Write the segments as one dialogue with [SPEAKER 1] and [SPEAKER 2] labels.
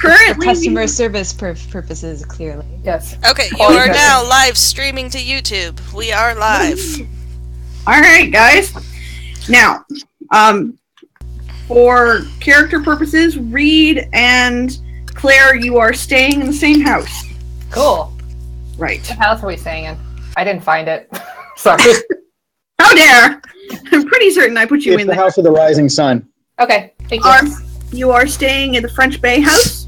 [SPEAKER 1] Currently,
[SPEAKER 2] for customer service purposes, clearly.
[SPEAKER 3] Yes.
[SPEAKER 4] Okay, you are now live streaming to YouTube. We are live.
[SPEAKER 1] All right, guys. Now, for character purposes, Reed and Claire, you are staying in the same house.
[SPEAKER 3] Cool.
[SPEAKER 1] Right.
[SPEAKER 3] What house are we staying in? I didn't find it. Sorry.
[SPEAKER 1] How dare! I'm pretty certain I put you
[SPEAKER 5] It's
[SPEAKER 1] in
[SPEAKER 5] the
[SPEAKER 1] there.
[SPEAKER 5] House of the Rising Sun.
[SPEAKER 3] Okay, thank you.
[SPEAKER 1] You are staying in the French Bay house.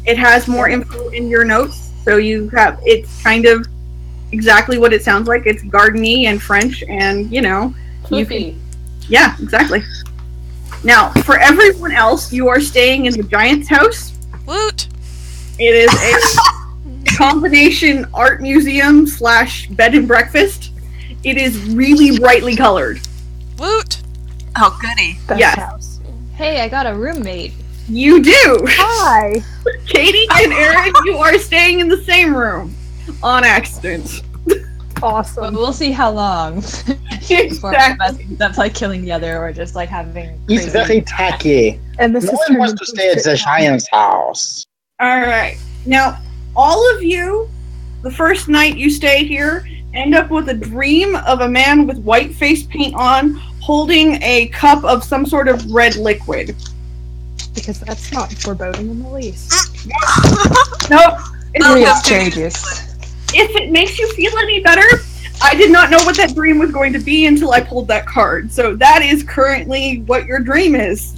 [SPEAKER 1] It has more info in your notes, so it's kind of exactly what it sounds like. It's gardeny and French, and yeah, exactly. Now, for everyone else, you are staying in the Giant's house.
[SPEAKER 4] Woot!
[SPEAKER 1] It is a combination art museum / bed and breakfast. It is really brightly colored.
[SPEAKER 4] Woot!
[SPEAKER 6] Oh, goody.
[SPEAKER 1] Yes.
[SPEAKER 2] Hey, I got a roommate.
[SPEAKER 1] You do!
[SPEAKER 2] Hi!
[SPEAKER 1] Katie and Aaron, you are staying in the same room. On accident.
[SPEAKER 2] Awesome. Well, we'll see how long. Before
[SPEAKER 1] Exactly.
[SPEAKER 2] that's like killing the other or just like having
[SPEAKER 5] He's
[SPEAKER 2] crazy...
[SPEAKER 5] very tacky.
[SPEAKER 2] And this
[SPEAKER 5] No
[SPEAKER 2] is
[SPEAKER 5] one wants to stay at the Giant's house.
[SPEAKER 1] Alright. Now, all of you, the first night you stay here, end up with a dream of a man with white face paint on, holding a cup of some sort of red liquid.
[SPEAKER 2] Because that's not foreboding in the least.
[SPEAKER 1] Nope.
[SPEAKER 2] It's cherry juice.
[SPEAKER 1] If it makes you feel any better, I did not know what that dream was going to be until I pulled that card. So that is currently what your dream is.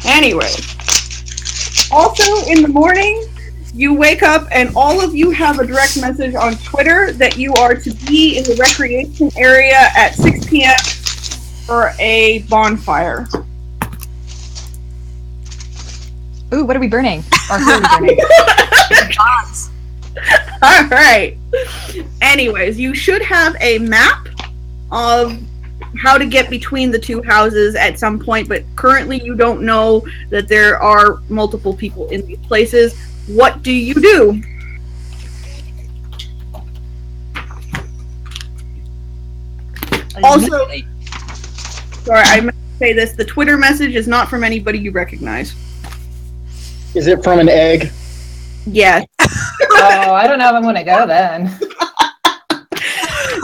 [SPEAKER 1] Anyway. Also, in the morning, you wake up and all of you have a direct message on Twitter that you are to be in the recreation area at 6 p.m. for a bonfire.
[SPEAKER 2] Ooh, what are we burning? Or who are we burning?
[SPEAKER 6] Bonds.
[SPEAKER 1] Alright. Anyways, you should have a map of how to get between the two houses at some point, but currently you don't know that there are multiple people in these places. What do you do? Also, sorry, I meant to say this, the Twitter message is not from anybody you recognize.
[SPEAKER 5] Is it from an egg?
[SPEAKER 1] Yes.
[SPEAKER 3] Oh, I don't know if I'm going to go then.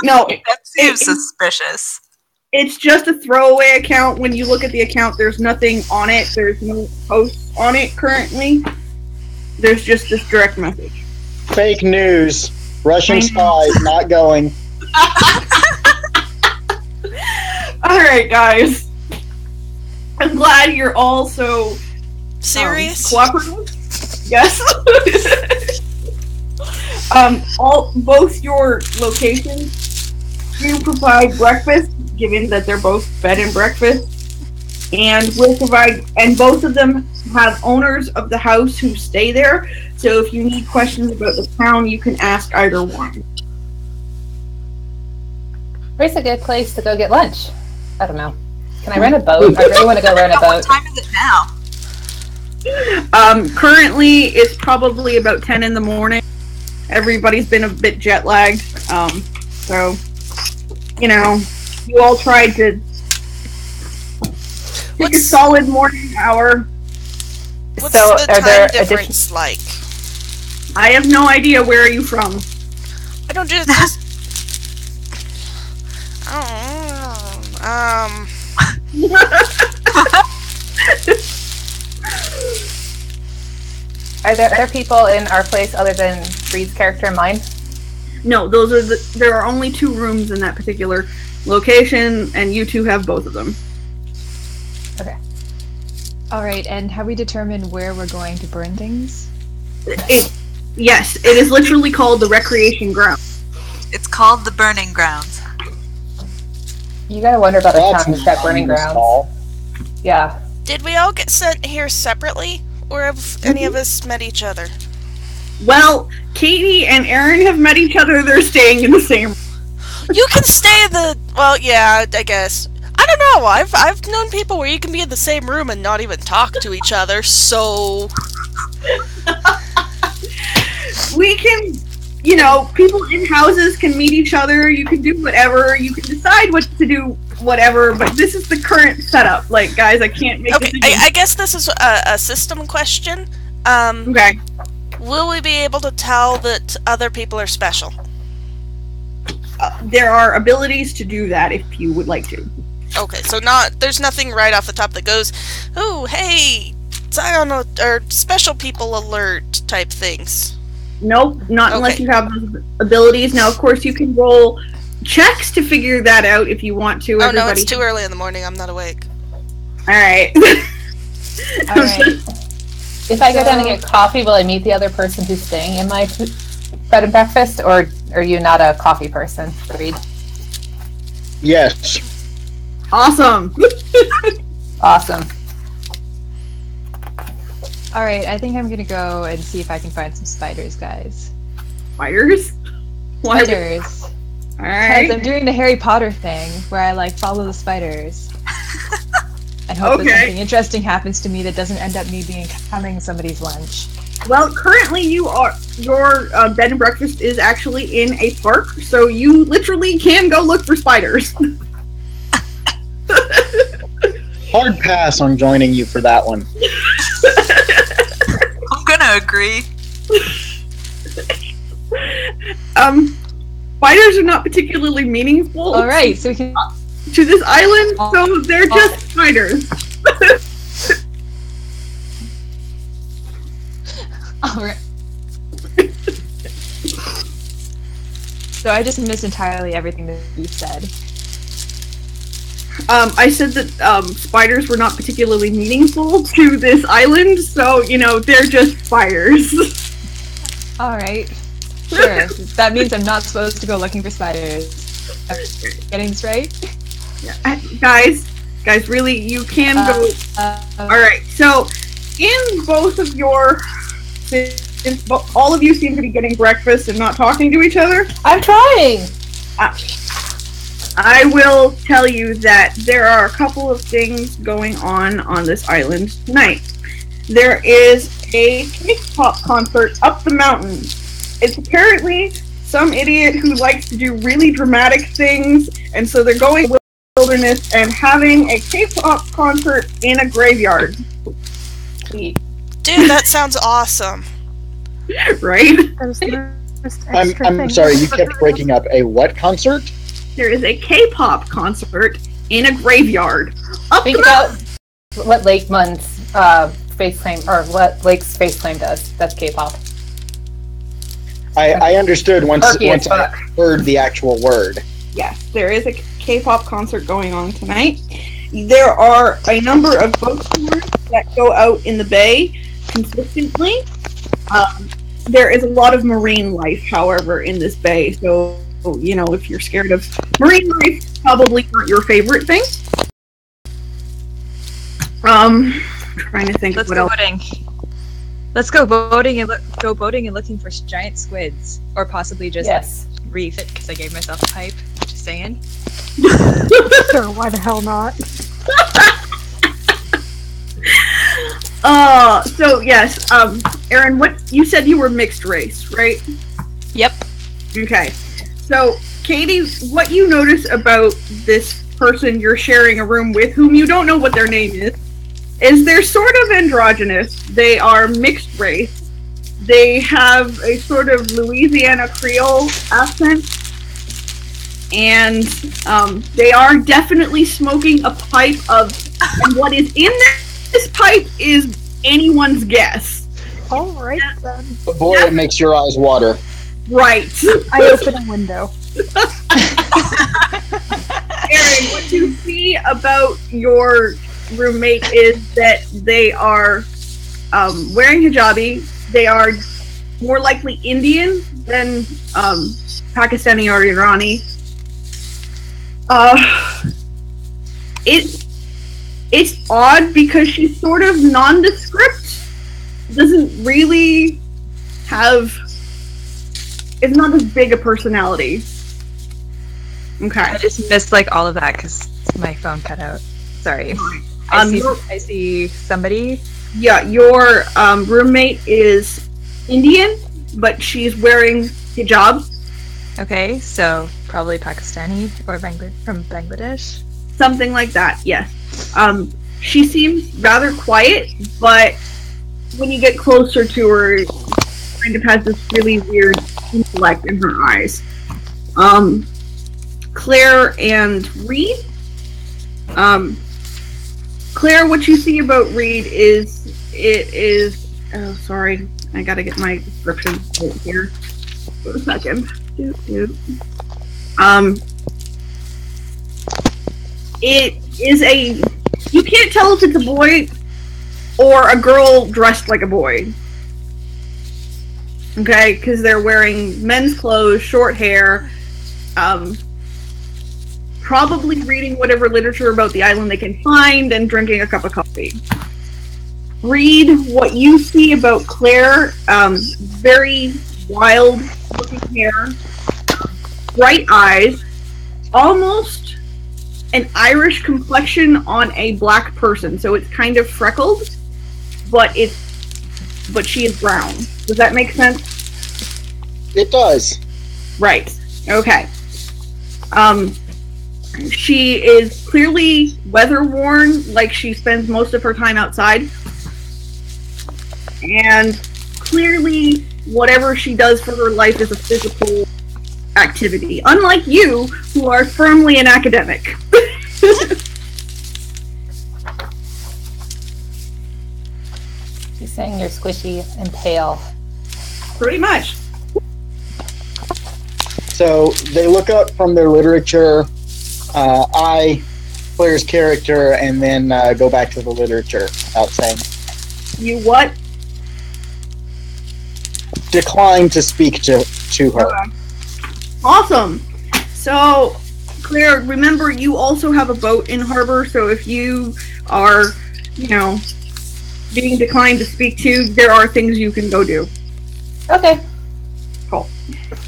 [SPEAKER 1] No.
[SPEAKER 6] That seems suspicious.
[SPEAKER 1] It's just a throwaway account. When you look at the account, there's nothing on it. There's no posts on it currently. There's just this direct message.
[SPEAKER 5] Fake news. Russian spies not going.
[SPEAKER 1] Alright, guys. I'm glad you're all so
[SPEAKER 4] serious.
[SPEAKER 1] Cooperative. Yes. Both your locations do provide breakfast, given that they're both bed and breakfast, and will provide. And both of them have owners of the house who stay there. So if you need questions about the town, you can ask either one.
[SPEAKER 3] Where's a good place to go get lunch? I don't know. Can I rent a boat? I really want to go rent a boat.
[SPEAKER 6] What time is it now?
[SPEAKER 1] Currently, it's probably about 10 in the morning. Everybody's been a bit jet lagged. So, you all tried to take a solid morning hour.
[SPEAKER 4] What's
[SPEAKER 3] So,
[SPEAKER 4] the
[SPEAKER 3] are there
[SPEAKER 4] time difference like?
[SPEAKER 1] I have no idea. Where are you from?
[SPEAKER 4] I don't just.
[SPEAKER 3] Are there people in our place other than Reed's character and mine?
[SPEAKER 1] No, there are only 2 rooms in that particular location, and you two have both of them.
[SPEAKER 3] Okay.
[SPEAKER 2] Alright, and have we determined where we're going to burn things?
[SPEAKER 1] Yes, it is literally called the recreation ground.
[SPEAKER 6] It's called the Burning Grounds.
[SPEAKER 3] You gotta wonder about the town who's got burning grounds. Yeah.
[SPEAKER 4] Did we all get sent here separately, or have any of us met each other?
[SPEAKER 1] Well, Katie and Aaron have met each other. They're staying in the same.
[SPEAKER 4] You can stay in the. Well, yeah, I guess. I don't know. I've known people where you can be in the same room and not even talk to each other. So
[SPEAKER 1] we can, people in houses can meet each other. You can do whatever. You can decide what to do whatever, but this is the current setup. Like, guys, I can't make
[SPEAKER 4] Okay,
[SPEAKER 1] decisions.
[SPEAKER 4] I guess this is a system question.
[SPEAKER 1] Okay.
[SPEAKER 4] Will we be able to tell that other people are special?
[SPEAKER 1] There are abilities to do that if you would like to.
[SPEAKER 4] Okay, so there's nothing right off the top that goes, oh, hey, Zion or special people alert type things.
[SPEAKER 1] Nope, not unless
[SPEAKER 4] Okay.
[SPEAKER 1] you have those abilities. Now, of course, you can roll checks to figure that out if you want to.
[SPEAKER 4] Oh no,
[SPEAKER 1] Everybody.
[SPEAKER 4] it's too early in the morning. I'm not awake.
[SPEAKER 1] All right.
[SPEAKER 2] All right.
[SPEAKER 3] If I go down and get coffee, will I meet the other person who's staying in my bed and breakfast, or are you not a coffee person, Reed?
[SPEAKER 5] Yes.
[SPEAKER 1] Awesome.
[SPEAKER 3] Awesome.
[SPEAKER 2] All right, I think I'm gonna go and see if I can find some spiders, guys.
[SPEAKER 1] Spiders. Why?
[SPEAKER 2] Spiders.
[SPEAKER 1] All
[SPEAKER 2] Because I'm
[SPEAKER 1] right.
[SPEAKER 2] doing the Harry Potter thing where I like follow the spiders and hope that
[SPEAKER 1] Okay.
[SPEAKER 2] something interesting happens to me that doesn't end up me becoming somebody's lunch.
[SPEAKER 1] Well, currently your bed and breakfast is actually in a park, so you literally can go look for spiders.
[SPEAKER 5] Hard pass on joining you for that one.
[SPEAKER 6] I'm gonna agree.
[SPEAKER 1] Spiders are not particularly meaningful
[SPEAKER 2] All right, so we can.
[SPEAKER 1] to this island, so they're just spiders.
[SPEAKER 2] All right. So I just missed entirely everything that you said.
[SPEAKER 1] I said that spiders were not particularly meaningful to this island, so, they're just spiders.
[SPEAKER 2] All right. Sure. That means I'm not supposed to go looking for spiders. Am I getting this right?
[SPEAKER 1] Guys, really, you can go... Alright, so, in both of your... Since all of you seem to be getting breakfast and not talking to each other,
[SPEAKER 3] I'm trying!
[SPEAKER 1] I will tell you that there are a couple of things going on this island tonight. There is a K-pop concert up the mountain. It's apparently some idiot who likes to do really dramatic things, and so they're going to the wilderness and having a K-pop concert in a graveyard.
[SPEAKER 3] Sweet.
[SPEAKER 4] Dude, that sounds awesome.
[SPEAKER 1] Right?
[SPEAKER 5] I'm sorry, you kept breaking up. A what concert?
[SPEAKER 1] There is a K-pop concert in a graveyard. Up
[SPEAKER 3] Think
[SPEAKER 1] the mountain.
[SPEAKER 3] about what Lake Mun's space claim, or what Lake's space claim does. That's K-pop.
[SPEAKER 5] I understood once
[SPEAKER 3] Turkey as
[SPEAKER 5] I
[SPEAKER 3] fuck.
[SPEAKER 5] heard the actual word.
[SPEAKER 1] Yes, there is a K-pop concert going on tonight. There are a number of boat tours that go out in the bay consistently. There is a lot of marine life, however, in this bay. So, if you're scared of marine life, probably not your favorite thing. Trying to think of
[SPEAKER 2] Let's
[SPEAKER 1] what
[SPEAKER 2] go
[SPEAKER 1] else.
[SPEAKER 2] boating. Let's go boating and go boating and looking for giant squids, or possibly just
[SPEAKER 3] Yes.
[SPEAKER 2] reef it because I gave myself a pipe. Just saying.
[SPEAKER 7] Sure, why the hell not?
[SPEAKER 1] So yes, Aaron, what you said you were mixed race, right?
[SPEAKER 2] Yep.
[SPEAKER 1] Okay. So, Katie, what you notice about this person you're sharing a room with, whom you don't know what their name is they're sort of androgynous. They are mixed race. They have a sort of Louisiana Creole accent. And they are definitely smoking a pipe of... And what is in this pipe is anyone's guess.
[SPEAKER 7] Alright then.
[SPEAKER 5] But boy, it makes your eyes water.
[SPEAKER 1] Right.
[SPEAKER 7] I open a window.
[SPEAKER 1] Aaron, what you see about your roommate is that they are wearing hijabi. They are more likely Indian than Pakistani or Irani. It's odd because she's sort of nondescript. Doesn't really have... It's not as big a personality. Okay.
[SPEAKER 2] I just missed like all of that because my phone cut out. Sorry. I see somebody.
[SPEAKER 1] Yeah, your roommate is Indian, but she's wearing hijab.
[SPEAKER 2] Okay, so probably Pakistani or from Bangladesh.
[SPEAKER 1] Something like that, yes. She seems rather quiet, but when you get closer to her, it kind of has this really weird intellect in her eyes. Claire and Reed. Claire, what you see about Reed is oh, sorry, I gotta get my description right here. For a second. It is you can't tell if it's a boy or a girl dressed like a boy. Okay, because they're wearing men's clothes, short hair, probably reading whatever literature about the island they can find and drinking a cup of coffee. Read what you see about Claire. Very wild looking hair, bright eyes, almost an Irish complexion on a black person. So it's kind of freckled, but she is brown. Does that make sense?
[SPEAKER 5] It does.
[SPEAKER 1] Right. Okay. She is clearly weather-worn, like she spends most of her time outside. And clearly, whatever she does for her life is a physical activity. Unlike you, who are firmly an academic.
[SPEAKER 3] She's saying you're squishy and pale.
[SPEAKER 1] Pretty much.
[SPEAKER 5] So they look up from their literature, Claire's character, and then go back to the literature without saying.
[SPEAKER 1] You what?
[SPEAKER 5] Decline to speak to her.
[SPEAKER 1] Okay. Awesome. So, Claire, remember you also have a boat in harbor, so if you are, being declined to speak to, there are things you can go do.
[SPEAKER 3] Okay.
[SPEAKER 1] Cool.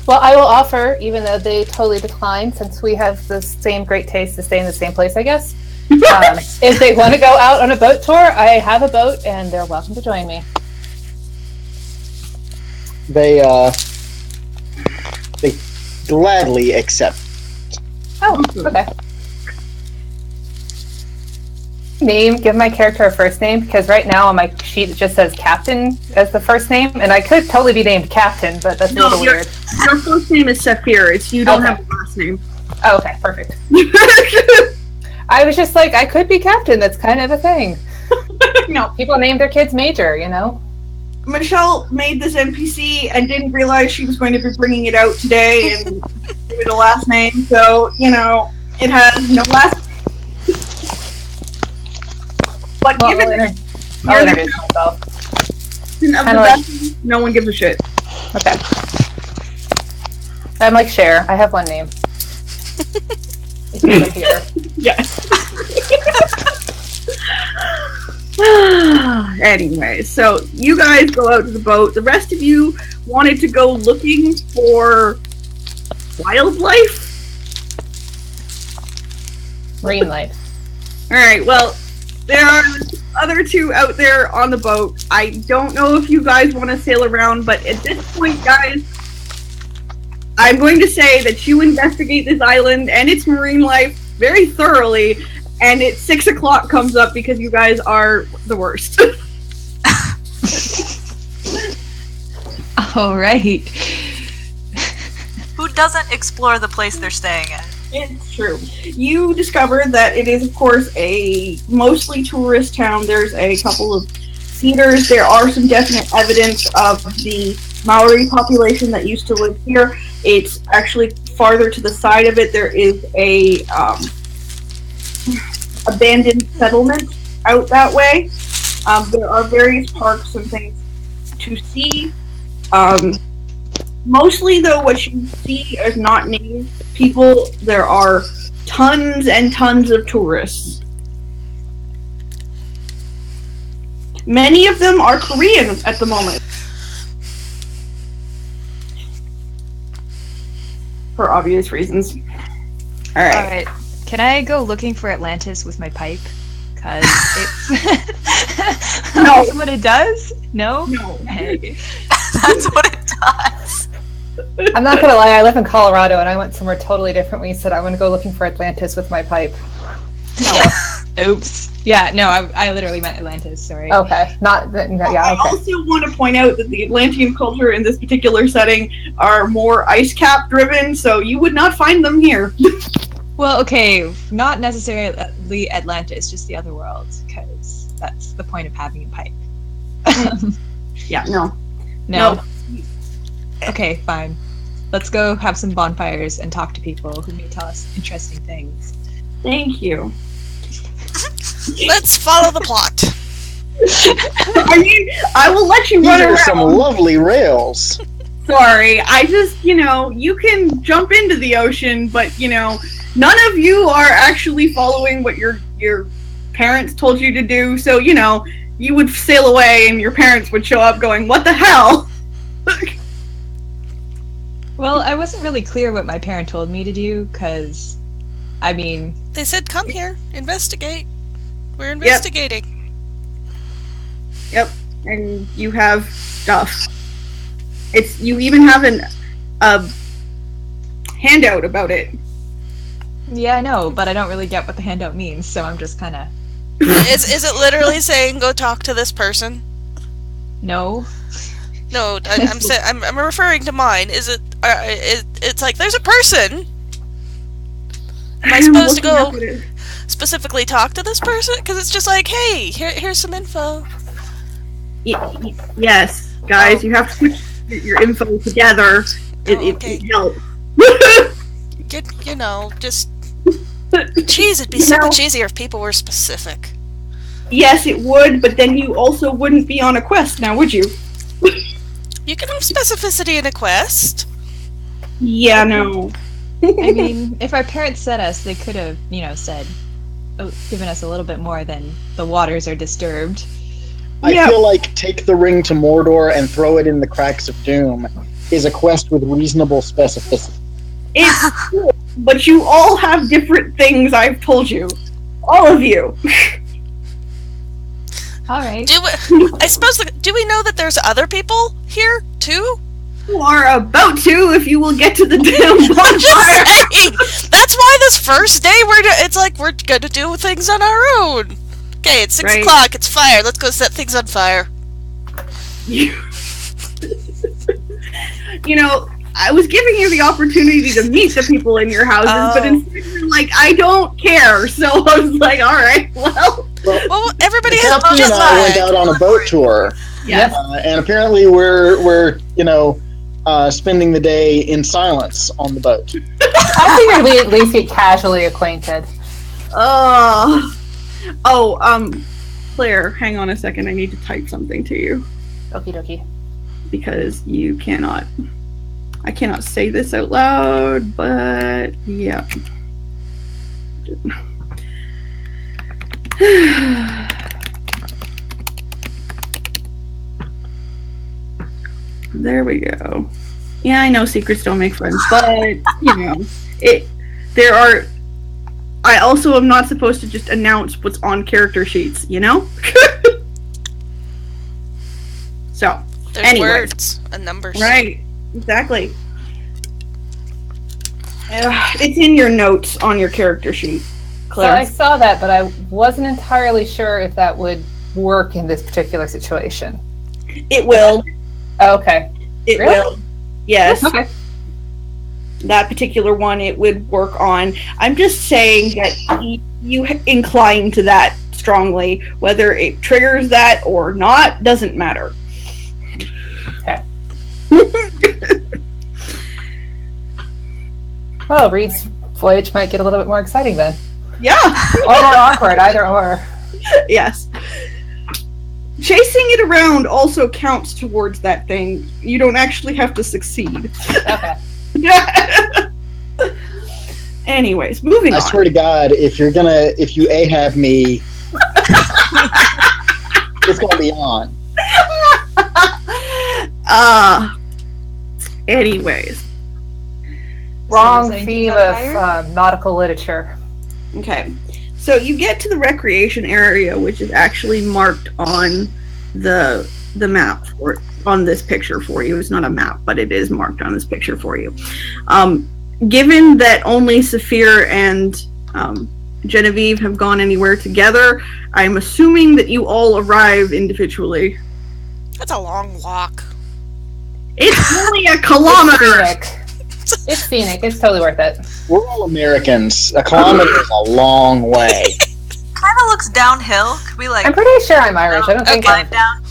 [SPEAKER 3] Well, I will offer, even though they totally declined, since we have the same great taste to stay in the same place, I guess. If they want to go out on a boat tour, I have a boat, and they're welcome to join me.
[SPEAKER 5] They gladly accept.
[SPEAKER 3] Oh, okay. Give my character a first name, because right now on my sheet it just says Captain as the first name, and I could totally be named Captain, but that's a little weird.
[SPEAKER 1] Your first name is Saphir. You don't have a last name.
[SPEAKER 3] Oh, okay, perfect. I was just like, I could be Captain. That's kind of a thing.
[SPEAKER 1] No.
[SPEAKER 3] People name their kids Major,
[SPEAKER 1] Michelle made this NPC and didn't realize she was going to be bringing it out today and give it a last name, so, it has no last name. But
[SPEAKER 3] Well,
[SPEAKER 1] given
[SPEAKER 3] I'll introduce myself.
[SPEAKER 1] no one gives a shit.
[SPEAKER 3] Okay. I'm like Cher. I have one name. If you look here.
[SPEAKER 1] Yes. Anyway, so you guys go out to the boat. The rest of you wanted to go looking for wildlife?
[SPEAKER 3] Marine life.
[SPEAKER 1] Alright, well, there are other two out there on the boat. I don't know if you guys want to sail around, but at this point, guys, I'm going to say that you investigate this island and its marine life very thoroughly, and at 6 o'clock comes up because you guys are the worst.
[SPEAKER 2] All right.
[SPEAKER 6] Who doesn't explore the place they're staying at?
[SPEAKER 1] It's true. You discover that it is, of course, a mostly tourist town. There's a couple of cedars. There are some definite evidence of the Maori population that used to live here. It's actually farther to the side of it. There is a abandoned settlement out that way. There are various parks and things to see. Mostly, though, what you see is not native people. There are tons and tons of tourists. Many of them are Korean at the moment. For obvious reasons. Alright.
[SPEAKER 2] Alright. Can I go looking for Atlantis with my pipe? Because it's...
[SPEAKER 1] No.
[SPEAKER 2] That's what it does? No?
[SPEAKER 1] No.
[SPEAKER 2] Okay.
[SPEAKER 6] That's what it does.
[SPEAKER 3] I'm not gonna lie, I live in Colorado and I went somewhere totally different when you said I want to go looking for Atlantis with my pipe.
[SPEAKER 2] Oops. Yeah, no, I literally meant Atlantis, sorry.
[SPEAKER 3] Okay, not yeah. Okay.
[SPEAKER 1] I also want to point out that the Atlantean culture in this particular setting are more ice cap driven, so you would not find them here.
[SPEAKER 2] Well, okay, not necessarily Atlantis, just the other world, because that's the point of having a pipe.
[SPEAKER 1] Yeah, no.
[SPEAKER 2] No. Okay, fine. Let's go have some bonfires and talk to people who may tell us interesting things.
[SPEAKER 1] Thank you.
[SPEAKER 4] Let's follow the plot.
[SPEAKER 1] I will let you
[SPEAKER 5] These
[SPEAKER 1] run
[SPEAKER 5] are
[SPEAKER 1] around.
[SPEAKER 5] some lovely rails.
[SPEAKER 1] Sorry, I just, you can jump into the ocean, but, none of you are actually following what your parents told you to do, so, you would sail away and your parents would show up going, what the hell?
[SPEAKER 2] Well, I wasn't really clear what my parent told me to do, because,
[SPEAKER 4] They said, come here, investigate. We're investigating.
[SPEAKER 1] Yep, and you have stuff. You even have a handout about it.
[SPEAKER 2] Yeah, I know, but I don't really get what the handout means, so I'm just kind of...
[SPEAKER 4] Is it literally saying, go talk to this person?
[SPEAKER 2] No.
[SPEAKER 4] No, I'm referring to mine. Is it? It's like there's a person. Am I supposed to go specifically talk to this person? Because it's just like, hey, here's some info.
[SPEAKER 1] Yes, guys, you have to put your info together.
[SPEAKER 4] Okay.
[SPEAKER 1] It helps.
[SPEAKER 4] Just. Jeez, it'd be so much easier if people were specific.
[SPEAKER 1] Yes, it would, but then you also wouldn't be on a quest now, would you?
[SPEAKER 4] You can have specificity in a quest.
[SPEAKER 1] Yeah, no.
[SPEAKER 2] If our parents said us, they could have, said, given us a little bit more than the waters are disturbed.
[SPEAKER 5] I feel like take the ring to Mordor and throw it in the cracks of doom is a quest with reasonable specificity.
[SPEAKER 1] It's cool, but you all have different things I've told you. All of you.
[SPEAKER 2] Alright.
[SPEAKER 4] Do we know that there's other people here, too?
[SPEAKER 1] You are about to if you will get to the damn bonfire.
[SPEAKER 4] That's why this first day we're gonna do things on our own. Okay, it's 6 o'clock, it's fire, let's go set things on fire. I was giving you the opportunity to meet the people in your houses, but instead you're like, I don't care. So I was like, all right, well, everybody has
[SPEAKER 5] Captain and I went out on a boat tour.
[SPEAKER 1] Yes.
[SPEAKER 5] And apparently we're spending the day in silence on the boat.
[SPEAKER 3] I figured we at least get casually acquainted.
[SPEAKER 1] Claire, hang on a second. I need to type something to you.
[SPEAKER 3] Okie dokie.
[SPEAKER 1] Because I cannot say this out loud, but yeah. There we go. Yeah, I know secrets don't make friends, but I also am not supposed to just announce what's on character sheets, So,
[SPEAKER 4] there's
[SPEAKER 1] anyways.
[SPEAKER 4] words and numbers.
[SPEAKER 1] Right, exactly. It's in your notes on your character sheet, Claire.
[SPEAKER 3] So I saw that, but I wasn't entirely sure if that would work in this particular situation.
[SPEAKER 1] It will.
[SPEAKER 3] Okay.
[SPEAKER 1] It
[SPEAKER 3] Really?
[SPEAKER 1] will. Yes.
[SPEAKER 3] Okay.
[SPEAKER 1] That particular one, it would work on. I'm just saying that you incline to that strongly. Whether it triggers that or not doesn't matter.
[SPEAKER 3] Okay. Well, Reed's voyage might get a little bit more exciting then.
[SPEAKER 1] Yeah.
[SPEAKER 3] Or more awkward, either or.
[SPEAKER 1] Yes. Chasing it around also counts towards that thing. You don't actually have to succeed.
[SPEAKER 3] Okay.
[SPEAKER 1] Anyways, moving on.
[SPEAKER 5] I swear to God, if you Ahab me, it's gonna be on.
[SPEAKER 1] Anyways.
[SPEAKER 3] Wrong theme of nautical literature.
[SPEAKER 1] Okay. So you get to the recreation area, which is actually marked on the map on this picture for you. It's not a map, but it is marked on this picture for you. Given that only Saphir and Genevieve have gone anywhere together. I'm assuming that you all arrive individually.
[SPEAKER 4] That's a long walk.
[SPEAKER 1] It's only a kilometer.
[SPEAKER 3] It's scenic. It's totally worth it.
[SPEAKER 5] We're all Americans. A kilometer is a long way.
[SPEAKER 6] Kind of looks downhill. Could we like?
[SPEAKER 3] I'm pretty sure I'm Irish. I don't think
[SPEAKER 6] climb down.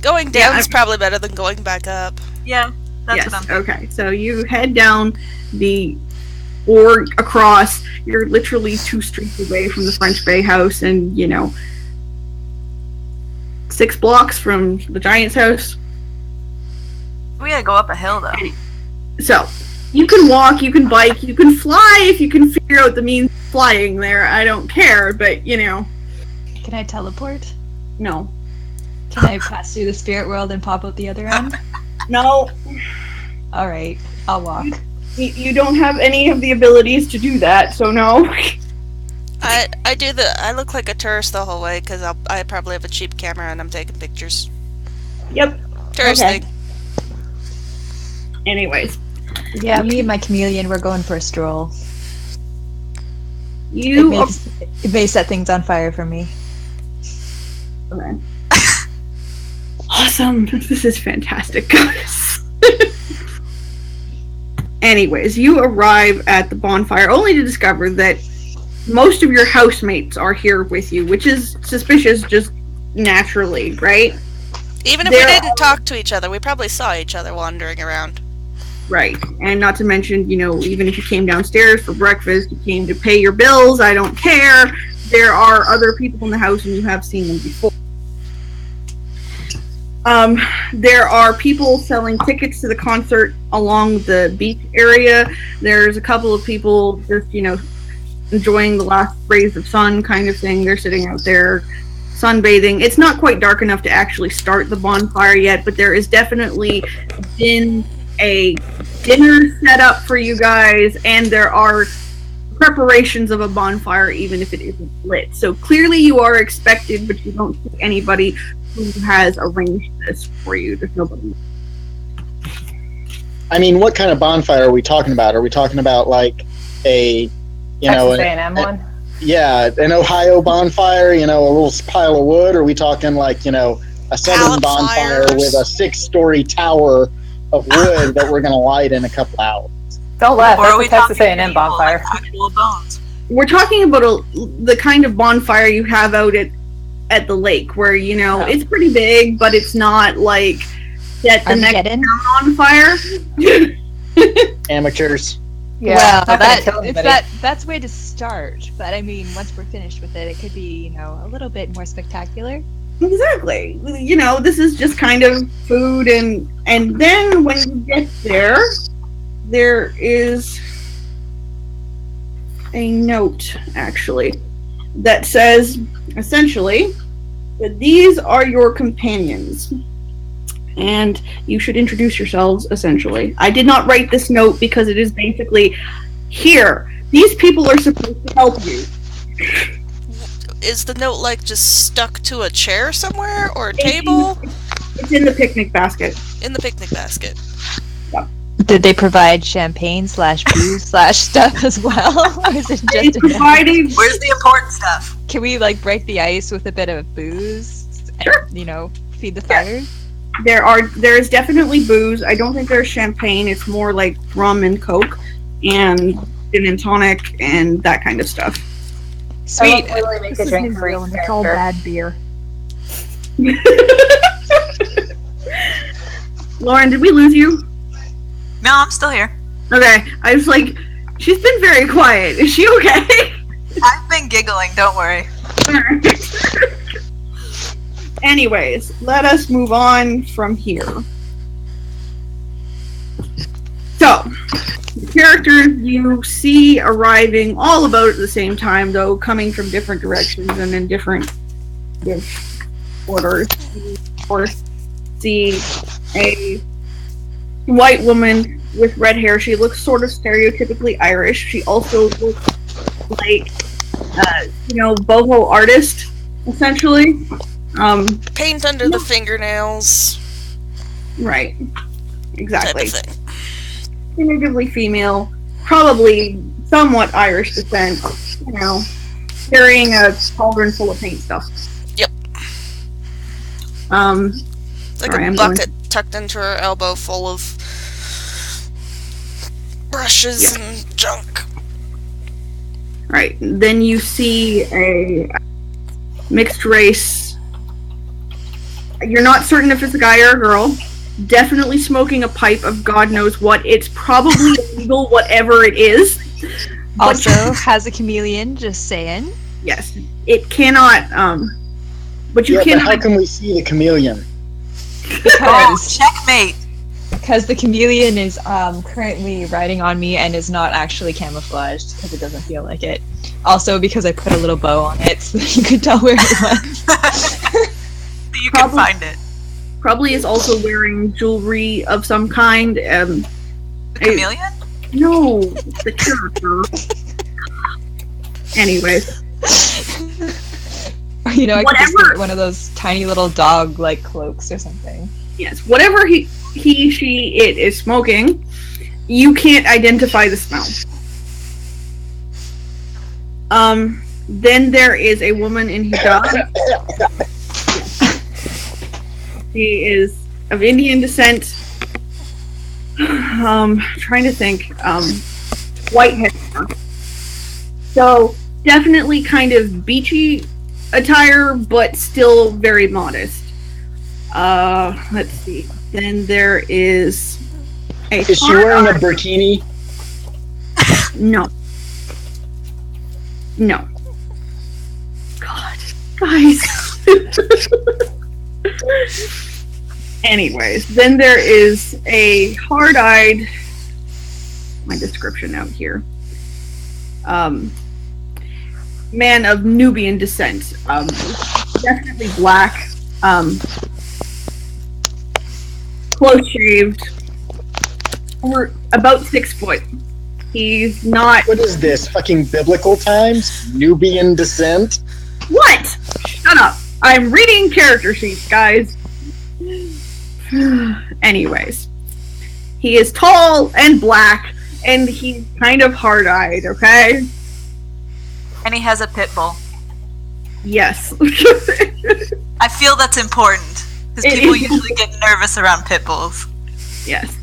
[SPEAKER 4] Going down is probably better than going back up.
[SPEAKER 6] Yeah, that's
[SPEAKER 1] Yes.
[SPEAKER 6] what I'm thinking.
[SPEAKER 1] Okay. So you head down or across. You're literally 2 streets away from the French Bay House, and 6 blocks from the Giant's house.
[SPEAKER 6] We gotta go up a hill though.
[SPEAKER 1] So you can walk, you can bike, you can fly if you can figure out the means of flying there. I don't care, but
[SPEAKER 2] Can I teleport?
[SPEAKER 1] no.
[SPEAKER 2] Can I pass through the spirit world and pop out the other end?
[SPEAKER 1] No.
[SPEAKER 2] Alright, I'll walk.
[SPEAKER 1] You don't have any of the abilities to do that, so no.
[SPEAKER 4] I look like a tourist the whole way because I probably have a cheap camera and I'm taking pictures.
[SPEAKER 1] Yep.
[SPEAKER 4] Tourist
[SPEAKER 1] Okay.
[SPEAKER 4] thing.
[SPEAKER 1] Anyways,
[SPEAKER 2] Yeah, me and my chameleon, we're going for a stroll. It may set things on fire for me.
[SPEAKER 1] Okay. Awesome. This is fantastic, guys. Anyways, you arrive at the bonfire only to discover that most of your housemates are here with you, which is suspicious just naturally, right?
[SPEAKER 4] Even if we didn't talk to each other, we probably saw each other wandering around.
[SPEAKER 1] Right. And not to mention, even if you came downstairs for breakfast, you came to pay your bills, I don't care. There are other people in the house and you have seen them before. There are people selling tickets to the concert along the beach area. There's a couple of people just, enjoying the last rays of sun kind of thing. They're sitting out there sunbathing. It's not quite dark enough to actually start the bonfire yet, but there is definitely been a dinner set up for you guys, and there are preparations of a bonfire even if it isn't lit. So clearly you are expected, but you don't see anybody who has arranged this for you. There's nobody.
[SPEAKER 5] I mean, what kind of bonfire are we talking about? Are we talking about like a,
[SPEAKER 3] Texas A&M one?
[SPEAKER 5] Yeah, an Ohio bonfire, a little pile of wood? Or are we talking like, a southern
[SPEAKER 4] Pallet
[SPEAKER 5] bonfire
[SPEAKER 4] fires.
[SPEAKER 5] with a 6-story tower of wood that we're going to light in a couple hours?
[SPEAKER 3] Don't laugh.
[SPEAKER 6] Or are we
[SPEAKER 3] That's the Texas
[SPEAKER 6] talking
[SPEAKER 3] A&M
[SPEAKER 6] people,
[SPEAKER 3] bonfire.
[SPEAKER 6] like actual bones?
[SPEAKER 1] We're talking about the kind of bonfire you have out at the lake where, it's pretty big, but it's not like set the next
[SPEAKER 2] Armageddon?
[SPEAKER 1] town on fire.
[SPEAKER 5] Amateurs.
[SPEAKER 3] Yeah,
[SPEAKER 2] well,
[SPEAKER 3] not gonna kill anybody.
[SPEAKER 2] that's a way to start. But I mean, once we're finished with it, it could be, a little bit more spectacular.
[SPEAKER 1] Exactly. This is just kind of food, and then when you get there is a note, actually, that says, essentially, that these are your companions. And you should introduce yourselves, essentially. I did not write this note because it is basically, here, these people are supposed to help you.
[SPEAKER 4] Is the note like just stuck to a chair somewhere or a table?
[SPEAKER 1] It's in the picnic basket.
[SPEAKER 4] In the picnic basket.
[SPEAKER 2] Did they provide champagne / booze / stuff as well? Or is it
[SPEAKER 1] They
[SPEAKER 2] just a
[SPEAKER 1] provided,
[SPEAKER 6] Where's the important stuff?
[SPEAKER 2] Can we break the ice with a bit of booze?
[SPEAKER 1] Sure.
[SPEAKER 2] And, feed the
[SPEAKER 1] Yeah.
[SPEAKER 2] fires?
[SPEAKER 1] there is definitely booze. I don't think there's champagne. It's more like rum and coke and gin and tonic and that kind of stuff.
[SPEAKER 2] Sweet.
[SPEAKER 3] I will literally make
[SPEAKER 7] This
[SPEAKER 3] a
[SPEAKER 7] is
[SPEAKER 3] drink
[SPEAKER 7] New
[SPEAKER 3] for each
[SPEAKER 7] Zealand. It's all
[SPEAKER 3] character.
[SPEAKER 7] bad beer.
[SPEAKER 1] Lauren, did we lose you?
[SPEAKER 6] No, I'm still here.
[SPEAKER 1] Okay, I was like, she's been very quiet. Is she okay?
[SPEAKER 6] I've been giggling, don't worry.
[SPEAKER 1] Anyways, let us move on from here. So, the characters you see arriving all about at the same time, though coming from different directions and in different orders. Of course, see a white woman with red hair. She looks sort of stereotypically Irish. She also looks like, boho artist, essentially.
[SPEAKER 4] Paint under the fingernails.
[SPEAKER 1] Right. Exactly.
[SPEAKER 4] Type of thing.
[SPEAKER 1] Definitively female, probably somewhat Irish descent, carrying a cauldron full of paint stuff.
[SPEAKER 4] Yep. Like
[SPEAKER 1] sorry,
[SPEAKER 4] a
[SPEAKER 1] I'm
[SPEAKER 4] bucket tucked into her elbow full of brushes and junk.
[SPEAKER 1] Right. Then you see a mixed race. You're not certain if it's a guy or a girl. Definitely smoking a pipe of God knows what. It's probably illegal, whatever it is.
[SPEAKER 2] Also, has a chameleon, just saying.
[SPEAKER 1] Yes. It cannot, but you
[SPEAKER 5] But
[SPEAKER 1] cannot.
[SPEAKER 5] how can we see the chameleon?
[SPEAKER 2] Because,
[SPEAKER 6] Checkmate.
[SPEAKER 2] because the chameleon is currently riding on me and is not actually camouflaged because it doesn't feel like it. Also, because I put a little bow on it so that you could tell where it was.
[SPEAKER 6] You can find it.
[SPEAKER 1] Probably is also wearing jewelry of some kind.
[SPEAKER 6] The chameleon?
[SPEAKER 1] No, the character. Anyways.
[SPEAKER 2] You know, I could just
[SPEAKER 1] Whatever-
[SPEAKER 2] get one of those tiny little dog-like cloaks or something.
[SPEAKER 1] Yes, whatever he, she, it is smoking, you can't identify the smell. Then there is a woman in hijab. She is of Indian descent. Trying to think. White hair. So definitely kind of beachy attire, but still very modest. Let's see. Then there is a.
[SPEAKER 5] Is she wearing a burkini?
[SPEAKER 1] No. No. God, guys. Anyways, then there is a hard-eyed. My description out here. Man of Nubian descent. Definitely black. Close shaved. Or about 6 foot. He's not.
[SPEAKER 5] What is this? Fucking biblical times? Nubian descent?
[SPEAKER 1] What? Shut up. I'm reading character sheets, guys. Anyways. He is tall and black, and he's kind of hard-eyed, okay?
[SPEAKER 6] And he has a pit bull.
[SPEAKER 1] Yes.
[SPEAKER 6] I feel that's important. Because
[SPEAKER 1] It
[SPEAKER 6] people
[SPEAKER 1] is.
[SPEAKER 6] usually get nervous around pit bulls.
[SPEAKER 1] Yes.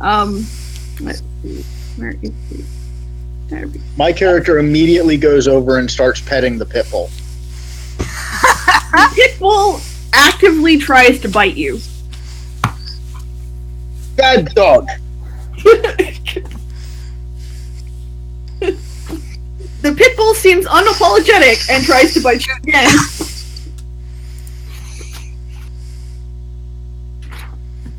[SPEAKER 1] Let's see. Where is he? There we go.
[SPEAKER 5] My character immediately goes over and starts petting the pit bull.
[SPEAKER 1] Pitbull actively tries to bite you.
[SPEAKER 5] Bad dog.
[SPEAKER 1] The pitbull seems unapologetic and tries to bite you again.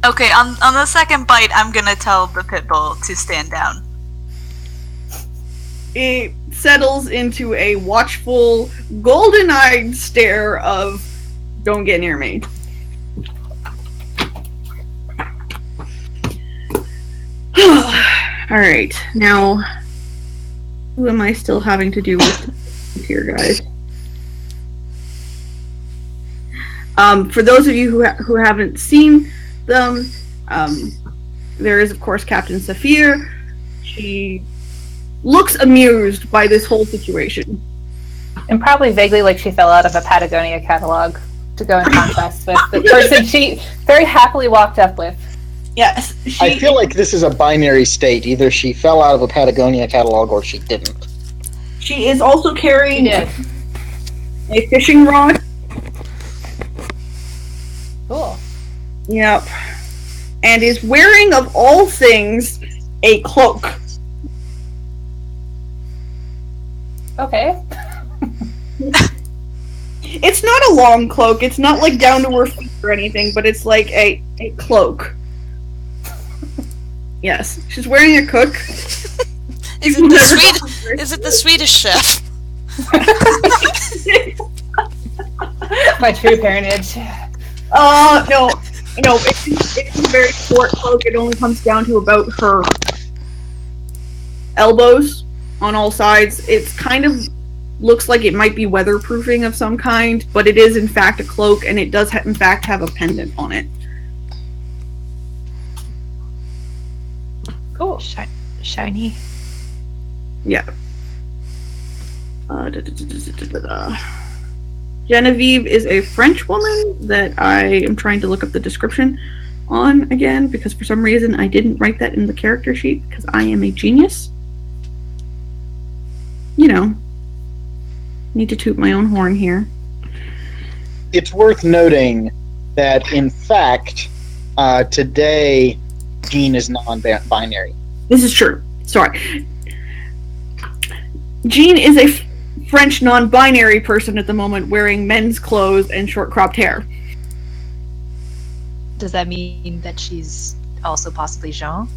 [SPEAKER 6] Okay, on the second bite, I'm gonna tell the pit bull to stand down.
[SPEAKER 1] It settles into a watchful, golden-eyed stare of, don't get near me. Alright, now, who am I still having to do with here, guys? For those of you who haven't seen them, there is, of course, Captain Saphir. She looks amused by this whole situation.
[SPEAKER 3] And probably vaguely like she fell out of a Patagonia catalog to go in contrast with the person she very happily walked up with.
[SPEAKER 1] Yes,
[SPEAKER 5] I feel like this is a binary state. Either she fell out of a Patagonia catalog or she didn't.
[SPEAKER 1] she is also carrying
[SPEAKER 3] She did.
[SPEAKER 1] a fishing rod.
[SPEAKER 3] Cool.
[SPEAKER 1] Yep. And is wearing, of all things, a cloak.
[SPEAKER 3] Okay.
[SPEAKER 1] It's not a long cloak. It's not like down to her feet or anything, but it's like a cloak. Yes, she's wearing a cook.
[SPEAKER 4] Is it the Swedish chef?
[SPEAKER 3] My true parentage.
[SPEAKER 1] No, it's a very short cloak. It only comes down to about her elbows on all sides. It's kind of looks like it might be weatherproofing of some kind, but it is in fact a cloak, and it does in fact have a pendant on it.
[SPEAKER 3] Cool.
[SPEAKER 2] Shiny.
[SPEAKER 1] Yeah. Genevieve is a French woman that I am trying to look up the description on again because for some reason I didn't write that in the character sheet because I am a genius. You know, need to toot my own horn here.
[SPEAKER 5] It's worth noting that, in fact, today, Jean is non-binary.
[SPEAKER 1] This is true. Sorry. Jean is a French non-binary person at the moment wearing men's clothes and short cropped hair.
[SPEAKER 2] Does that mean that she's also possibly Jean?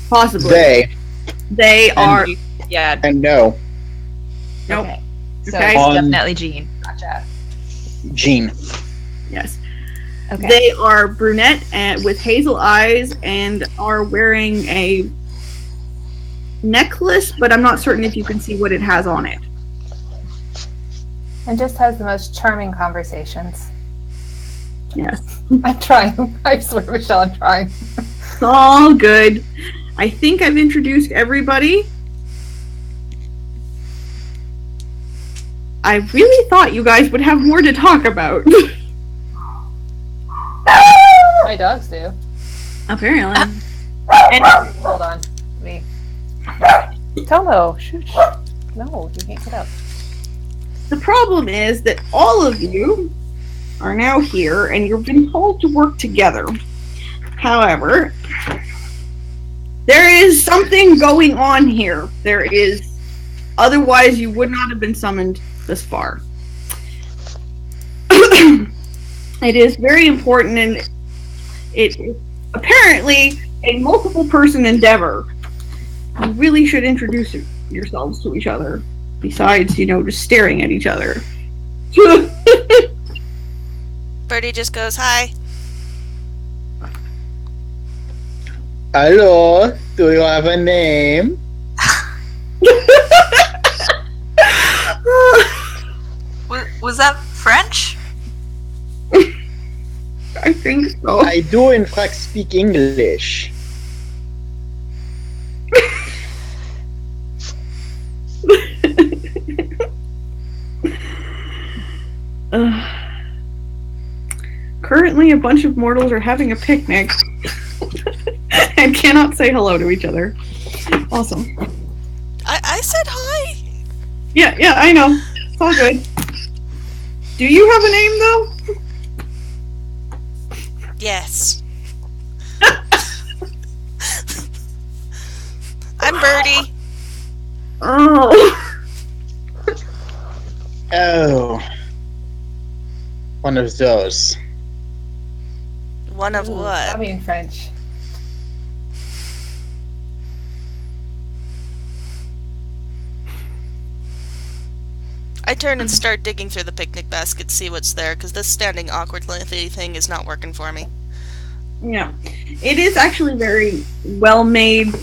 [SPEAKER 1] Possibly. They are.
[SPEAKER 2] Yeah.
[SPEAKER 5] And no.
[SPEAKER 1] Nope.
[SPEAKER 2] Okay. So
[SPEAKER 1] Okay.
[SPEAKER 2] it's definitely Jean. Gotcha.
[SPEAKER 5] Jean.
[SPEAKER 1] Yes.
[SPEAKER 2] Okay.
[SPEAKER 1] They are brunette and with hazel eyes and are wearing a necklace, but I'm not certain if you can see what it has on it.
[SPEAKER 3] And just has the most charming conversations.
[SPEAKER 1] Yes.
[SPEAKER 3] I'm trying. I swear, Michelle, I'm trying.
[SPEAKER 1] It's all good. I think I've introduced everybody. I really thought you guys would have more to talk about.
[SPEAKER 3] My dogs do.
[SPEAKER 1] Apparently.
[SPEAKER 3] And hold on. Me. Tomo, shush. No, you can't get up.
[SPEAKER 1] The problem is that all of you are now here and you've been told to work together. However, there is something going on here. There is. Otherwise, you would not have been summoned this far. It is very important, and it is apparently a multiple person endeavor. You really should introduce yourselves to each other, besides, just staring at each other.
[SPEAKER 4] Birdie just goes, hi.
[SPEAKER 5] Hello, do you have a name?
[SPEAKER 6] Was that French?
[SPEAKER 1] I think so.
[SPEAKER 5] I do, in fact, speak English.
[SPEAKER 1] Currently, a bunch of mortals are having a picnic and cannot say hello to each other. Awesome.
[SPEAKER 4] I said hi.
[SPEAKER 1] Yeah, I know. It's all good. Do you have a name, though?
[SPEAKER 4] Yes. I'm Birdie.
[SPEAKER 1] Oh.
[SPEAKER 5] Oh. One of those.
[SPEAKER 4] One of what?
[SPEAKER 3] I mean French.
[SPEAKER 4] I turn and start digging through the picnic basket to see what's there, because this standing awkwardly thing is not working for me.
[SPEAKER 1] Yeah. It is actually very well-made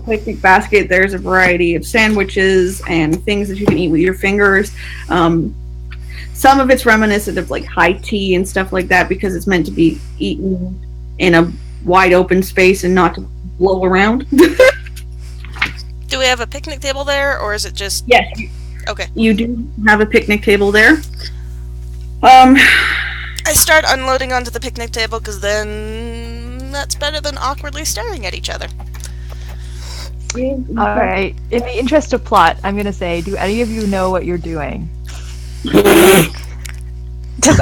[SPEAKER 1] picnic basket. There's a variety of sandwiches and things that you can eat with your fingers. Some of it's reminiscent of like high tea and stuff like that because it's meant to be eaten in a wide open space and not to blow around.
[SPEAKER 4] Do we have a picnic table there, or is it just...
[SPEAKER 1] Yes.
[SPEAKER 4] Okay.
[SPEAKER 1] You do have a picnic table there.
[SPEAKER 4] I start unloading onto the picnic table, because then that's better than awkwardly staring at each other.
[SPEAKER 2] Alright, in the interest of plot, I'm gonna say, do any of you know what you're doing? Because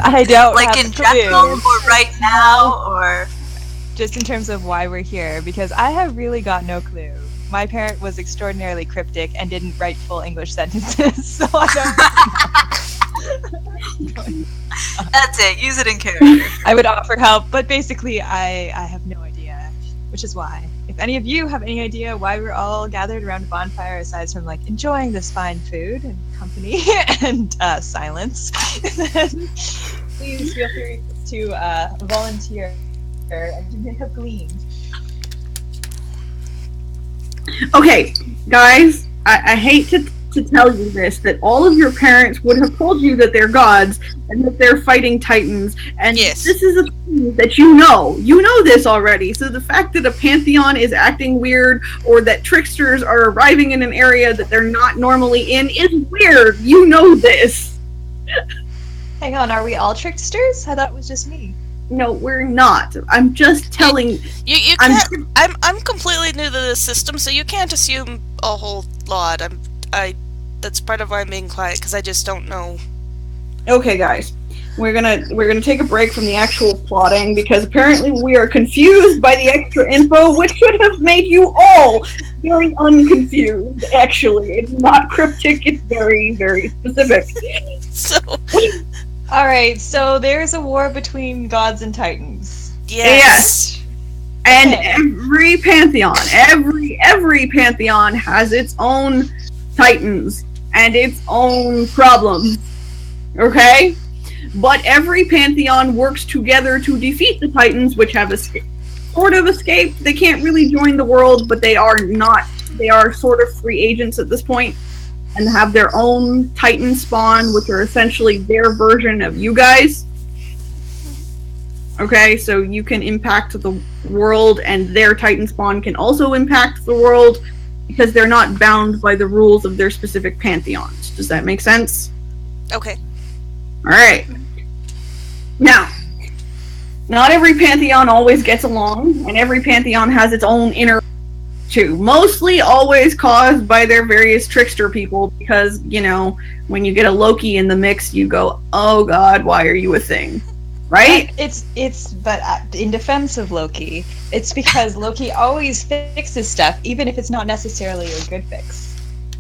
[SPEAKER 2] I don't
[SPEAKER 6] Like
[SPEAKER 2] have
[SPEAKER 6] in
[SPEAKER 2] a
[SPEAKER 6] general,
[SPEAKER 2] clue.
[SPEAKER 6] or right now, or...
[SPEAKER 2] Just in terms of why we're here, because I have really got no clue. My parent was extraordinarily cryptic and didn't write full English sentences, so I don't.
[SPEAKER 6] That's it, use it in character.
[SPEAKER 2] I would offer help, but basically I have no idea, which is why. If any of you have any idea why we're all gathered around a bonfire aside from like enjoying this fine food and company and silence, then please feel free to volunteer and to make a gleam.
[SPEAKER 1] Okay, guys, I hate to to tell you this, that all of your parents would have told you that they're gods and that they're fighting titans, and
[SPEAKER 4] Yes.
[SPEAKER 1] this is a thing that you know this already. So the fact that a pantheon is acting weird, or that tricksters are arriving in an area that they're not normally in, is weird. You know this.
[SPEAKER 2] Hang on, are we all tricksters? I thought it was just me.
[SPEAKER 1] No, we're not. I'm just telling.
[SPEAKER 4] You can't. I'm completely new to this system, so you can't assume a whole lot. That's part of why I'm being quiet, because I just don't know.
[SPEAKER 1] Okay, guys, we're gonna take a break from the actual plotting, because apparently we are confused by the extra info, which should have made you all very unconfused. Actually, it's not cryptic; it's very, very specific.
[SPEAKER 4] So.
[SPEAKER 2] Alright, so there's a war between gods and titans.
[SPEAKER 4] Yes.
[SPEAKER 1] And
[SPEAKER 2] Okay.
[SPEAKER 1] every pantheon has its own titans and its own problems. Okay? But every pantheon works together to defeat the titans, which have sort of escaped. They can't really join the world, but they are sort of free agents at this point, and have their own titan spawn, which are essentially their version of you guys. Okay, so you can impact the world, and their titan spawn can also impact the world, because they're not bound by the rules of their specific pantheons. Does that make sense?
[SPEAKER 4] Okay.
[SPEAKER 1] Alright. Now, not every pantheon always gets along, and every pantheon has its own inner too. Mostly always caused by their various trickster people, because, when you get a Loki in the mix, you go, oh god, why are you a thing? Right?
[SPEAKER 2] But in defense of Loki, it's because Loki always fixes stuff, even if it's not necessarily a good fix.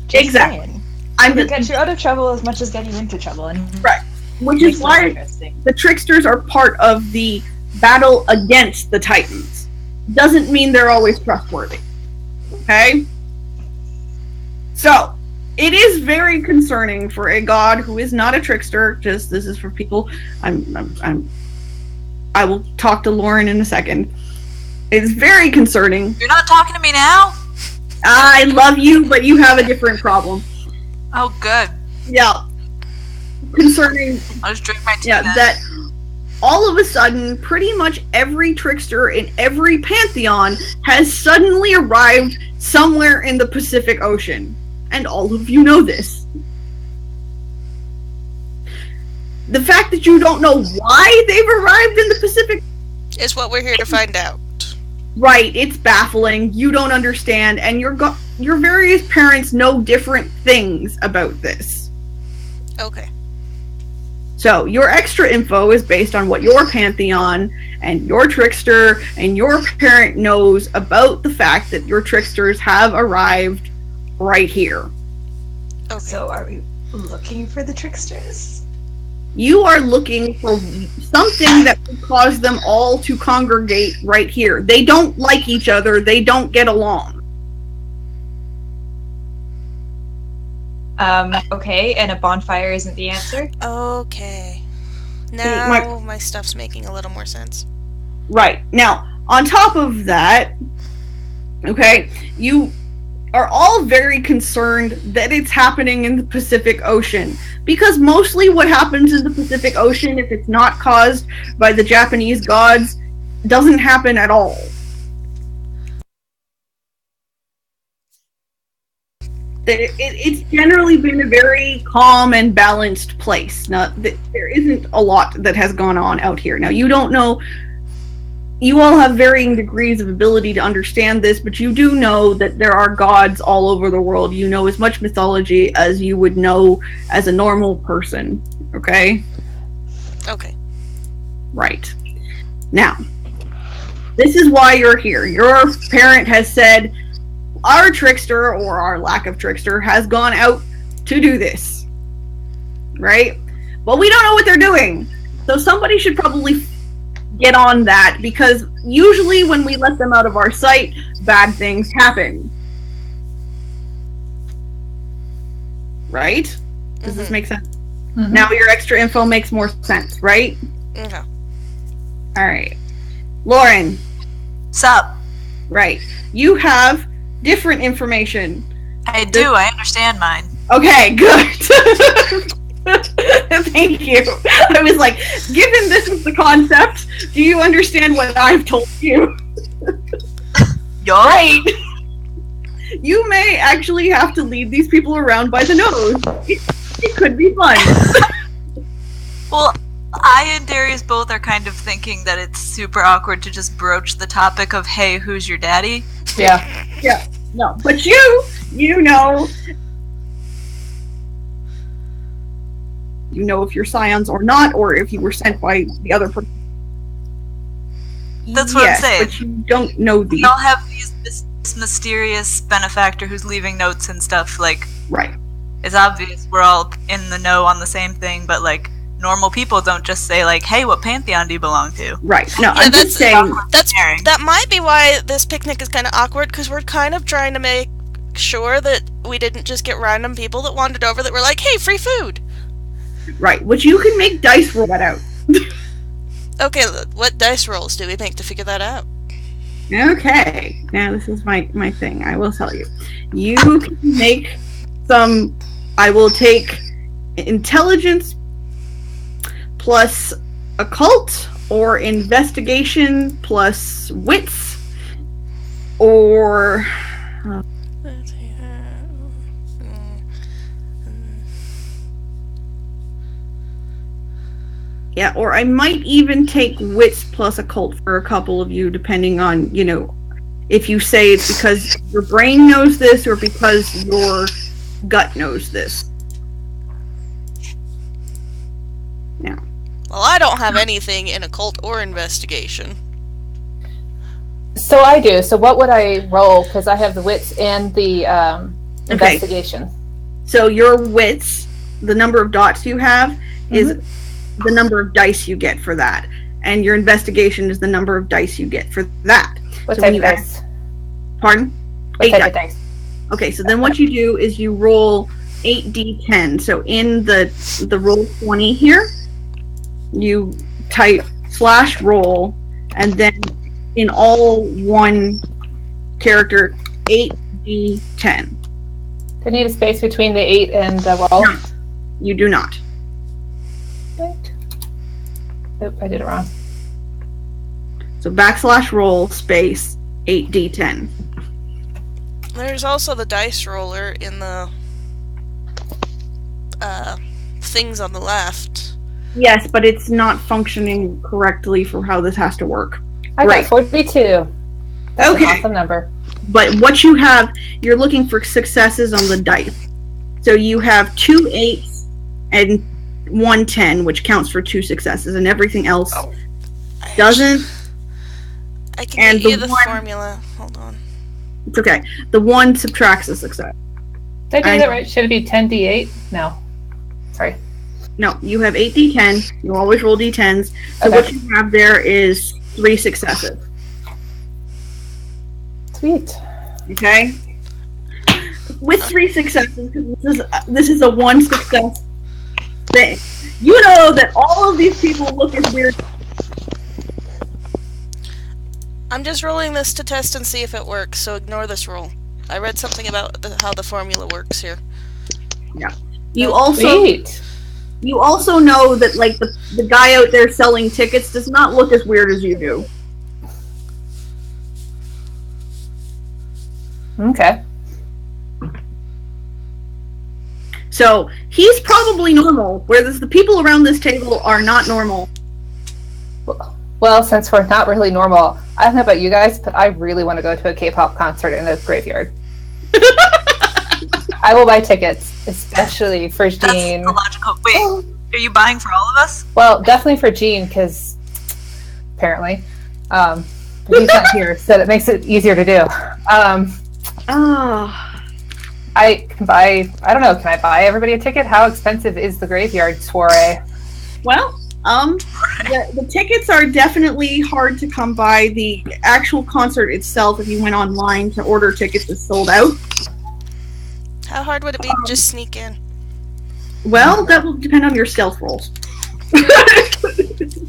[SPEAKER 2] Just
[SPEAKER 1] Exactly.
[SPEAKER 2] saying.
[SPEAKER 1] I'm
[SPEAKER 2] It gets you out of trouble as much as getting you into trouble, and
[SPEAKER 1] right. Which
[SPEAKER 2] makes
[SPEAKER 1] is
[SPEAKER 2] it
[SPEAKER 1] why
[SPEAKER 2] interesting.
[SPEAKER 1] the tricksters are part of the battle against the titans. Doesn't mean they're always trustworthy. Okay? So, it is very concerning for a god who is not a trickster. This is for people. I will talk to Lauren in a second. It's very concerning.
[SPEAKER 6] You're not talking to me now?
[SPEAKER 1] I love you, but you have a different problem.
[SPEAKER 6] Oh, good.
[SPEAKER 1] Yeah. Concerning,
[SPEAKER 6] I'll just drink my tea
[SPEAKER 1] yeah,
[SPEAKER 6] then.
[SPEAKER 1] that all of a sudden, pretty much every trickster in every pantheon has suddenly arrived somewhere in the Pacific Ocean. And all of you know this. The fact that you don't know why they've arrived in the Pacific,
[SPEAKER 4] Is what we're here to find out.
[SPEAKER 1] right, it's baffling. You don't understand, and your various parents know different things about this.
[SPEAKER 4] Okay.
[SPEAKER 1] So, your extra info is based on what your pantheon and your trickster and your parent knows about the fact that your tricksters have arrived right here.
[SPEAKER 4] Okay.
[SPEAKER 2] So are we looking for the tricksters?
[SPEAKER 1] You are looking for something that would cause them all to congregate right here. They don't like each other. They don't get along.
[SPEAKER 2] Okay, and a bonfire isn't the answer?
[SPEAKER 4] Okay. Now my stuff's making a little more sense.
[SPEAKER 1] Right. Now, on top of that, okay, you are all very concerned that it's happening in the Pacific Ocean. Because mostly what happens in the Pacific Ocean, if it's not caused by the Japanese gods, doesn't happen at all. It's generally been a very calm and balanced place. Now, there isn't a lot that has gone on out here. Now, you don't know. You all have varying degrees of ability to understand this, but you do know that there are gods all over the world. You know as much mythology as you would know as a normal person. Okay?
[SPEAKER 4] Okay.
[SPEAKER 1] Right. Now, this is why you're here. Your parent has said, our trickster, or our lack of trickster, has gone out to do this. Right? But we don't know what they're doing. So somebody should probably get on that, because usually when we let them out of our sight, bad things happen. Right? Does this make sense?
[SPEAKER 3] Mhm.
[SPEAKER 1] Now your extra info makes more sense, right?
[SPEAKER 4] Okay.
[SPEAKER 1] Alright. Lauren,
[SPEAKER 6] Sup?
[SPEAKER 1] right. You have different information.
[SPEAKER 6] I do, I understand mine.
[SPEAKER 1] Okay, good. Thank you. I was like, given this is the concept, do you understand what I've told you? Right. You may actually have to lead these people around by the nose. It could be fun.
[SPEAKER 6] Well, I and Darius both are kind of thinking that it's super awkward to just broach the topic of, hey, who's your daddy?
[SPEAKER 3] Yeah.
[SPEAKER 1] Yeah. No. But you know if you're scions or not, or if you were sent by the other person.
[SPEAKER 6] That's what I'm saying.
[SPEAKER 1] But you don't know these.
[SPEAKER 6] We all have this mysterious benefactor who's leaving notes and stuff, like...
[SPEAKER 1] Right.
[SPEAKER 6] It's obvious we're all in the know on the same thing, but, like, normal people don't just say, like, hey, what pantheon do you belong to?
[SPEAKER 1] Right. No,
[SPEAKER 4] Yeah,
[SPEAKER 1] I'm just saying...
[SPEAKER 4] That might be why this picnic is kind of awkward, because we're kind of trying to make sure that we didn't just get random people that wandered over that were like, hey, free food!
[SPEAKER 1] Right, which you can make dice roll that out.
[SPEAKER 4] Okay, what dice rolls do we make to figure that out?
[SPEAKER 1] Okay, now this is my thing. I will tell you. You can make some... I will take intelligence plus occult, or investigation plus wits, or... Yeah, or I might even take wits plus occult for a couple of you, depending on, if you say it's because your brain knows this or because your gut knows this. Yeah.
[SPEAKER 4] Well, I don't have anything in occult or investigation.
[SPEAKER 3] So I do. So what would I roll? Because I have the wits and the investigation.
[SPEAKER 1] So your wits, the number of dots you have, is the number of dice you get for that. And your investigation is the number of dice you get for that.
[SPEAKER 3] What
[SPEAKER 1] so
[SPEAKER 3] type of dice?
[SPEAKER 1] Pardon?
[SPEAKER 3] What type of dice?
[SPEAKER 1] Okay, so then what you do is you roll 8d10. So in the roll 20 here, you type /roll, and then in all one character, 8d10.
[SPEAKER 3] Do I need a space between the 8 and the roll?
[SPEAKER 1] No, you do not.
[SPEAKER 3] Right. Oh, I did it wrong.
[SPEAKER 1] So /roll space 8d10.
[SPEAKER 4] There's also the dice roller in the things on the left.
[SPEAKER 1] Yes, but it's not functioning correctly for how this has to work.
[SPEAKER 3] I got 42. That's an awesome number.
[SPEAKER 1] But what you have, you're looking for successes on the dice. So you have 2 8s and 1 10, which counts for 2 successes, and everything else doesn't.
[SPEAKER 4] I can get you the formula. Hold on.
[SPEAKER 1] It's okay. The 1 subtracts a success.
[SPEAKER 3] Did I do that right? Should it be 10d8? No. Sorry.
[SPEAKER 1] No, you have 8d10. You always roll d10s. So what you have there is 3 successes.
[SPEAKER 3] Sweet.
[SPEAKER 1] Okay? With 3 successes, because this is a 1 success thing. You know that all of these people look as weird.
[SPEAKER 4] I'm just rolling this to test and see if it works, so ignore this roll. I read something about how the formula works here.
[SPEAKER 1] Yeah. You also know that, like, the guy out there selling tickets does not look as weird as you do.
[SPEAKER 3] Okay.
[SPEAKER 1] So he's probably normal, whereas the people around this table are not normal.
[SPEAKER 3] Well, since we're not really normal, I don't know about you guys, but I really want to go to a K-pop concert in a graveyard. I will buy tickets, especially for Jean.
[SPEAKER 6] That's the logical. Wait, are you buying for all of us?
[SPEAKER 3] Well, definitely for Jean, because apparently, but he's not here, so that makes it easier to do. I can buy. I don't know. Can I buy everybody a ticket? How expensive is the graveyard soiree?
[SPEAKER 1] Well, the tickets are definitely hard to come by. The actual concert itself, if you went online to order tickets, is sold out.
[SPEAKER 4] How hard would it be to just sneak in?
[SPEAKER 1] Well, that will depend on your stealth rolls.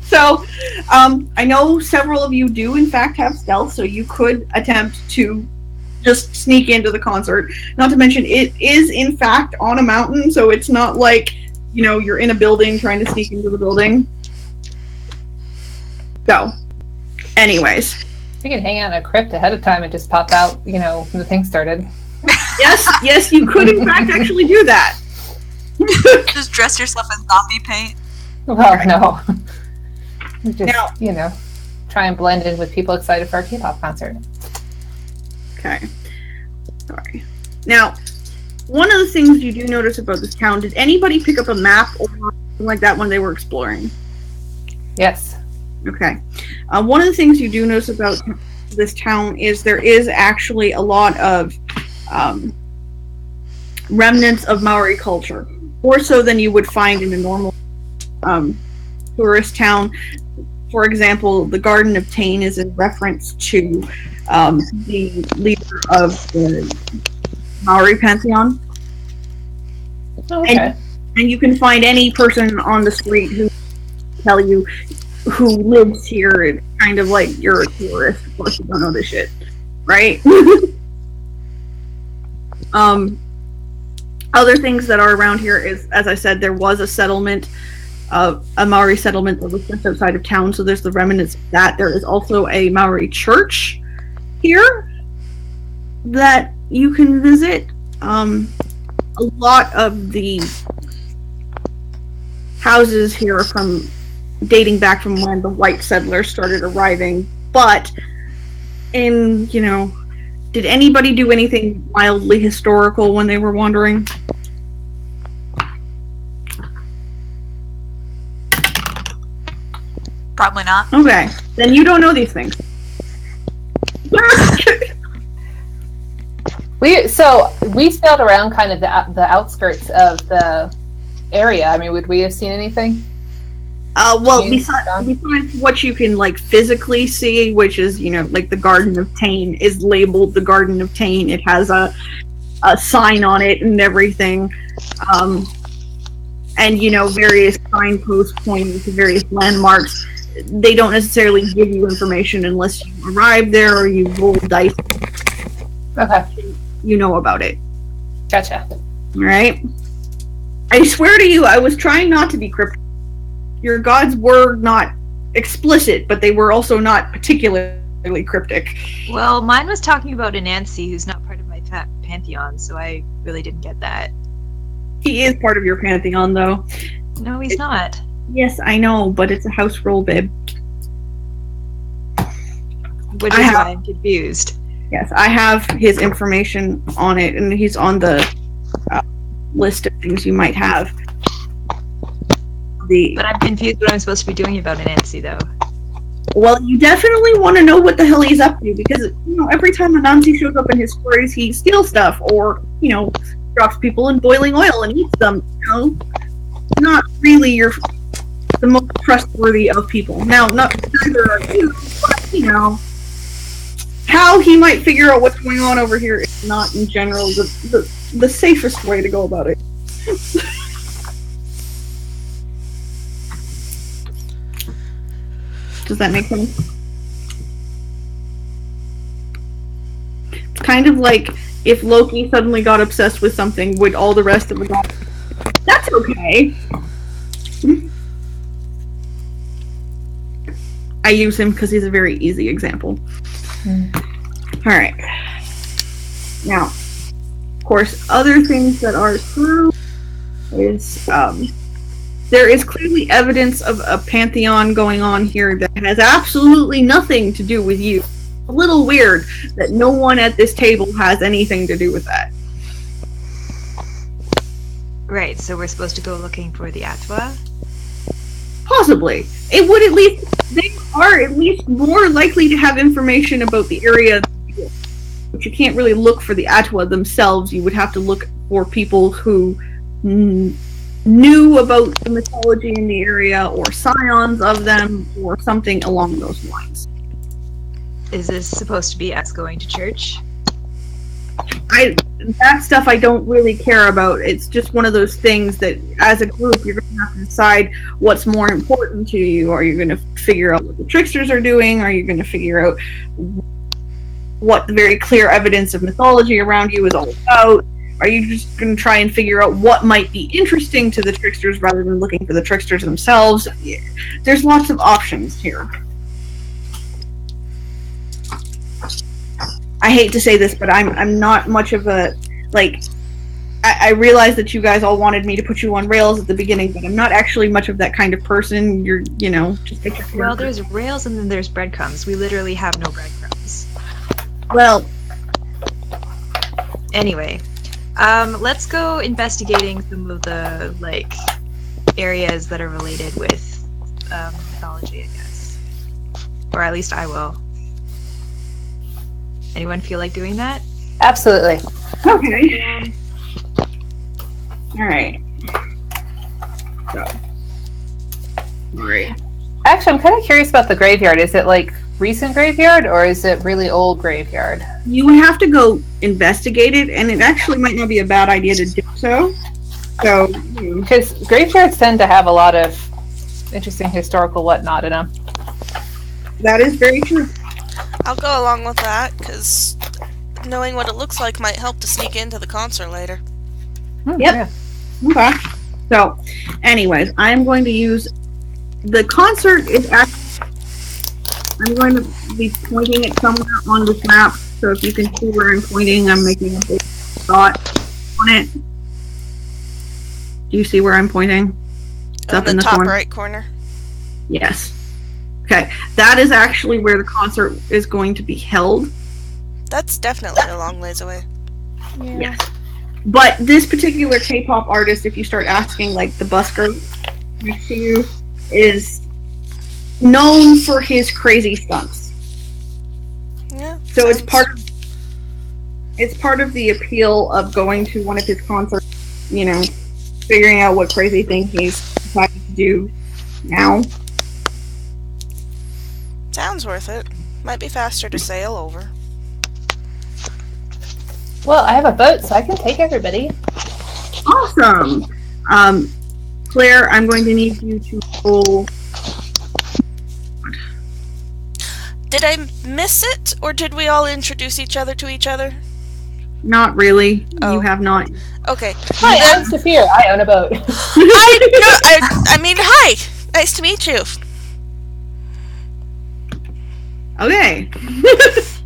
[SPEAKER 1] So, I know several of you do, in fact, have stealth, so you could attempt to just sneak into the concert. Not to mention, it is in fact on a mountain, so it's not like, you know, you're in a building trying to sneak into the building. So, anyways.
[SPEAKER 3] You can hang out in a crypt ahead of time and just pop out, you know, when the thing started.
[SPEAKER 1] Yes, you could in fact actually do that.
[SPEAKER 6] Just dress yourself in zombie paint.
[SPEAKER 3] Well, no. Just,
[SPEAKER 1] now,
[SPEAKER 3] you know, try and blend in with people excited for our K-pop concert.
[SPEAKER 1] Okay. Sorry. Now, one of the things you do notice about this town, did anybody pick up a map or something like that when they were exploring?
[SPEAKER 3] Yes.
[SPEAKER 1] Okay. One of the things you do notice about this town is there is actually a lot of remnants of Maori culture, more so than you would find in a normal tourist town. For example, the Garden of Tain is in reference to the leader of the Maori pantheon.
[SPEAKER 3] Okay.
[SPEAKER 1] And you can find any person on the street who will tell you who lives here. It's kind of like you're a tourist. Of course, you don't know this shit, right? Other things that are around here is, as I said, there was a settlement, a Maori settlement that was just outside of town, so there's the remnants of that. There is also a Maori church here that you can visit. A lot of the houses here are from dating back from when the white settlers started arriving, but in, you know, did anybody do anything wildly historical when they were wandering?
[SPEAKER 6] Probably not.
[SPEAKER 1] Okay, then you don't know these things.
[SPEAKER 3] We sailed around kind of the outskirts of the area. I mean, would we have seen anything?
[SPEAKER 1] Well, besides what you can, like, physically see, which is, you know, like the Garden of Tain is labeled the Garden of Tain. It has a sign on it and everything. And, you know, various signposts pointing to various landmarks. They don't necessarily give you information unless you arrive there or you roll dice.
[SPEAKER 3] Okay.
[SPEAKER 1] You know about it.
[SPEAKER 3] Gotcha.
[SPEAKER 1] Alright? I swear to you, I was trying not to be cryptic. Your gods were not explicit, but they were also not particularly cryptic.
[SPEAKER 2] Well, mine was talking about Anansi, who's not part of my pantheon, so I really didn't get that.
[SPEAKER 1] He is part of your pantheon, though.
[SPEAKER 2] No, he's not.
[SPEAKER 1] Yes, I know, but it's a house rule, babe.
[SPEAKER 2] Which is why I'm confused.
[SPEAKER 1] Yes, I have his information on it, and he's on the list of things you might have.
[SPEAKER 2] But I'm confused what I'm supposed to be doing about Anansi, though.
[SPEAKER 1] Well, you definitely want to know what the hell he's up to, because, you know, every time Anansi shows up in his stories, he steals stuff, or, you know, drops people in boiling oil and eats them, you know? Not really the most trustworthy of people. Now, neither are you, but, you know, how he might figure out what's going on over here is not, in general, the safest way to go about it. Does that make sense? It's kind of like if Loki suddenly got obsessed with something, would all the rest of the gods... That's okay. I use him because he's a very easy example. Alright. Now, of course, other things that are true is, there is clearly evidence of a pantheon going on here that has absolutely nothing to do with you. A little weird that no one at this table has anything to do with that.
[SPEAKER 2] Right, so we're supposed to go looking for the Atwa?
[SPEAKER 1] Possibly. It would at least... They are at least more likely to have information about the area. But you can't really look for the Atwa themselves. You would have to look for people who knew about the mythology in the area, or scions of them, or something along those lines.
[SPEAKER 2] Is this supposed to be us going to church?
[SPEAKER 1] That stuff I don't really care about. It's just one of those things that, as a group, you're going to have to decide what's more important to you. Are you going to figure out what the Tricksters are doing? Are you going to figure out what the very clear evidence of mythology around you is all about? Are you just going to try and figure out what might be interesting to the tricksters rather than looking for the tricksters themselves? There's lots of options here. I hate to say this, but I'm not much of a, like, I realize that you guys all wanted me to put you on rails at the beginning, but I'm not actually much of that kind of person. You're, just take your
[SPEAKER 2] Well, there's rails and then there's breadcrumbs. We literally have no breadcrumbs.
[SPEAKER 1] Well,
[SPEAKER 2] anyway, let's go investigating some of the, like, areas that are related with mythology, I guess. Or at least I will. Anyone feel like doing that?
[SPEAKER 3] Absolutely.
[SPEAKER 1] okay. Alright. So. Alright.
[SPEAKER 3] Actually, I'm kind of curious about the graveyard. Is it like recent graveyard or is it really old graveyard?
[SPEAKER 1] You would have to go investigate it, and it actually might not be a bad idea to do so. So,
[SPEAKER 3] Because graveyards tend to have a lot of interesting historical whatnot in them.
[SPEAKER 1] that is very true.
[SPEAKER 4] I'll go along with that, because knowing what it looks like might help to sneak into the concert later.
[SPEAKER 3] Hmm,
[SPEAKER 1] Yep.
[SPEAKER 3] yeah.
[SPEAKER 1] Okay. So, anyways, I'm going to use the concert is actually. I'm going to be pointing it somewhere on this map. So if you can see where I'm pointing, I'm making a big dot on it. Do you see where I'm pointing? It's
[SPEAKER 4] On
[SPEAKER 1] up
[SPEAKER 4] the
[SPEAKER 1] in the
[SPEAKER 4] top
[SPEAKER 1] corner.
[SPEAKER 4] right corner.
[SPEAKER 1] Yes. Okay. That is actually where the concert is going to be held.
[SPEAKER 4] That's definitely a long ways away.
[SPEAKER 1] Yes. But this particular K-pop artist, if you start asking, like, the busker next to you, is known for his crazy stunts.
[SPEAKER 4] Yeah.
[SPEAKER 1] So it's
[SPEAKER 4] sounds-
[SPEAKER 1] part of the appeal of going to one of his concerts, figuring out what crazy thing he's decided to do now.
[SPEAKER 4] Sounds worth it. Might be faster to sail over.
[SPEAKER 3] Well, I have a boat, so I can take everybody.
[SPEAKER 1] Awesome! Claire, I'm going to need you to roll.
[SPEAKER 4] Did I miss it, or did we all introduce each other to each other?
[SPEAKER 1] Not really.
[SPEAKER 4] Oh.
[SPEAKER 1] You have not.
[SPEAKER 4] Okay.
[SPEAKER 3] Hi, I'm Saphir. I own a boat.
[SPEAKER 4] I mean, hi! Nice to meet you.
[SPEAKER 1] Okay.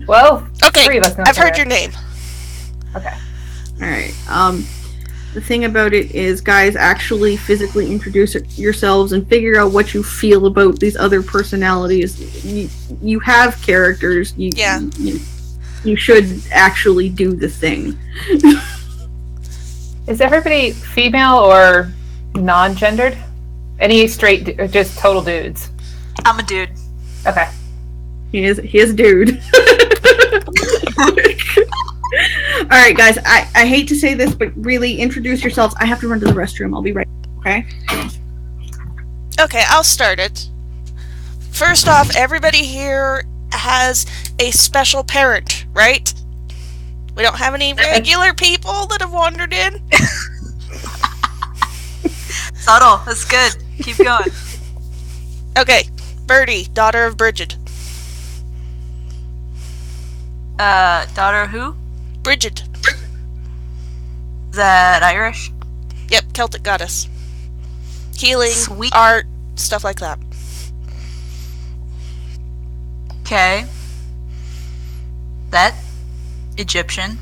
[SPEAKER 3] Well,
[SPEAKER 4] Okay,
[SPEAKER 3] three of us know
[SPEAKER 4] I've
[SPEAKER 3] each
[SPEAKER 4] heard
[SPEAKER 3] other.
[SPEAKER 4] your name.
[SPEAKER 3] Okay.
[SPEAKER 1] Alright. The thing about it is, guys, actually physically introduce yourselves and figure out what you feel about these other personalities. You have characters.
[SPEAKER 4] Yeah.
[SPEAKER 1] You should actually do the thing.
[SPEAKER 3] Is everybody female or non-gendered? Any straight, or just total dudes?
[SPEAKER 6] I'm a dude.
[SPEAKER 3] Okay.
[SPEAKER 1] He is a dude. Alright, guys, I hate to say this, but really introduce yourselves. I have to run to the restroom. I'll be right back, okay?
[SPEAKER 4] Okay, I'll start it. First off, everybody here has a special parent, right? We don't have any regular people that have wandered in?
[SPEAKER 6] Subtle. That's good. Keep going.
[SPEAKER 4] Okay, Birdie, daughter of Bridget.
[SPEAKER 6] Daughter of who?
[SPEAKER 4] Bridget.
[SPEAKER 6] Is that Irish?
[SPEAKER 4] Yep, Celtic goddess. Healing,
[SPEAKER 6] Sweet.
[SPEAKER 4] art, stuff like that.
[SPEAKER 6] Okay. That Egyptian.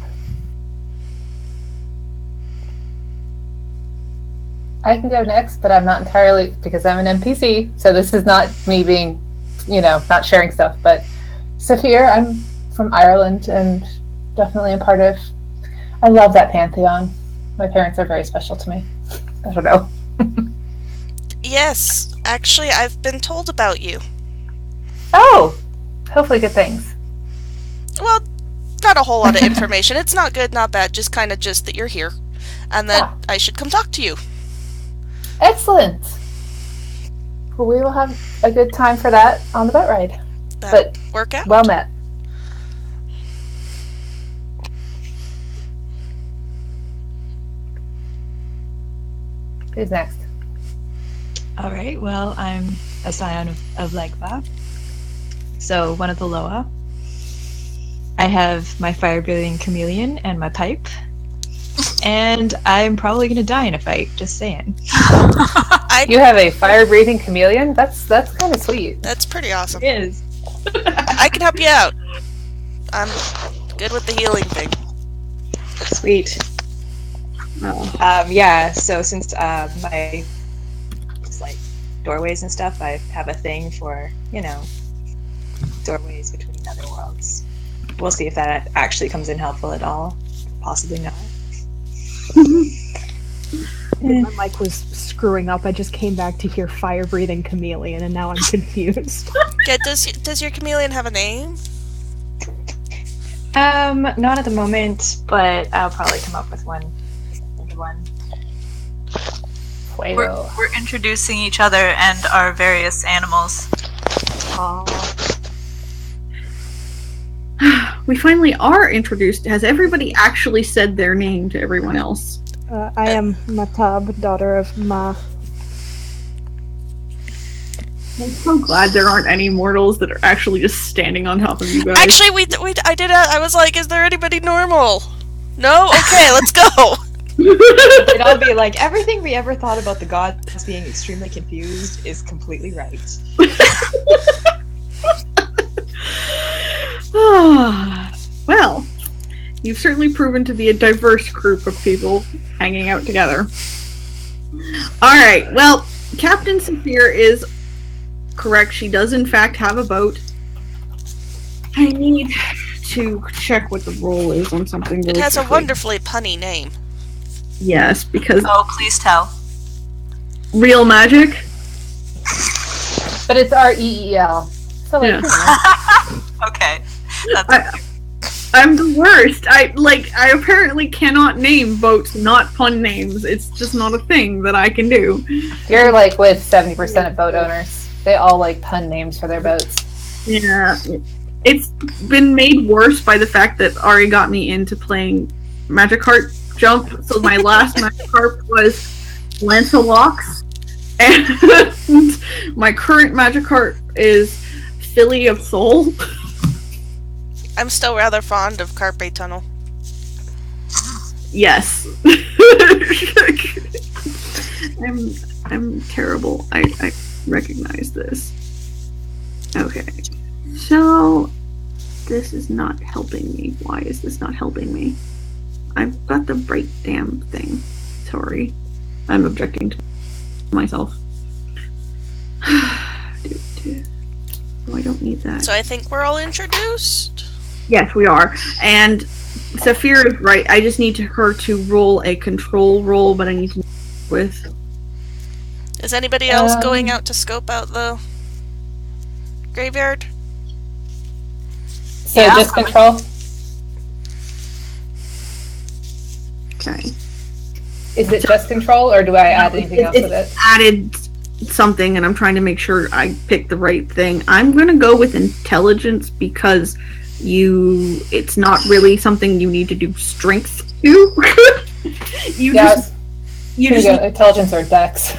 [SPEAKER 3] I can go next, but I'm not entirely, because I'm an NPC, so this is not me being, not sharing stuff, but Saphir, I'm from Ireland, and definitely a part of, I love that pantheon. My parents are very special to me. I don't know.
[SPEAKER 4] Yes, actually, I've been told about you.
[SPEAKER 3] Oh! Hopefully good things.
[SPEAKER 4] Well, not a whole lot of information. It's not good, not bad, just kind of just that you're here. And that I should come talk to you.
[SPEAKER 3] Excellent! Well, we will have a good time for that on the boat ride.
[SPEAKER 4] That work out?
[SPEAKER 3] Well met. Who's next?
[SPEAKER 2] Alright, well, I'm a scion of Legba. So, one of the Loa. I have my fire-breathing chameleon and my pipe. And I'm probably gonna die in a fight, just saying.
[SPEAKER 3] You have a fire-breathing chameleon? That's kind of sweet.
[SPEAKER 4] That's pretty awesome.
[SPEAKER 2] It is.
[SPEAKER 4] I can help you out. I'm good with the healing thing.
[SPEAKER 2] Sweet. Yeah, so since my like doorways and stuff, I have a thing for, doorways between other worlds. We'll see if that actually comes in helpful at all. Possibly not.
[SPEAKER 7] My mic was screwing up. I just came back to hear fire-breathing chameleon, and now I'm confused.
[SPEAKER 4] Yeah, does your chameleon have a name?
[SPEAKER 2] Not at the moment, but I'll probably come up with one.
[SPEAKER 6] We're introducing each other and our various animals.
[SPEAKER 1] We finally are introduced. Has everybody actually said their name to everyone else?
[SPEAKER 7] I am Matab, daughter of Ma.
[SPEAKER 1] I'm so glad there aren't any mortals that are actually just standing on top of you guys.
[SPEAKER 4] Actually, I was like, is there anybody normal? No? Okay, let's go!
[SPEAKER 2] And I'll be like, everything we ever thought about the gods being extremely confused is completely right.
[SPEAKER 1] Well, you've certainly proven to be a diverse group of people hanging out together. Alright, well, Captain Saphir is correct. She does in fact have a boat. I need to check what the roll is on something really
[SPEAKER 4] It has
[SPEAKER 1] quickly.
[SPEAKER 4] a wonderfully punny name.
[SPEAKER 1] Yes, because
[SPEAKER 6] Oh, please tell.
[SPEAKER 1] real magic.
[SPEAKER 3] But it's REEL. So like,
[SPEAKER 1] Yeah.
[SPEAKER 6] Okay. That's
[SPEAKER 1] I'm the worst. I apparently cannot name boats not pun names. It's just not a thing that I can do.
[SPEAKER 3] you're like with 70% of boat owners. They all like pun names for their boats.
[SPEAKER 1] Yeah. It's been made worse by the fact that Ari got me into playing Magikarp Jump. So my last Magikarp was Lancelox. And my current Magikarp is Filly of Soul.
[SPEAKER 4] I'm still rather fond of Carpe Tunnel.
[SPEAKER 1] Yes. I'm terrible. I recognize this. Okay. So this is not helping me. Why is this not helping me? I've got the right damn thing. Sorry. I'm objecting to myself. Oh, I don't need that.
[SPEAKER 4] So I think we're all introduced.
[SPEAKER 1] Yes, we are. And Saphir is right. I just need her to roll a control roll, but I need to with.
[SPEAKER 4] Is anybody else going out to scope out the graveyard?
[SPEAKER 3] So
[SPEAKER 6] Yeah.
[SPEAKER 3] just control.
[SPEAKER 1] Okay.
[SPEAKER 3] Is it just control, or do I add anything else with it?
[SPEAKER 1] Added something, and I'm trying to make sure I pick the right thing. I'm gonna go with intelligence because it's not really something you need to do strength to. you just
[SPEAKER 3] go intelligence or dex.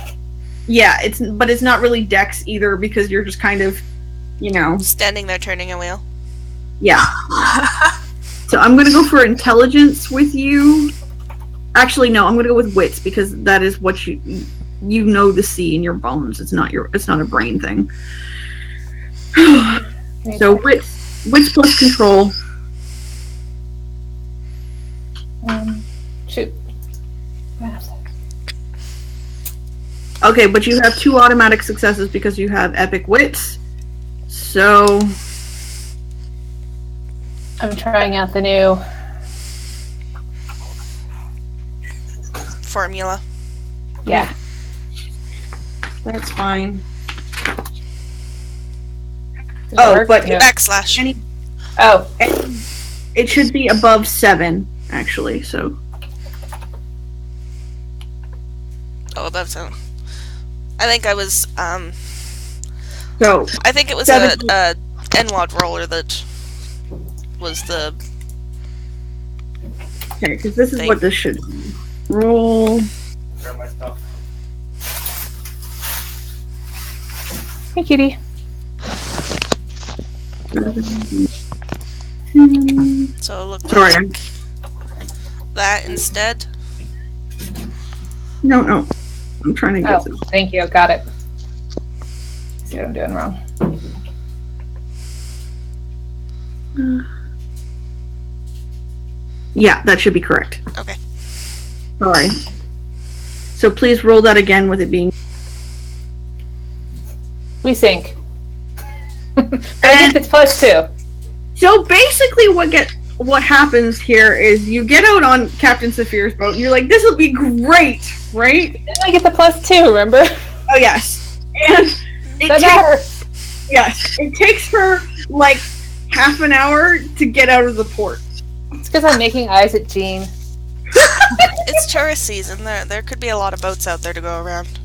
[SPEAKER 1] Yeah, but it's not really dex either because you're just kind of,
[SPEAKER 4] Standing there turning a wheel.
[SPEAKER 1] yeah. So I'm gonna go for intelligence with you. Actually, no, I'm gonna go with wits because that is what you know the C in your bones. It's not a brain thing. So wits plus control.
[SPEAKER 3] Shoot.
[SPEAKER 1] Okay, but you have 2 automatic successes because you have epic wits. So
[SPEAKER 3] I'm trying out the new
[SPEAKER 4] Formula.
[SPEAKER 3] Yeah.
[SPEAKER 1] that's fine.
[SPEAKER 3] Does it
[SPEAKER 1] Oh,
[SPEAKER 3] work?
[SPEAKER 1] but
[SPEAKER 3] No.
[SPEAKER 4] Backslash.
[SPEAKER 3] Oh,
[SPEAKER 1] It should be above 7, actually. So
[SPEAKER 4] Oh, above 7. I think I was,
[SPEAKER 1] so
[SPEAKER 4] I think it was
[SPEAKER 1] 7.
[SPEAKER 4] a NWAD roller that was the...
[SPEAKER 1] okay, because this is
[SPEAKER 4] Thing.
[SPEAKER 1] what this should be. Roll.
[SPEAKER 3] hey, kitty.
[SPEAKER 1] 7,
[SPEAKER 4] So it looked
[SPEAKER 1] Sorry.
[SPEAKER 4] like that instead.
[SPEAKER 1] No. I'm trying to get
[SPEAKER 3] Oh, thank you. Got it. See what I'm doing wrong.
[SPEAKER 1] Yeah, that should be correct.
[SPEAKER 4] Okay.
[SPEAKER 1] Sorry. So please roll that again with it being...
[SPEAKER 3] We sink. I think it's +2.
[SPEAKER 1] So basically what happens here is you get out on Captain Saphir's boat and you're like, this will be great, right?
[SPEAKER 3] Didn't I get the +2, remember?
[SPEAKER 1] Oh, yes. And it takes her like half an hour to get out of the port.
[SPEAKER 3] It's because I'm making eyes at Jean.
[SPEAKER 4] It's tourist season. There could be a lot of boats out there to go around.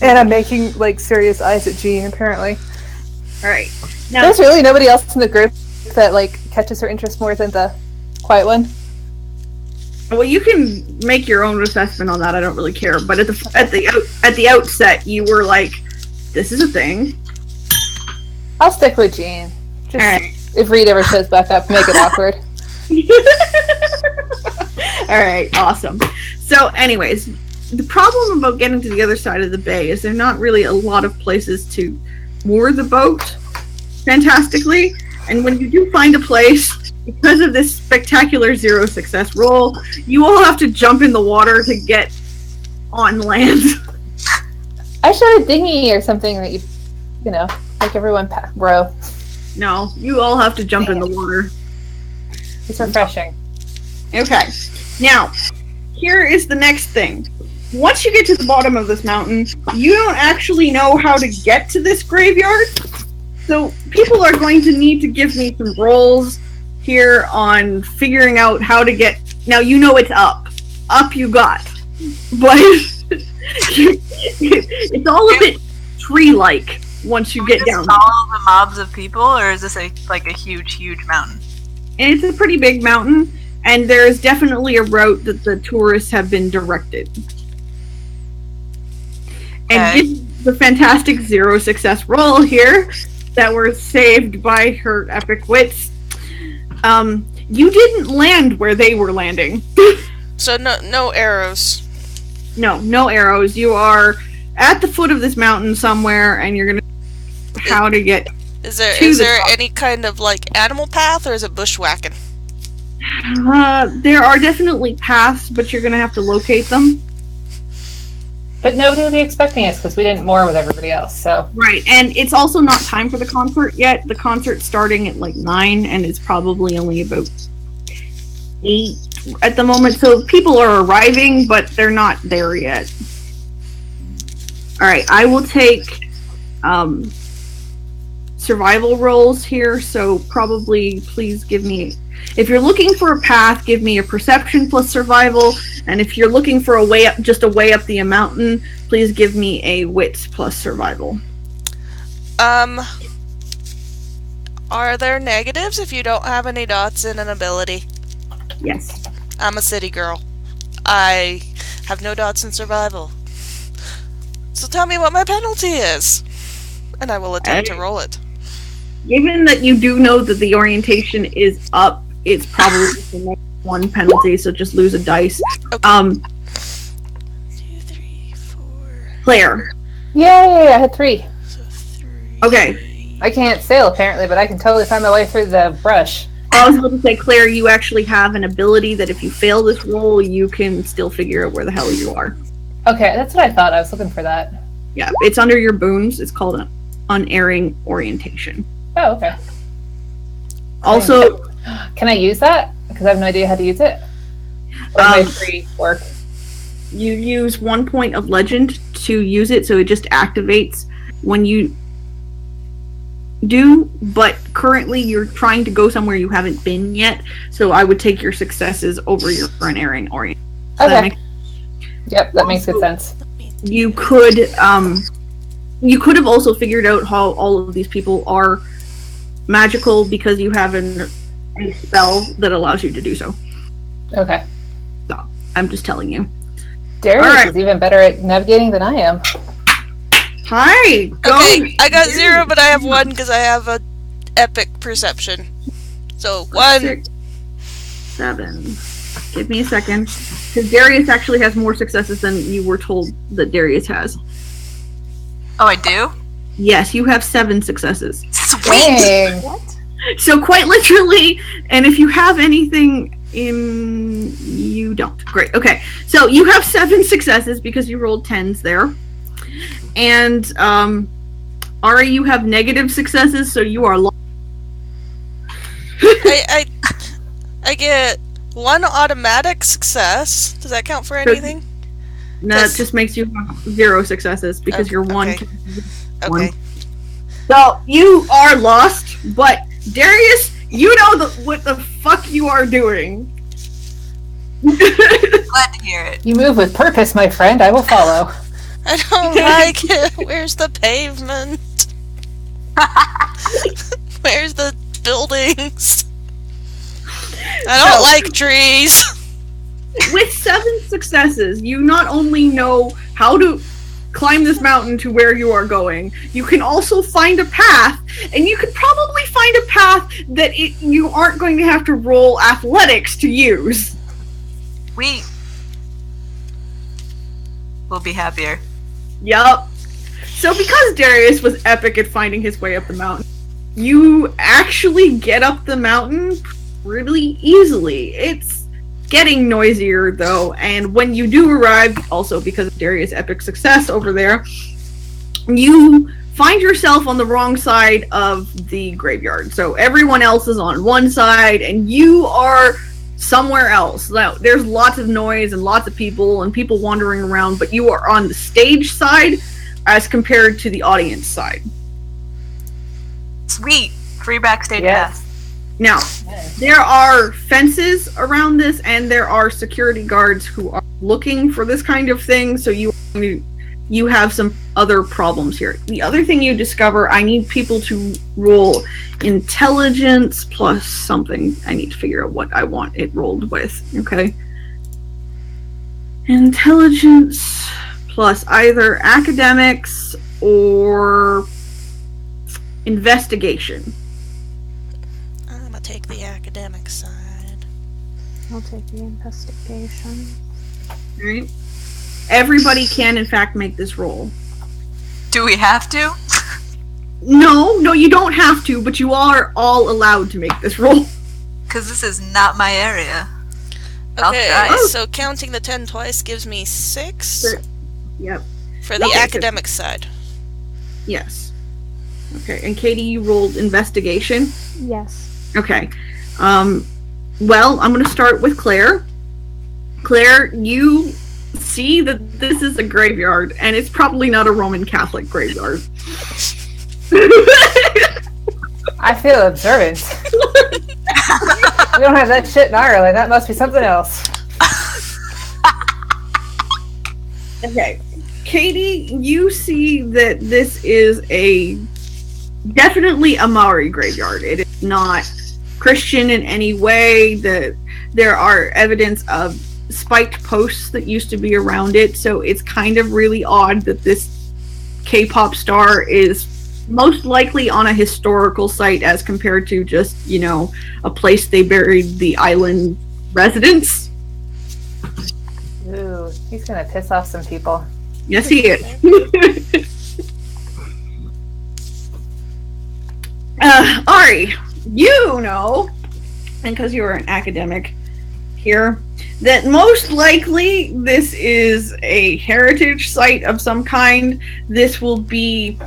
[SPEAKER 7] And I'm making like serious eyes at Jean, apparently.
[SPEAKER 1] Alright. Now,
[SPEAKER 3] There's really nobody else in the group that like catches her interest more than the quiet one.
[SPEAKER 1] well, you can make your own assessment on that. I don't really care. But at the outset, you were like, this is a thing.
[SPEAKER 3] I'll stick with Jean. Just
[SPEAKER 1] Alright.
[SPEAKER 3] if Reed ever shows back up, make it awkward.
[SPEAKER 1] Alright, awesome. So, anyways, the problem about getting to the other side of the bay is there's not really a lot of places to moor the boat fantastically. And when you do find a place, because of this spectacular 0 success roll, you all have to jump in the water to get on land.
[SPEAKER 3] I should have a dinghy or something that you know, make everyone row.
[SPEAKER 1] No, you all have to jump in the water.
[SPEAKER 3] It's refreshing.
[SPEAKER 1] Okay. Now, here is the next thing. Once you get to the bottom of this mountain, you don't actually know how to get to this graveyard. So people are going to need to give me some rolls here on figuring out how to get... Now, you know it's up. Up you got. But it's all a bit tree-like once you get down.
[SPEAKER 6] Follow the mobs of people, or is this like a huge, huge mountain?
[SPEAKER 1] And it's a pretty big mountain, and there's definitely a route that the tourists have been directed. And
[SPEAKER 6] Okay.
[SPEAKER 1] given the fantastic 0 success roll here that were saved by her epic wits, you didn't land where they were landing.
[SPEAKER 4] So no arrows.
[SPEAKER 1] No arrows. You are at the foot of this mountain somewhere, and you're gonna how to get.
[SPEAKER 4] Is there
[SPEAKER 1] To the top.
[SPEAKER 4] any kind of like animal path, or is it bushwhacking?
[SPEAKER 1] There are definitely paths, but you're gonna have to locate them.
[SPEAKER 3] But nobody will be expecting us because we didn't moor with everybody else, so...
[SPEAKER 1] Right, and it's also not time for the concert yet. The concert's starting at like 9, and it's probably only about 8 at the moment. So people are arriving, but they're not there yet. Alright, I will take survival rolls here, so probably please give me... If you're looking for a path, give me a perception plus survival, and if you're looking for a way up, just a way up the mountain, please give me a wits plus survival.
[SPEAKER 4] Are there negatives if you don't have any dots in an ability?
[SPEAKER 1] Yes.
[SPEAKER 4] I'm a city girl. I have no dots in survival. So tell me what my penalty is, and I will attempt to roll it.
[SPEAKER 1] Given that you do know that the orientation is up, it's probably just the next one penalty, so just lose a dice.
[SPEAKER 4] Okay. 2, 3, 4.
[SPEAKER 1] Claire.
[SPEAKER 3] Yay, I had 3.
[SPEAKER 4] So 3.
[SPEAKER 1] Okay.
[SPEAKER 3] I can't sail apparently, but I can totally find my way through the brush.
[SPEAKER 1] I was going to say, Claire, you actually have an ability that if you fail this roll, you can still figure out where the hell you are.
[SPEAKER 3] Okay, that's what I thought. I was looking for that.
[SPEAKER 1] Yeah, it's under your boons. It's called an unerring orientation.
[SPEAKER 3] Oh, okay.
[SPEAKER 1] Also,
[SPEAKER 3] Can I use that? Because I have no idea how to use it. Or my free work.
[SPEAKER 1] you use 1 point of legend to use it, so it just activates when you do, but currently you're trying to go somewhere you haven't been yet, so I would take your successes over your unerring orientation.
[SPEAKER 3] Okay. Yep, that makes good sense.
[SPEAKER 1] You could have also figured out how all of these people are magical because you have a spell that allows you to do so.
[SPEAKER 3] Okay.
[SPEAKER 1] So, I'm just telling you.
[SPEAKER 3] Darius
[SPEAKER 1] Alright.
[SPEAKER 3] is even better at navigating than I am.
[SPEAKER 1] Hi! Go!
[SPEAKER 4] Okay, I got 0, but I have 1 because I have a epic perception. So 1.
[SPEAKER 1] 6, 7. Give me a second. Because Darius actually has more successes than you were told that Darius has.
[SPEAKER 6] Oh, I do?
[SPEAKER 1] Yes, you have 7 successes.
[SPEAKER 6] Sweet!
[SPEAKER 3] Dang.
[SPEAKER 7] What?
[SPEAKER 1] So quite literally, and if you have anything in... You don't. Great. Okay. So you have 7 successes because you rolled 10s there. And, Ari, you have negative successes, so you are lost.
[SPEAKER 4] I get 1 automatic success. Does that count for anything?
[SPEAKER 1] No, it just makes you have 0 successes because you're 1.
[SPEAKER 4] Okay.
[SPEAKER 1] One.
[SPEAKER 4] Okay.
[SPEAKER 1] So you are lost, but Darius, you know what the fuck you are doing.
[SPEAKER 6] Glad to hear it.
[SPEAKER 3] You move with purpose, my friend. I will follow.
[SPEAKER 4] I don't like it. Where's the pavement? Where's the buildings? I don't like trees.
[SPEAKER 1] With 7 successes, you not only know how to climb this mountain to where you are going, you can also find a path, and you could probably find a path that you aren't going to have to roll athletics to use.
[SPEAKER 6] We'll be happier.
[SPEAKER 1] Yup. So because Darius was epic at finding his way up the mountain, you actually get up the mountain really easily. It's getting noisier though, and when you do arrive, also because of Darius' epic success over there, you find yourself on the wrong side of the graveyard. So everyone else is on one side, and you are somewhere else. Now, there's lots of noise and lots of people and people wandering around, but you are on the stage side as compared to the audience side.
[SPEAKER 6] Sweet! Free backstage pass.
[SPEAKER 1] Now, there are fences around this, and there are security guards who are looking for this kind of thing, so you have some other problems here. The other thing you discover, I need people to roll intelligence plus something. I need to figure out what I want it rolled with, okay? Intelligence plus either academics or investigation.
[SPEAKER 4] I'm gonna take the academic side.
[SPEAKER 7] I'll take the investigation.
[SPEAKER 1] Alright. Everybody can, in fact, make this roll.
[SPEAKER 6] Do we have to?
[SPEAKER 1] No, you don't have to, but you are all allowed to make this roll.
[SPEAKER 6] Because this is not my area.
[SPEAKER 4] Okay,
[SPEAKER 6] I'll try.
[SPEAKER 4] so counting the 10 twice gives me 6
[SPEAKER 1] Yep.
[SPEAKER 4] for the
[SPEAKER 1] Okay,
[SPEAKER 4] academic side.
[SPEAKER 1] Yes. Okay, and Katie, you rolled investigation?
[SPEAKER 7] Yes.
[SPEAKER 1] Okay. Well, I'm going to start with Claire. Claire, you see that this is a graveyard, and it's probably not a Roman Catholic graveyard.
[SPEAKER 3] I feel observant. We don't have that shit in Ireland. That must be something else.
[SPEAKER 1] Okay. Katie, you see that this is definitely a Maori graveyard. It is not Christian in any way. There are evidence of spiked posts that used to be around it, so it's kind of really odd that this K-pop star is most likely on a historical site as compared to just, a place they buried the island residents.
[SPEAKER 3] Ooh, he's gonna piss off some people.
[SPEAKER 1] Yes, he is. Ari, you know, and because you are an academic here, that most likely this is a heritage site of some kind. This will be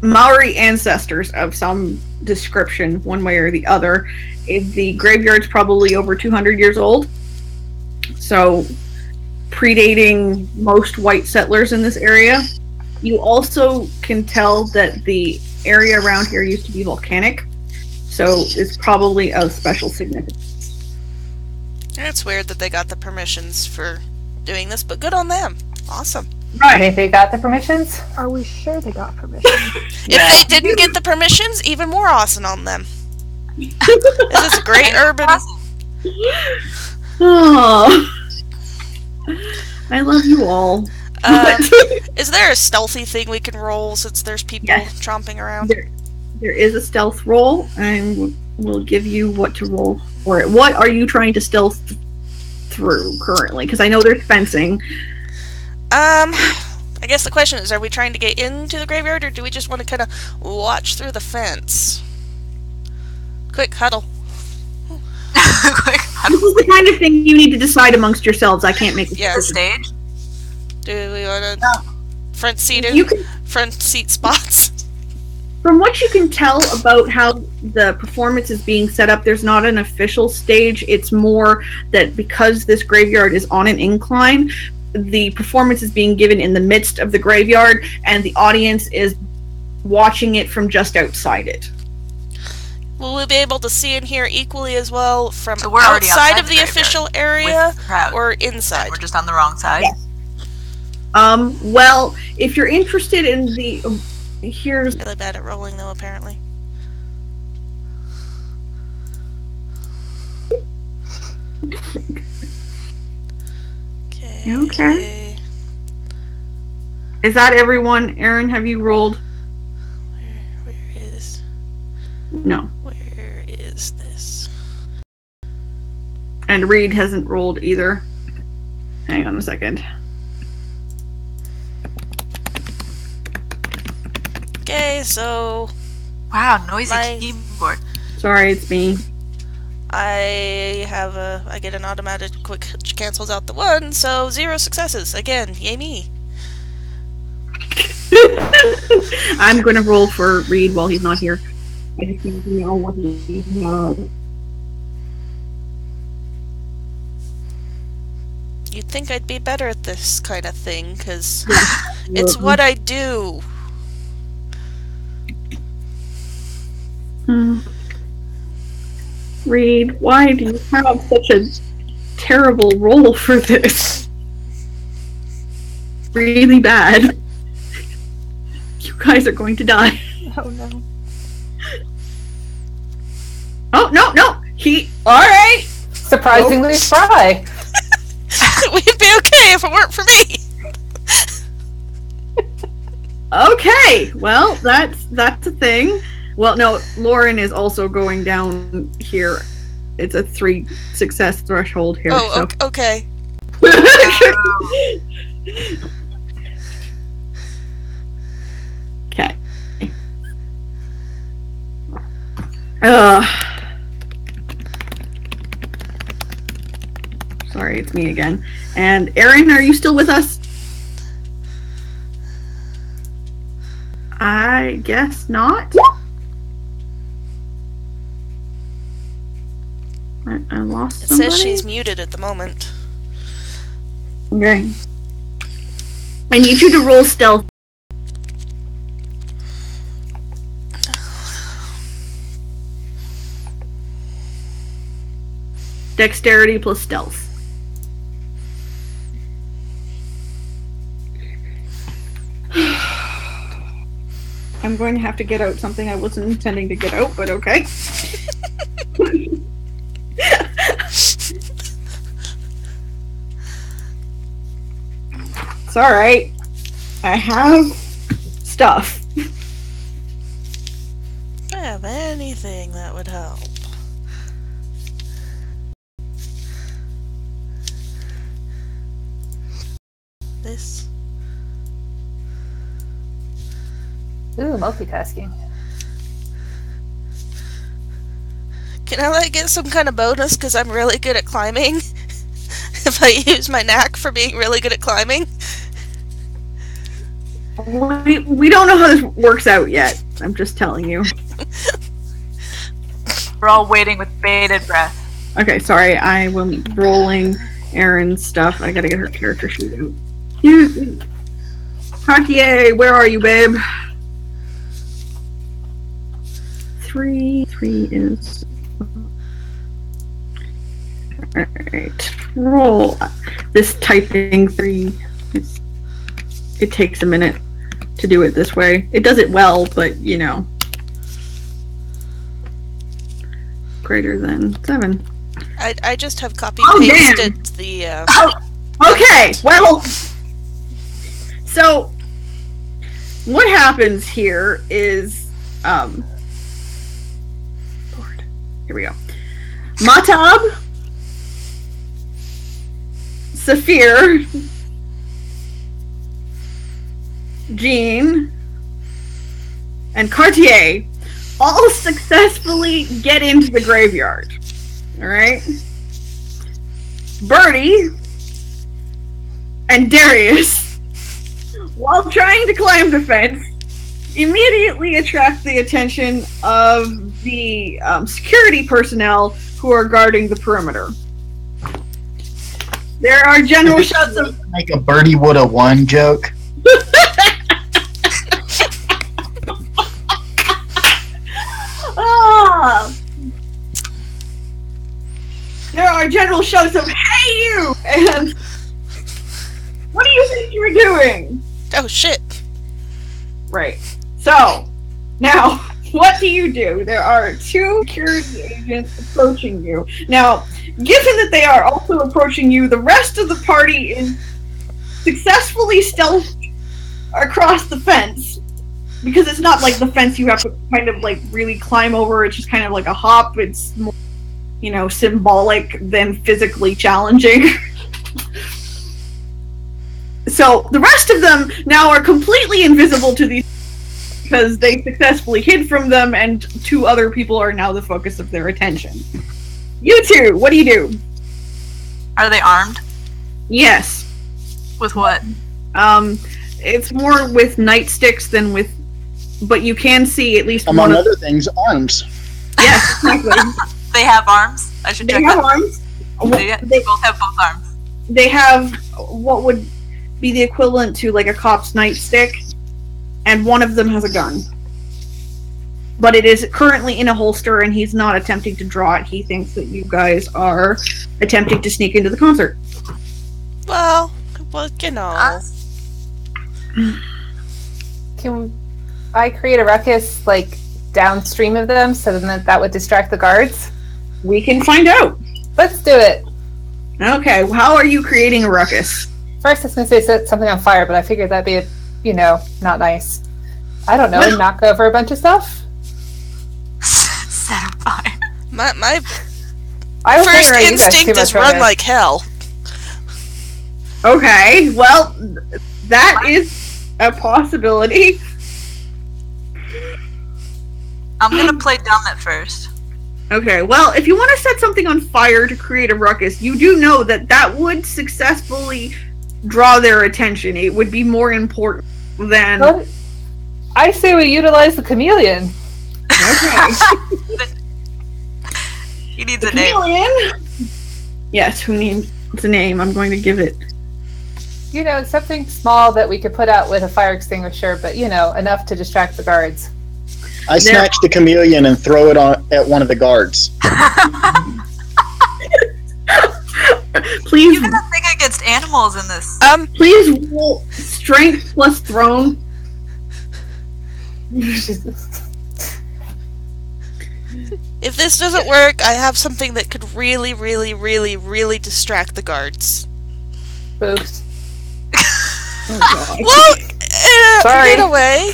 [SPEAKER 1] Maori ancestors of some description, one way or the other. The graveyard's probably over 200 years old, so predating most white settlers in this area. You also can tell that the area around here used to be volcanic, so it's probably of special significance.
[SPEAKER 4] It's weird that they got the permissions for doing this, but good on them. Awesome.
[SPEAKER 3] I think they got the permissions.
[SPEAKER 7] Are we sure they got permission?
[SPEAKER 4] If they didn't get the permissions, even more awesome on them. This is a great urban...
[SPEAKER 1] Oh, I love you all.
[SPEAKER 4] Is there a stealthy thing we can roll since there's people
[SPEAKER 1] Yes.
[SPEAKER 4] tromping around?
[SPEAKER 1] There is a stealth roll. I'm will give you what to roll for it. What are you trying to stealth through currently? Because I know there's fencing.
[SPEAKER 4] I guess the question is, are we trying to get into the graveyard, or do we just want to kind of watch through the fence? Quick, huddle.
[SPEAKER 6] Quick,
[SPEAKER 1] This is the kind of thing you need to decide amongst yourselves. I can't make a
[SPEAKER 4] Yeah.
[SPEAKER 6] the
[SPEAKER 1] decision.
[SPEAKER 6] stage.
[SPEAKER 4] Do we want to front seat front seat spots?
[SPEAKER 1] From what you can tell about how the performance is being set up, there's not an official stage. It's more that because this graveyard is on an incline, the performance is being given in the midst of the graveyard, and the audience is watching it from just outside it.
[SPEAKER 4] Will we be able to see and hear equally as well from
[SPEAKER 6] So we're already
[SPEAKER 4] outside of
[SPEAKER 6] the
[SPEAKER 4] the official area
[SPEAKER 6] with the crowd.
[SPEAKER 4] or inside?
[SPEAKER 6] We're just on the wrong side.
[SPEAKER 1] Yes. Well, if you're interested in the... here's...
[SPEAKER 4] Really bad at rolling, though, apparently.
[SPEAKER 1] Okay. Is that everyone? Aaron, have you rolled?
[SPEAKER 4] Where is...
[SPEAKER 1] No.
[SPEAKER 4] Where is this?
[SPEAKER 1] And Reed hasn't rolled either. Hang on a second.
[SPEAKER 4] Okay, so...
[SPEAKER 6] Wow, noisy
[SPEAKER 4] My-
[SPEAKER 6] keyboard.
[SPEAKER 1] Sorry, it's me.
[SPEAKER 4] I get an automatic quick cancels out the 1, so 0 successes. Again, yay me.
[SPEAKER 1] I'm going to roll for Reed while he's not here. I just need to know what he knows.
[SPEAKER 4] You'd think I'd be better at this kind of thing, because it's what I do.
[SPEAKER 1] Reed, why do you have such a terrible roll for this? Really bad. You guys are going to die.
[SPEAKER 7] Oh no.
[SPEAKER 1] Oh, no! Alright!
[SPEAKER 3] Surprisingly spry.
[SPEAKER 4] We'd be okay if it weren't for me.
[SPEAKER 1] Okay, well, that's a thing. Well, no, Lauren is also going down here. It's a 3 success threshold here.
[SPEAKER 4] Oh, okay.
[SPEAKER 1] Okay. Sorry, it's me again. And Erin, are you still with us? I guess not. I lost
[SPEAKER 4] It
[SPEAKER 1] somebody.
[SPEAKER 4] says she's muted at the moment.
[SPEAKER 1] Okay. I need you to roll stealth. Dexterity plus stealth. I'm going to have to get out something I wasn't intending to get out, but okay. It's alright. I have stuff.
[SPEAKER 4] I have anything that would help. This.
[SPEAKER 3] Ooh, multitasking.
[SPEAKER 4] Can I like get some kind of bonus because I'm really good at climbing? If I use my knack for being really good at climbing?
[SPEAKER 1] We don't know how this works out yet. I'm just telling you.
[SPEAKER 6] We're all waiting with bated breath.
[SPEAKER 1] Okay, sorry. I will rolling Erin's stuff. I gotta get her character sheet out. You, Hakie, where are you, babe? 3 is... Alright. Roll. This typing 3 it takes a minute to do it this way. It does it well, but you know. Greater than 7.
[SPEAKER 4] I just have copy
[SPEAKER 1] Oh,
[SPEAKER 4] pasted the
[SPEAKER 1] Okay, well, so what happens here is, Lord, Here we go. Matab, Saphir, Jean, and Cartier all successfully get into the graveyard. Alright? Birdie and Darius, while trying to climb the fence, immediately attract the attention of the security personnel who are guarding the perimeter. There are general shouts of...
[SPEAKER 5] Make a Birdie woulda won joke.
[SPEAKER 1] There are general shouts of, "Hey you!" and "What do you think you were doing?"
[SPEAKER 4] Oh shit.
[SPEAKER 1] Right. So, now, what do you do? There are two security agents approaching you. Now, given that they are also approaching you, the rest of the party is successfully stealthed across the fence. Because it's not like the fence you have to kind of like really climb over, it's just kind of like a hop. It's more, symbolic than physically challenging. So the rest of them now are completely invisible to these because they successfully hid from them, and two other people are now the focus of their attention. You two, what do you do?
[SPEAKER 6] Are they armed?
[SPEAKER 1] Yes.
[SPEAKER 6] With what?
[SPEAKER 1] It's more with nightsticks than with, but you can see at least
[SPEAKER 5] among
[SPEAKER 1] one
[SPEAKER 5] other things, arms.
[SPEAKER 1] Yes, exactly.
[SPEAKER 6] They have arms? I should check
[SPEAKER 1] They have arms.
[SPEAKER 6] They both have both arms.
[SPEAKER 1] They have what would be the equivalent to like a cop's nightstick, and one of them has a gun. But it is currently in a holster, and he's not attempting to draw it. He thinks that you guys are attempting to sneak into the concert.
[SPEAKER 4] Well,
[SPEAKER 3] Can I create a ruckus, like, downstream of them, so that would distract the guards?
[SPEAKER 1] We can find out.
[SPEAKER 3] Let's do it.
[SPEAKER 1] Okay, how are you creating a ruckus?
[SPEAKER 3] First, I was going to say set something on fire, but I figured that'd be, not nice. I don't know, knock over a bunch of stuff?
[SPEAKER 6] Set on fire.
[SPEAKER 4] My
[SPEAKER 3] I was
[SPEAKER 4] first
[SPEAKER 3] thinking, you guys
[SPEAKER 4] instinct
[SPEAKER 3] too
[SPEAKER 4] is
[SPEAKER 3] much
[SPEAKER 4] run
[SPEAKER 3] earlier.
[SPEAKER 4] like hell.
[SPEAKER 1] Okay, well, that is a possibility.
[SPEAKER 6] I'm gonna play dumb at first.
[SPEAKER 1] Okay, well, if you want to set something on fire to create a ruckus, you do know that that would successfully draw their attention. It would be more important than...
[SPEAKER 3] Well, I say we utilize the chameleon.
[SPEAKER 1] Okay.
[SPEAKER 6] He needs a name.
[SPEAKER 1] Chameleon? Yes, who needs a name? I'm going to give it.
[SPEAKER 3] Something small that we could put out with a fire extinguisher, but, enough to distract the guards.
[SPEAKER 5] I snatch the chameleon and throw it at one of the guards.
[SPEAKER 1] Please.
[SPEAKER 6] Even a thing against animals in this.
[SPEAKER 1] Please roll strength plus thrown.
[SPEAKER 4] If this doesn't work, I have something that could really, really, really, really distract the guards.
[SPEAKER 3] Oops.
[SPEAKER 1] Oh, God.
[SPEAKER 4] Well,
[SPEAKER 3] Sorry.
[SPEAKER 4] in a way,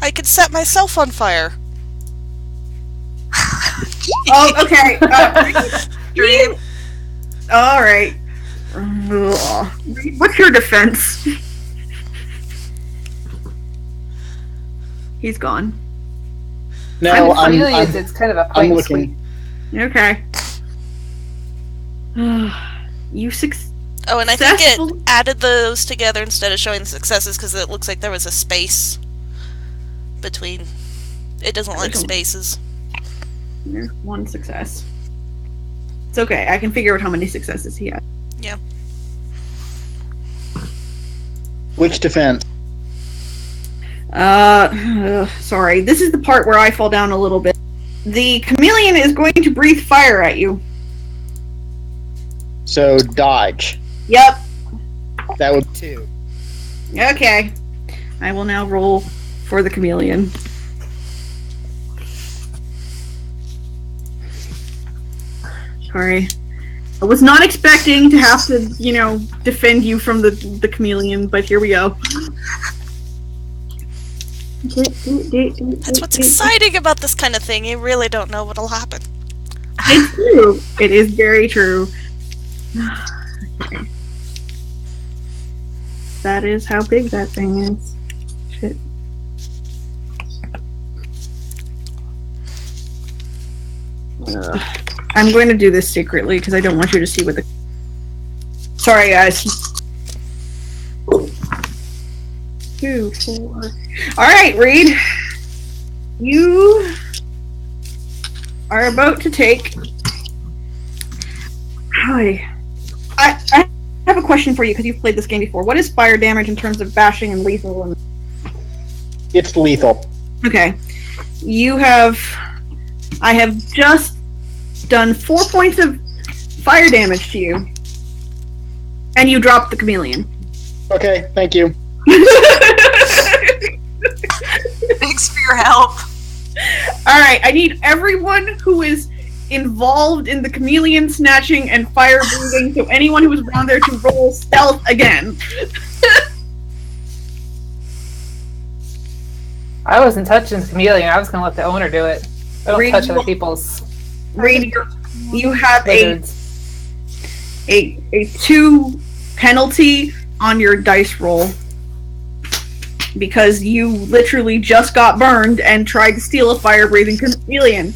[SPEAKER 4] I could set myself on fire.
[SPEAKER 1] Oh, okay.
[SPEAKER 6] Dream.
[SPEAKER 1] All right. What's your defense?
[SPEAKER 3] He's gone.
[SPEAKER 5] No,
[SPEAKER 3] it's kind of a
[SPEAKER 5] I'm
[SPEAKER 3] point
[SPEAKER 5] looking.
[SPEAKER 1] Okay. You
[SPEAKER 4] Oh, and I think it
[SPEAKER 1] Successful.
[SPEAKER 4] added those together instead of showing the successes because it looks like there was a space between. It doesn't like spaces.
[SPEAKER 1] There's one success. It's okay. I can figure out how many successes he had.
[SPEAKER 4] Yeah.
[SPEAKER 5] Which defense?
[SPEAKER 1] Sorry. This is the part where I fall down a little bit. The chameleon is going to breathe fire at you.
[SPEAKER 5] So dodge.
[SPEAKER 1] Yep.
[SPEAKER 5] That would be 2.
[SPEAKER 1] Okay. I will now roll for the chameleon. Sorry. I was not expecting to have to, defend you from the chameleon, but here we go.
[SPEAKER 4] That's what's exciting about this kind of thing. You really don't know what'll happen.
[SPEAKER 1] It's true. It is very true. Okay. That is how big that thing is. Shit. I'm going to do this secretly because I don't want you to see what the. Sorry, guys. 2, 4. All right, Reed. You are about to take. Hi. I have a question for you because you've played this game before. What is fire damage in terms of bashing and lethal?
[SPEAKER 5] It's lethal.
[SPEAKER 1] Okay. I have just done 4 points of fire damage to you. And you dropped the chameleon.
[SPEAKER 5] Okay, thank you.
[SPEAKER 6] Thanks for your help.
[SPEAKER 1] Alright, I need everyone who is involved in the chameleon snatching and fire breathing, so anyone who is around there to roll stealth again.
[SPEAKER 3] I wasn't touching the chameleon. I was going to let the owner do it. I don't touch other people's.
[SPEAKER 1] Reed, you have
[SPEAKER 3] lizards.
[SPEAKER 1] a 2 penalty on your dice roll because you literally just got burned and tried to steal a fire-breathing chameleon.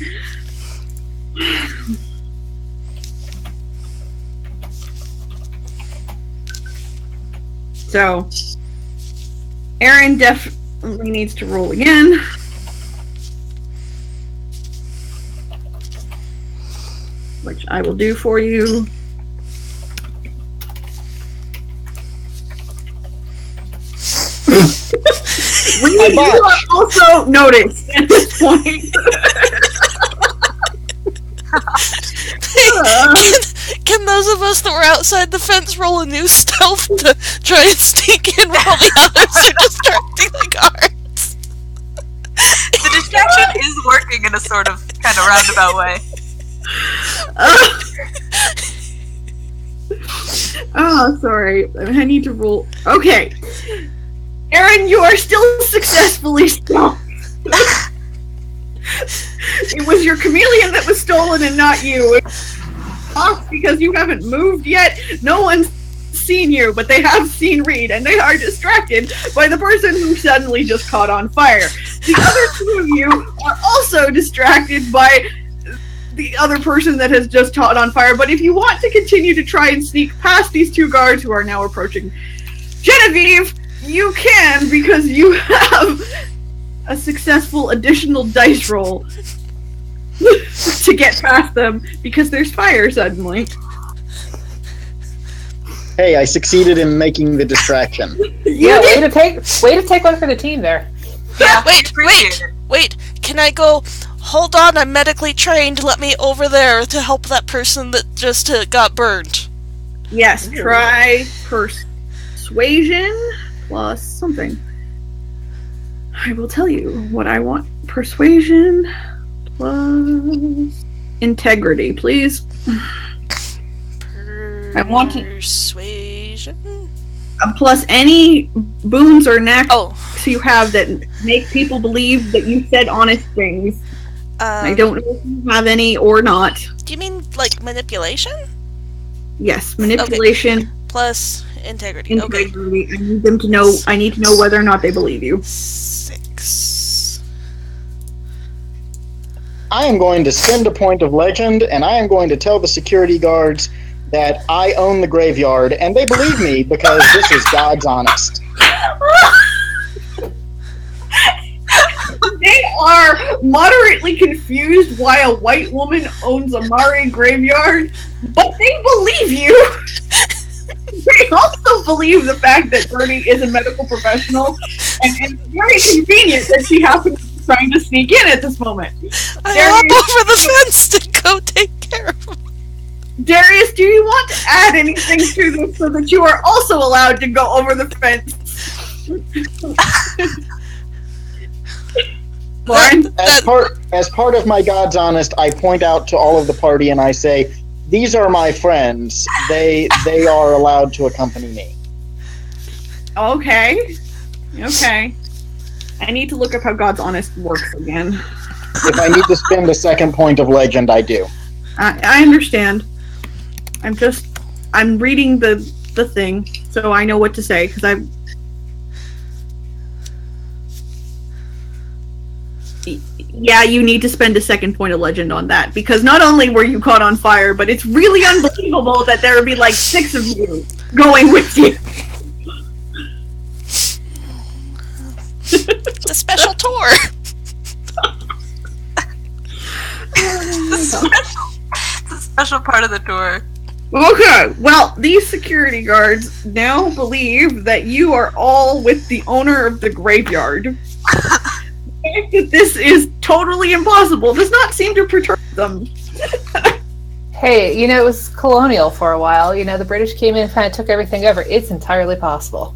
[SPEAKER 1] So, Aaron definitely needs to roll again. Which I will do for you. You are also noticed at this point.
[SPEAKER 4] Can those of us that were outside the fence roll a new stealth to try and sneak in while the others are distracting the guards?
[SPEAKER 6] The distraction is working in a sort of kind of roundabout way.
[SPEAKER 1] Oh, sorry. I need to roll. Okay. Aaron, you are still successfully stealth. It was your chameleon that was stolen and not you. Because you haven't moved yet. No one's seen you, but they have seen Reed, and they are distracted by the person who suddenly just caught on fire. The other 2 of you are also distracted by the other person that has just caught on fire, but if you want to continue to try and sneak past these 2 guards who are now approaching Genevieve, you can, because you have a successful additional dice roll to get past them, because there's fire suddenly.
[SPEAKER 5] Hey, I succeeded in making the distraction.
[SPEAKER 3] Yeah, way to take one for the team there.
[SPEAKER 6] Yeah,
[SPEAKER 4] Wait, can I go, hold on, I'm medically trained, let me over there to help that person that just got burned?
[SPEAKER 1] Yes, try persuasion plus something. I will tell you what I want. Persuasion plus integrity, please. I want to
[SPEAKER 4] persuasion
[SPEAKER 1] plus any boons or knacks you have that make people believe that you said honest things. I don't know if you have any or not.
[SPEAKER 4] Do you mean like manipulation?
[SPEAKER 1] Yes, manipulation.
[SPEAKER 4] Okay. Plus integrity.
[SPEAKER 1] Integrity. Okay. I need them to know. I need to know whether or not they believe you.
[SPEAKER 4] 6.
[SPEAKER 5] I am going to spend a point of legend, and I am going to tell the security guards that I own the graveyard, and they believe me because this is God's honest.
[SPEAKER 1] They are moderately confused why a white woman owns a Mari graveyard, but they believe you. They also believe the fact that Bernie is a medical professional, and it's very convenient that she happens to be trying to sneak in at this moment.
[SPEAKER 4] I hop over the fence to go take care of him.
[SPEAKER 1] Darius, do you want to add anything to this so that you are also allowed to go over the fence? Lauren?
[SPEAKER 5] As part of my God's honest, I point out to all of the party and I say, these are my friends. They are allowed to accompany me.
[SPEAKER 1] Okay. I need to look up how God's Honest works again.
[SPEAKER 5] If I need to spend a second point of legend, I do.
[SPEAKER 1] I understand. I'm reading the thing, so I know what to say, because Yeah, you need to spend a second point of legend on that, because not only were you caught on fire, but it's really unbelievable that there would be like 6 of you going with you.
[SPEAKER 4] It's a special tour.
[SPEAKER 6] It's a special part of the tour.
[SPEAKER 1] Okay, well, these security guards now believe that you are all with the owner of the graveyard. The fact that this is totally impossible does not seem to perturb them.
[SPEAKER 3] Hey, it was colonial for a while. The British came in and kind of took everything over. It's entirely possible.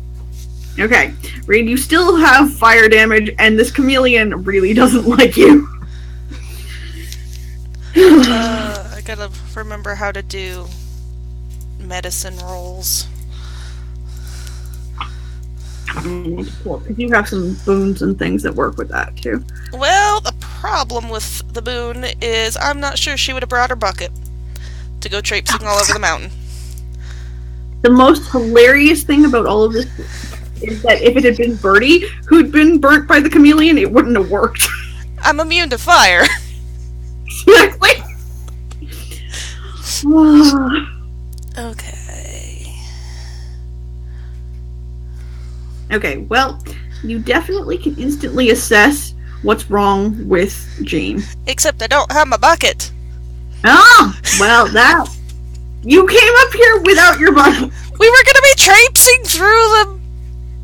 [SPEAKER 1] Okay, Reed, you still have fire damage, and this chameleon really doesn't like you.
[SPEAKER 4] I gotta remember how to do medicine rolls.
[SPEAKER 1] Cool, because you have some boons and things that work with that, too.
[SPEAKER 4] Well, the problem with the boon is I'm not sure she would have brought her bucket to go traipsing all over the mountain.
[SPEAKER 1] The most hilarious thing about all of this is that if it had been Birdie who'd been burnt by the chameleon, it wouldn't have worked.
[SPEAKER 4] I'm immune to fire.
[SPEAKER 1] Exactly.
[SPEAKER 4] Okay.
[SPEAKER 1] Okay, well, you definitely can instantly assess what's wrong with Jean.
[SPEAKER 4] Except I don't have my bucket.
[SPEAKER 1] Ah, well, that... You came up here without your bucket.
[SPEAKER 4] We were gonna be traipsing through the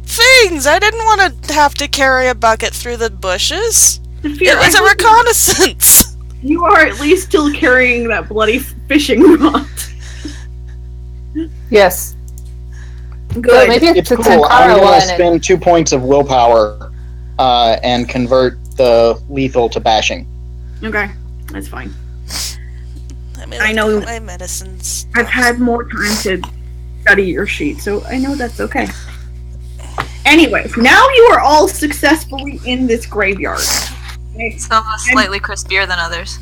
[SPEAKER 4] things. I didn't want to have to carry a bucket through the bushes. It was a reconnaissance.
[SPEAKER 1] You are at least still carrying that bloody fishing rod.
[SPEAKER 3] Yes.
[SPEAKER 1] Good.
[SPEAKER 3] So maybe
[SPEAKER 5] It's
[SPEAKER 3] a
[SPEAKER 5] cool.
[SPEAKER 3] Tenkara
[SPEAKER 5] I'm going
[SPEAKER 3] one.
[SPEAKER 5] to spend 2 points of willpower and convert the lethal to bashing.
[SPEAKER 1] Okay, that's fine.
[SPEAKER 4] I
[SPEAKER 1] know.
[SPEAKER 4] My medicines.
[SPEAKER 1] I've had more time to study your sheet, so I know that's okay. Anyways, now you are all successfully in this graveyard.
[SPEAKER 6] Some are slightly crispier than others.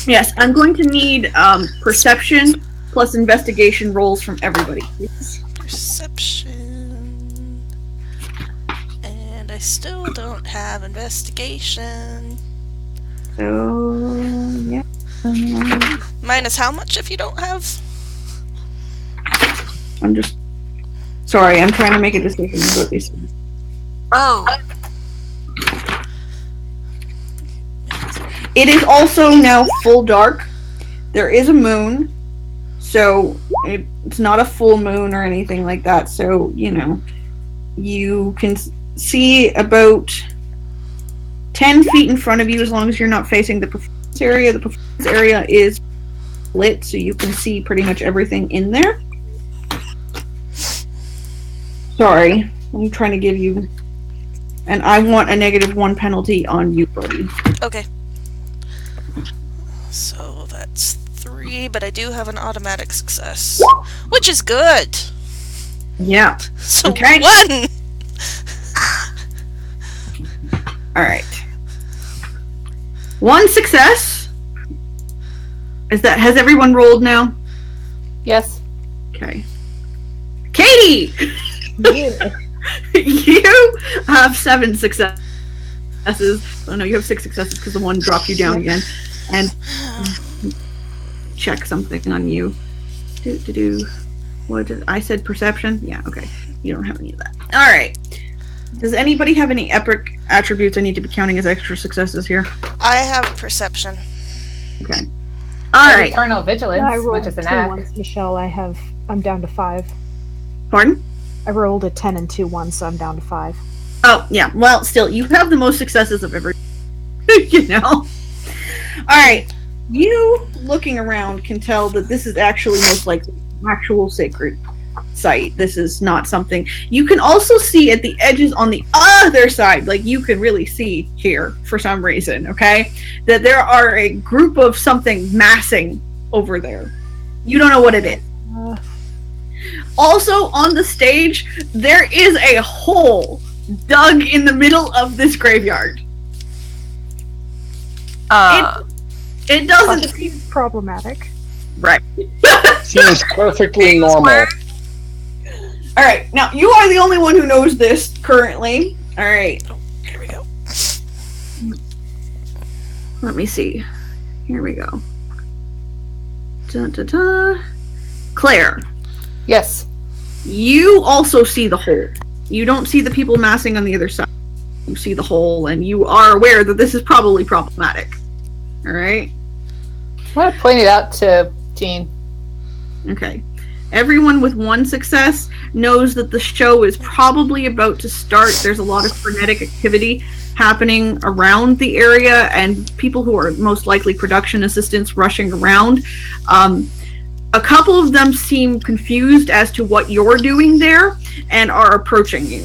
[SPEAKER 1] Yes, I'm going to need perception plus investigation rolls from everybody.
[SPEAKER 4] Perception. And I still don't have investigation.
[SPEAKER 1] So, yeah.
[SPEAKER 4] Minus how much if you don't have?
[SPEAKER 1] I'm just... Sorry, I'm trying to make a decision about these things.
[SPEAKER 6] Oh.
[SPEAKER 1] It is also now full dark. There is a moon, so it's not a full moon or anything like that. So, you can see about 10 feet in front of you as long as you're not facing the performance area. The performance area is lit, so you can see pretty much everything in there. Sorry, I'm trying to give you... And I want a -1 penalty on you, Brody.
[SPEAKER 4] Okay. So that's 3, but I do have an automatic success, which is good.
[SPEAKER 1] Yeah.
[SPEAKER 4] So
[SPEAKER 1] Okay.
[SPEAKER 4] 1.
[SPEAKER 1] All right. 1 success. Has everyone rolled now?
[SPEAKER 3] Yes.
[SPEAKER 1] Okay. Katie, you have 7 successes. Oh no, you have 6 successes because the one dropped you down again. And check something on you. What did I said? Perception? Yeah. Okay. You don't have any of that. All right. Does anybody have any epic attributes I need to be counting as extra successes here?
[SPEAKER 4] I have perception.
[SPEAKER 1] Okay. All right.
[SPEAKER 3] Eternal vigilance,
[SPEAKER 7] I rolled
[SPEAKER 3] which is an
[SPEAKER 7] 2
[SPEAKER 3] act.
[SPEAKER 7] ones, Michelle. I'm down to 5.
[SPEAKER 1] Pardon?
[SPEAKER 7] I rolled a 10 and 2 ones, so I'm down to 5.
[SPEAKER 1] Oh, yeah. Well, still, you have the most successes of every... Alright. You, looking around, can tell that this is actually most likely an actual sacred site. This is not something... You can also see at the edges on the other side, like you can really see here, for some reason, okay? That there are a group of something massing over there. You don't know what it is. Also, on the stage, there is a hole dug in the middle of this graveyard. It doesn't seem
[SPEAKER 7] problematic.
[SPEAKER 1] right.
[SPEAKER 5] Seems perfectly normal.
[SPEAKER 1] All right, now you are the only one who knows this currently. All right.
[SPEAKER 4] Here we go.
[SPEAKER 1] Let me see. Here we go. Da-da-da. Claire,
[SPEAKER 3] Yes.
[SPEAKER 1] you also see the hole. You don't see the people massing on the other side. You see the hole, and you are aware that this is probably problematic. All right?
[SPEAKER 3] I want to point it out to Jean.
[SPEAKER 1] Okay. Everyone with one success knows that the show is probably about to start. There's a lot of frenetic activity happening around the area, and people who are most likely production assistants rushing around. A couple of them seem confused as to what you're doing there and are approaching you.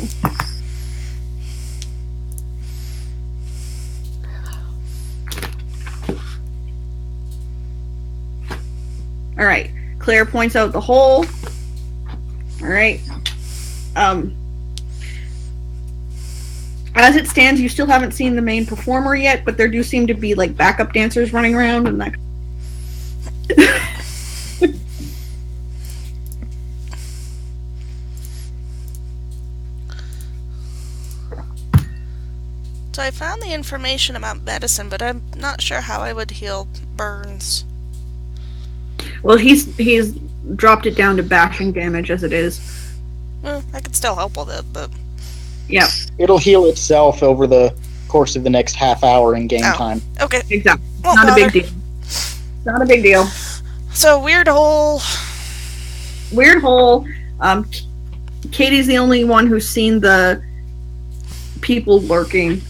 [SPEAKER 1] All right. Claire points out the hole. All right. As it stands, you still haven't seen the main performer yet, but there do seem to be like backup dancers running around and that.
[SPEAKER 4] So I found the information about medicine, but I'm not sure how I would heal burns.
[SPEAKER 1] Well, he's dropped it down to bashing damage as it is.
[SPEAKER 4] Well, I could still help with it, but...
[SPEAKER 1] Yeah.
[SPEAKER 5] It'll heal itself over the course of the next half hour in game time.
[SPEAKER 4] Okay.
[SPEAKER 1] Exactly.
[SPEAKER 4] Won't
[SPEAKER 1] Not
[SPEAKER 4] bother.
[SPEAKER 1] a big deal. Not a big deal.
[SPEAKER 4] So, weird hole.
[SPEAKER 1] Weird hole. Katie's the only one who's seen the people lurking.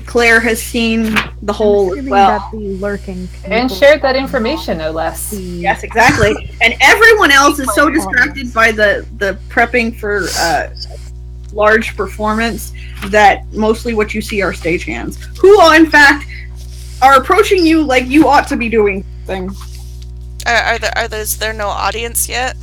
[SPEAKER 1] Claire has seen the hole as well.
[SPEAKER 7] That the lurking
[SPEAKER 3] And shared that information, no less.
[SPEAKER 1] Yes, exactly. And everyone else is so distracted by the prepping for large performance that mostly what you see are stagehands, who, in fact, are approaching you like you ought to be doing things.
[SPEAKER 4] Is there no audience yet?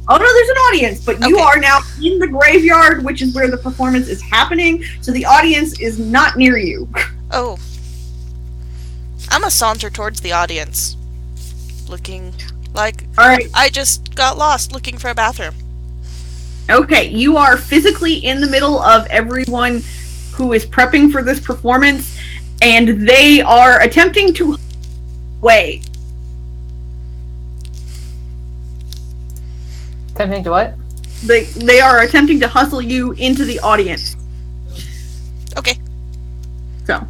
[SPEAKER 1] Oh no, there's an audience, but you
[SPEAKER 4] Okay.
[SPEAKER 1] are now in the graveyard, which is where the performance is happening, so the audience is not near you.
[SPEAKER 4] Oh. I'm a saunter towards the audience. Looking like
[SPEAKER 1] Alright.
[SPEAKER 4] I just got lost looking for a bathroom.
[SPEAKER 1] Okay, you are physically in the middle of everyone who is prepping for this performance, and they are attempting to wait.
[SPEAKER 3] Attempting to what?
[SPEAKER 1] They are attempting to hustle you into the audience.
[SPEAKER 4] Okay.
[SPEAKER 1] So,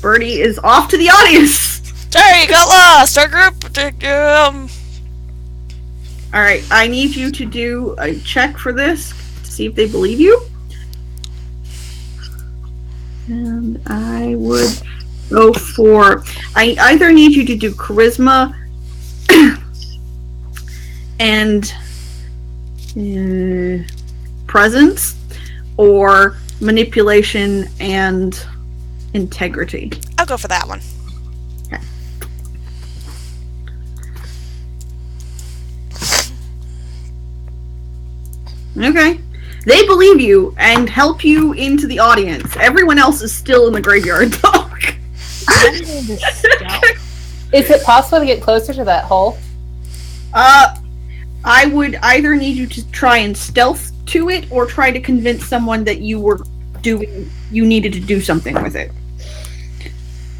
[SPEAKER 1] Birdie is off to the audience.
[SPEAKER 4] Sorry, got lost. Our group.
[SPEAKER 1] All right, I need you to do a check for this to see if they believe you. And I would go for. I either need you to do charisma and presence, or manipulation and integrity.
[SPEAKER 4] I'll go for that one.
[SPEAKER 1] Okay. They believe you and help you into the audience. Everyone else is still in the graveyard, though.
[SPEAKER 3] Is it possible to get closer to that hole?
[SPEAKER 1] I would either need you to try and stealth to it, or try to convince someone that you needed to do something with it.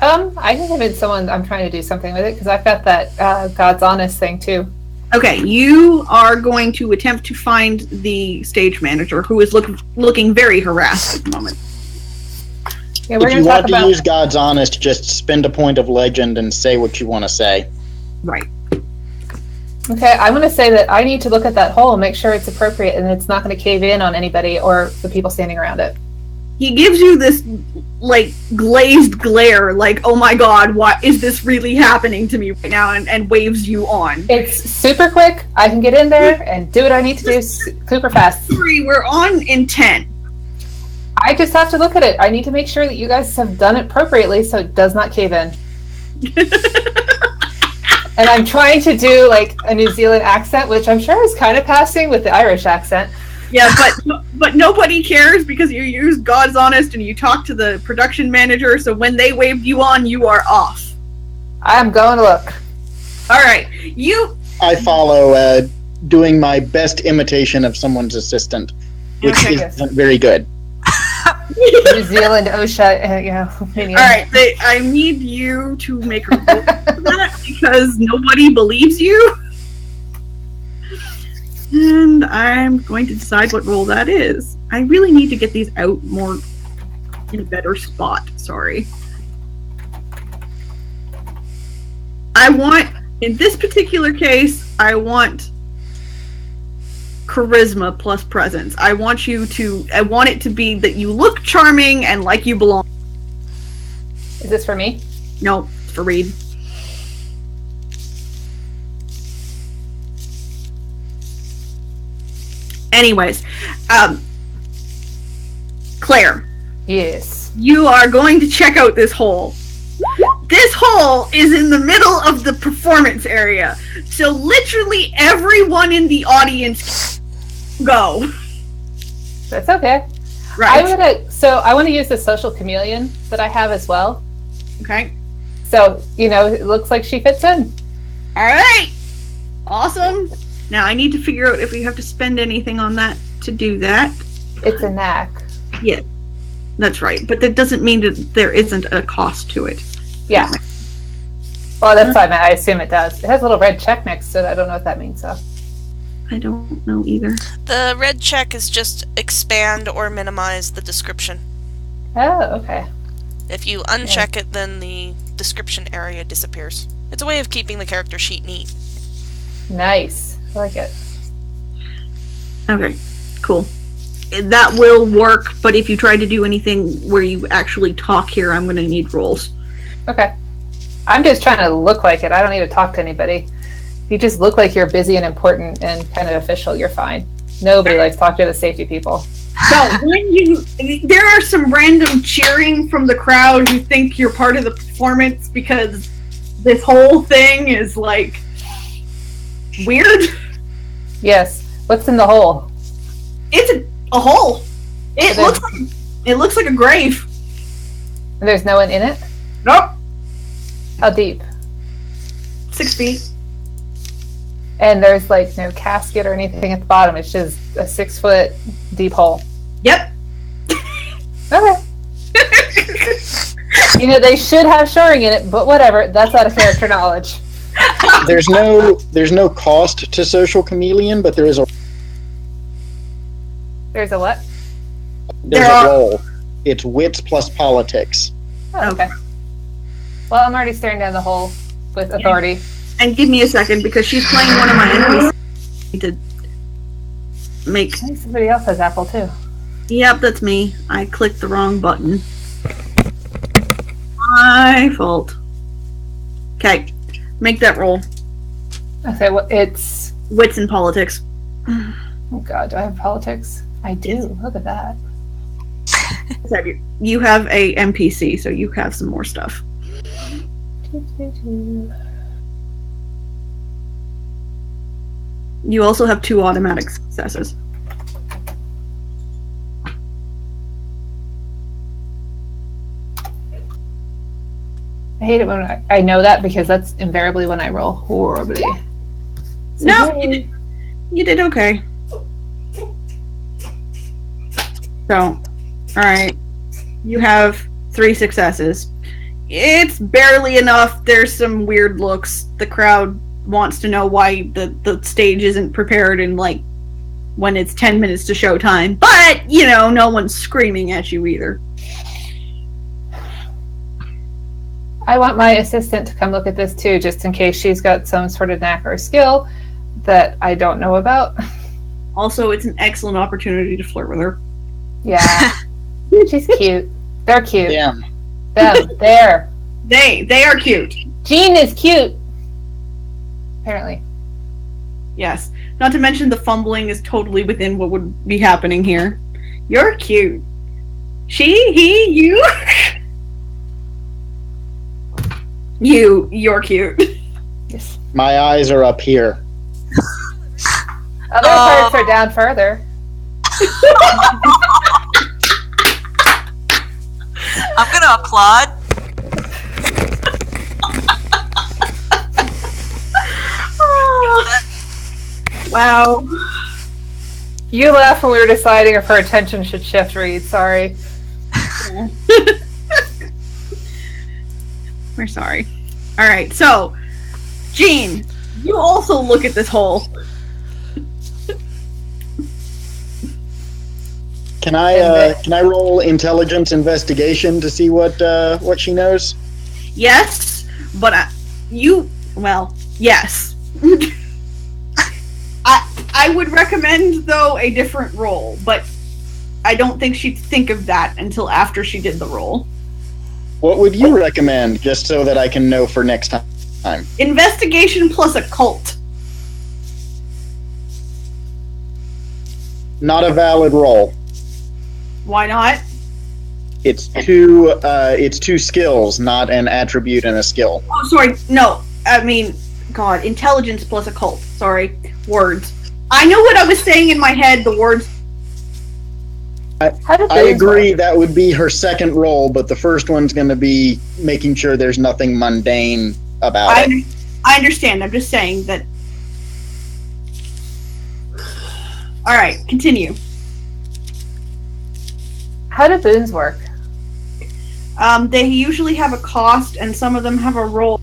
[SPEAKER 3] I can convince someone I'm trying to do something with it, because I've got that God's Honest thing, too.
[SPEAKER 1] Okay, you are going to attempt to find the stage manager, who is looking very harassed at the moment.
[SPEAKER 3] Yeah, we're
[SPEAKER 5] If
[SPEAKER 3] going
[SPEAKER 5] you
[SPEAKER 3] to talk
[SPEAKER 5] want to
[SPEAKER 3] about...
[SPEAKER 5] use God's Honest, just spend a point of legend and say what you want to say.
[SPEAKER 1] Right.
[SPEAKER 3] Okay, I'm going to say that I need to look at that hole and make sure it's appropriate and it's not going to cave in on anybody or the people standing around it.
[SPEAKER 1] He gives you this, like, glazed glare, like, oh my god, what is this really happening to me right now, and waves you on.
[SPEAKER 3] It's super quick. I can get in there and do what I need to do super fast.
[SPEAKER 1] Sorry, we're on in 10.
[SPEAKER 3] I just have to look at it. I need to make sure that you guys have done it appropriately so it does not cave in. And I'm trying to do, like, a New Zealand accent, which I'm sure is kind of passing with the Irish accent.
[SPEAKER 1] Yeah, but nobody cares because you use God's Honest and you talk to the production manager, so when they waved you on, you are off.
[SPEAKER 3] I'm going to look.
[SPEAKER 1] Alright,
[SPEAKER 5] I follow, doing my best imitation of someone's assistant, which isn't very good.
[SPEAKER 3] New Zealand OSHA,
[SPEAKER 1] Alright, I need you to make a roll for that because nobody believes you. And I'm going to decide what role that is. I really need to get these out more in a better spot. Sorry. In this particular case, I want charisma plus presence. I want it to be that you look charming and like you belong.
[SPEAKER 3] Is this for me?
[SPEAKER 1] No, it's for Reed. Anyways, Claire.
[SPEAKER 3] Yes.
[SPEAKER 1] You are going to check out this hole. This hole is in the middle of the performance area. So literally everyone in the audience can go.
[SPEAKER 3] That's okay.
[SPEAKER 1] Right.
[SPEAKER 3] I want to use the social chameleon that I have as well.
[SPEAKER 1] Okay.
[SPEAKER 3] So, it looks like she fits in.
[SPEAKER 1] Alright. Awesome. Now I need to figure out if we have to spend anything on that to do that.
[SPEAKER 3] It's a knack.
[SPEAKER 1] Yeah. That's right. But that doesn't mean that there isn't a cost to it.
[SPEAKER 3] Yeah. Well, that's fine. I assume it does. It has a little red check next to it. I don't know what that means, though.
[SPEAKER 1] I don't know either.
[SPEAKER 4] The red check is just expand or minimize the description.
[SPEAKER 3] Oh, okay.
[SPEAKER 4] If you uncheck it, then the description area disappears. It's a way of keeping the character sheet neat.
[SPEAKER 3] Nice. I like it.
[SPEAKER 1] Okay. Cool. That will work, but if you try to do anything where you actually talk here, I'm going to need rolls.
[SPEAKER 3] Okay. I'm just trying to look like it. I don't need to talk to anybody. If you just look like you're busy and important and kind of official, you're fine. Nobody likes talking to the safety people.
[SPEAKER 1] So there are some random cheering from the crowd who think you're part of the performance because this whole thing is like weird.
[SPEAKER 3] Yes. What's in the hole?
[SPEAKER 1] It's a hole. It looks like a grave.
[SPEAKER 3] And there's no one in it?
[SPEAKER 1] Nope.
[SPEAKER 3] How deep?
[SPEAKER 1] 6 feet.
[SPEAKER 3] And there's no casket or anything at the bottom. It's just a 6-foot deep hole.
[SPEAKER 1] Yep.
[SPEAKER 3] Okay. They should have shoring in it, but whatever. That's out of character knowledge.
[SPEAKER 5] There's no cost to social chameleon, but there is a.
[SPEAKER 3] There's a what?
[SPEAKER 5] There's a role. It's wits plus politics.
[SPEAKER 3] Oh, okay. Well, I'm already staring down the hole with authority.
[SPEAKER 1] And give me a second because she's playing one of my NPCs to make.
[SPEAKER 3] I think somebody else has Apple too.
[SPEAKER 1] Yep, that's me. I clicked the wrong button. My fault. Okay, make that roll.
[SPEAKER 3] Okay, well, it's
[SPEAKER 1] wits and politics.
[SPEAKER 3] Oh God, do I have politics? I do. Look at that.
[SPEAKER 1] You have a NPC, so you have some more stuff. You also have 2 automatic successes.
[SPEAKER 3] I hate it when I know that because that's invariably when I roll horribly. So
[SPEAKER 1] no, you did okay. So, alright. You have 3 successes. It's barely enough. There's some weird looks. The crowd wants to know why the stage isn't prepared in when it's 10 minutes to showtime. But, no one's screaming at you either.
[SPEAKER 3] I want my assistant to come look at this too, just in case she's got some sort of knack or skill that I don't know about.
[SPEAKER 1] Also, it's an excellent opportunity to flirt with her.
[SPEAKER 3] Yeah. She's cute. They're cute.
[SPEAKER 5] Damn.
[SPEAKER 3] Them. There.
[SPEAKER 1] They are cute.
[SPEAKER 3] Jean is cute. Apparently.
[SPEAKER 1] Yes. Not to mention the fumbling is totally within what would be happening here. You're cute. She, he, you. You're cute.
[SPEAKER 3] Yes.
[SPEAKER 5] My eyes are up here.
[SPEAKER 3] Other parts are down further.
[SPEAKER 6] I'm gonna applaud.
[SPEAKER 1] Wow.
[SPEAKER 3] You laughed when we were deciding if her attention should shift, Reed. Sorry.
[SPEAKER 1] We're sorry. Alright, so, Jean, you also look at this hole.
[SPEAKER 5] Can I roll intelligence investigation to see what she knows?
[SPEAKER 1] Yes, but yes. I would recommend, though, a different roll, but I don't think she'd think of that until after she did the roll.
[SPEAKER 5] What would you recommend, just so that I can know for next time?
[SPEAKER 1] Investigation plus occult.
[SPEAKER 5] Not a valid roll.
[SPEAKER 1] Why not?
[SPEAKER 5] It's two skills, not an attribute and a skill.
[SPEAKER 1] Oh, sorry. No, I mean, God, intelligence plus occult. Sorry, words. I know what I was saying in my head. The words.
[SPEAKER 5] I agree that would be her second roll, but the first one's going to be making sure there's nothing mundane about it.
[SPEAKER 1] I understand. I'm just saying that. All right, continue.
[SPEAKER 3] How do boons work?
[SPEAKER 1] They usually have a cost, and some of them have a roll.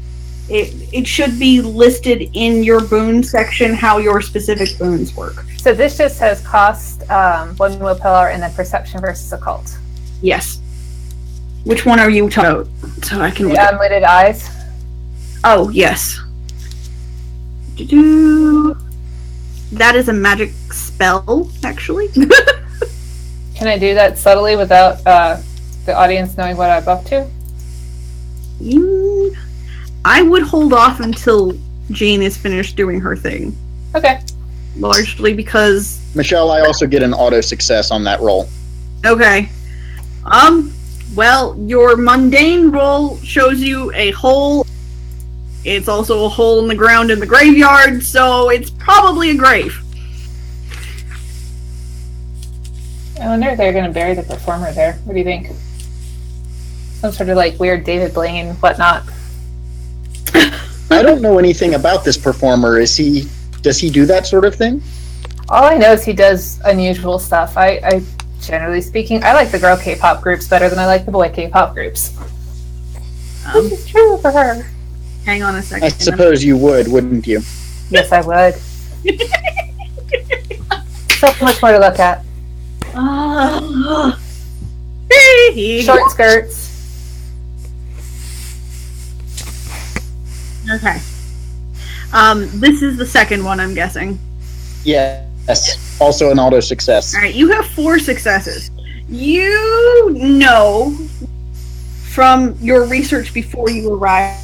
[SPEAKER 1] It should be listed in your boon section how your specific boons work.
[SPEAKER 3] So this just says cost, 1 willpower, and then perception versus occult.
[SPEAKER 1] Yes. Which one are you talking about? So I can.
[SPEAKER 3] The unlidded eyes.
[SPEAKER 1] Oh yes. That is a magic spell, actually.
[SPEAKER 3] Can I do that subtly without the audience knowing what I'm up to?
[SPEAKER 1] I would hold off until Jean is finished doing her thing.
[SPEAKER 3] Okay.
[SPEAKER 1] Largely because...
[SPEAKER 5] Michelle, I also get an auto success on that roll.
[SPEAKER 1] Okay. Well, your mundane roll shows you a hole. It's also a hole in the ground in the graveyard, so it's probably a grave.
[SPEAKER 3] I wonder if they're going to bury the performer there. What do you think? Some sort of like weird David Blaine whatnot.
[SPEAKER 5] I don't know anything about this performer. Does he do that sort of thing?
[SPEAKER 3] All I know is he does unusual stuff. I generally speaking, I like the girl K-pop groups better than I like the boy K-pop groups. This is true for her.
[SPEAKER 1] Hang on a second.
[SPEAKER 5] I suppose you would, wouldn't you?
[SPEAKER 3] Yes, I would. So much more to look at. Short skirts.
[SPEAKER 1] Okay. This is the second one, I'm guessing.
[SPEAKER 5] Yes. Also an auto success.
[SPEAKER 1] Alright, you have 4 successes. You know from your research before you arrived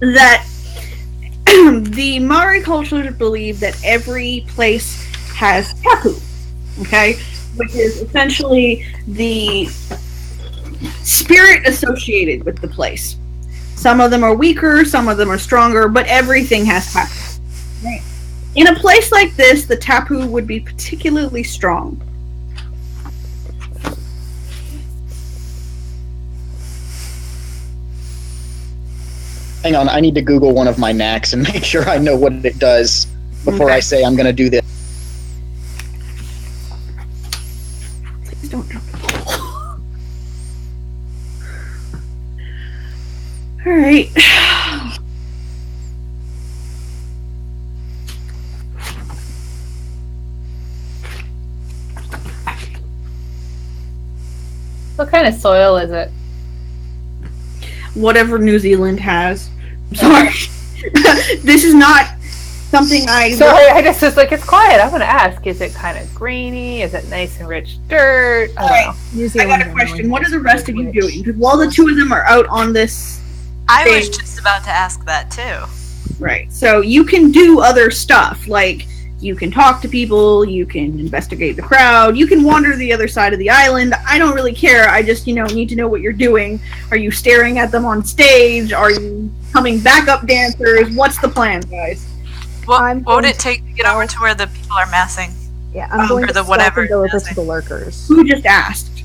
[SPEAKER 1] that the Maori culture believe that every place has tapu, okay? Which is essentially the spirit associated with the place. Some of them are weaker, some of them are stronger, but everything has tapu. Right. In a place like this, the tapu would be particularly strong.
[SPEAKER 5] Hang on, I need to Google one of my knacks and make sure I know what it does before I say I'm going to do this.
[SPEAKER 1] Please don't jump. Alright.
[SPEAKER 3] What kind of soil is it?
[SPEAKER 1] Whatever New Zealand has. I'm sorry. This is not something I...
[SPEAKER 3] Sorry, I just was like, it's quiet. I'm going to ask, is it kind of grainy? Is it nice and rich dirt? I don't know.
[SPEAKER 7] New Zealand
[SPEAKER 1] I got a question. What are the rest of you doing? Because while the 2 of them are out on this...
[SPEAKER 6] I was just about to ask that too.
[SPEAKER 1] Right. So you can do other stuff, like you can talk to people, you can investigate the crowd, you can wander to the other side of the island. I don't really care. I just, need to know what you're doing. Are you staring at them on stage? Are you coming backup dancers? What's the plan, guys?
[SPEAKER 6] What would it take to get over to where the people are massing?
[SPEAKER 7] Yeah, I'm going
[SPEAKER 6] or
[SPEAKER 7] to
[SPEAKER 6] the
[SPEAKER 7] stealth
[SPEAKER 6] whatever
[SPEAKER 7] and go
[SPEAKER 6] it
[SPEAKER 7] over
[SPEAKER 6] is.
[SPEAKER 7] to the lurkers.
[SPEAKER 1] Who just asked?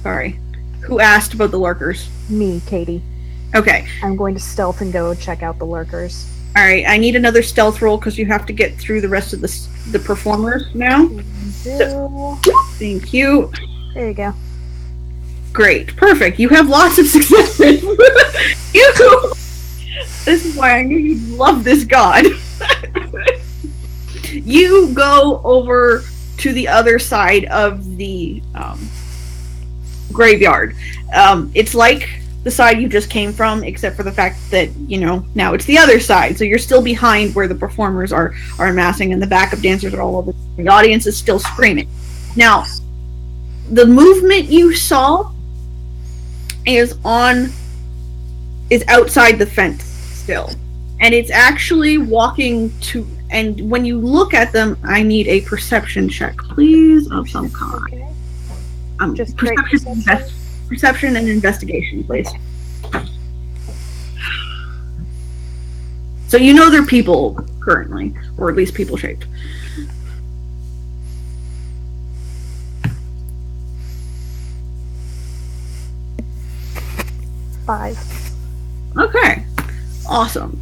[SPEAKER 1] Sorry. Who asked about the lurkers?
[SPEAKER 7] Me, Katie.
[SPEAKER 1] Okay.
[SPEAKER 7] I'm going to stealth and go check out the lurkers.
[SPEAKER 1] Alright, I need another stealth roll because you have to get through the rest of the performers now. Thank you.
[SPEAKER 7] There you go.
[SPEAKER 1] Great. Perfect. You have lots of successes. This is why I knew you'd love this god. You go over to the other side of the graveyard. It's like the side you just came from, except for the fact that, now it's the other side. So you're still behind where the performers are amassing, and the backup dancers are all over. The audience is still screaming. Now, the movement you saw is outside the fence still. And it's actually walking to, and when you look at them, I need a perception check, please, of some kind.
[SPEAKER 7] Okay. Just
[SPEAKER 1] perception and investigation, please. So you know they're people currently, or at least people shaped.
[SPEAKER 7] Five.
[SPEAKER 1] Okay. Awesome.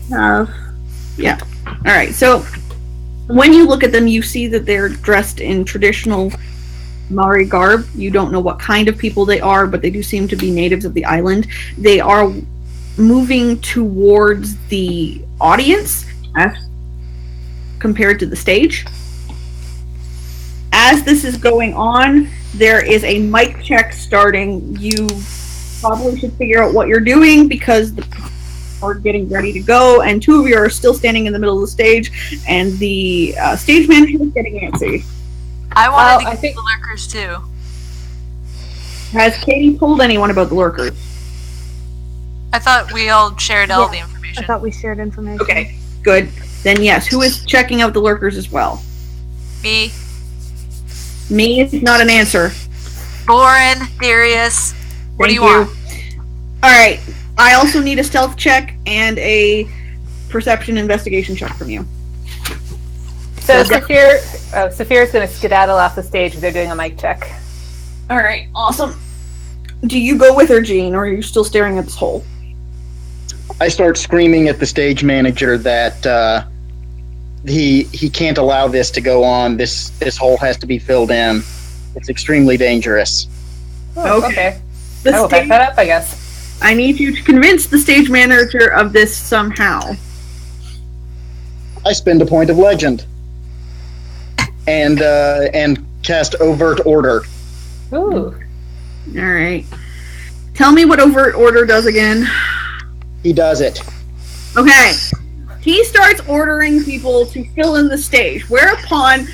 [SPEAKER 1] Yeah. Alright, so when you look at them, you see that they're dressed in traditional Maori garb. You don't know what kind of people they are, but they do seem to be natives of the island. They are moving towards the audience as compared to the stage. As this is going on, there is a mic check starting. You probably should figure out what you're doing because are getting ready to go, and two of you are still standing in the middle of the stage, and the stage manager is getting antsy.
[SPEAKER 6] I wanted to get the lurkers too.
[SPEAKER 1] Has Katie told anyone about the lurkers?
[SPEAKER 6] I thought we all shared all the information.
[SPEAKER 7] I thought we shared information.
[SPEAKER 1] Okay, good. Then yes, who is checking out the lurkers as well?
[SPEAKER 6] Me.
[SPEAKER 1] Me is not an answer.
[SPEAKER 6] Lauren, Darius. What do you want?
[SPEAKER 1] Alright, I also need a stealth check and a perception investigation check from you.
[SPEAKER 3] So Saphir's going to skedaddle off the stage if they're doing a mic check.
[SPEAKER 1] Alright, awesome. Do you go with her, Jean, or are you still staring at this hole?
[SPEAKER 5] I start screaming at the stage manager that he can't allow this to go on. This hole has to be filled in. It's extremely dangerous.
[SPEAKER 3] Oh, okay. I will back that up, I guess.
[SPEAKER 1] I need you to convince the stage manager of this somehow.
[SPEAKER 5] I spend a point of legend. And cast overt order.
[SPEAKER 3] Ooh.
[SPEAKER 1] Alright. Tell me what overt order does again.
[SPEAKER 5] He does it.
[SPEAKER 1] Okay. He starts ordering people to fill in the stage, whereupon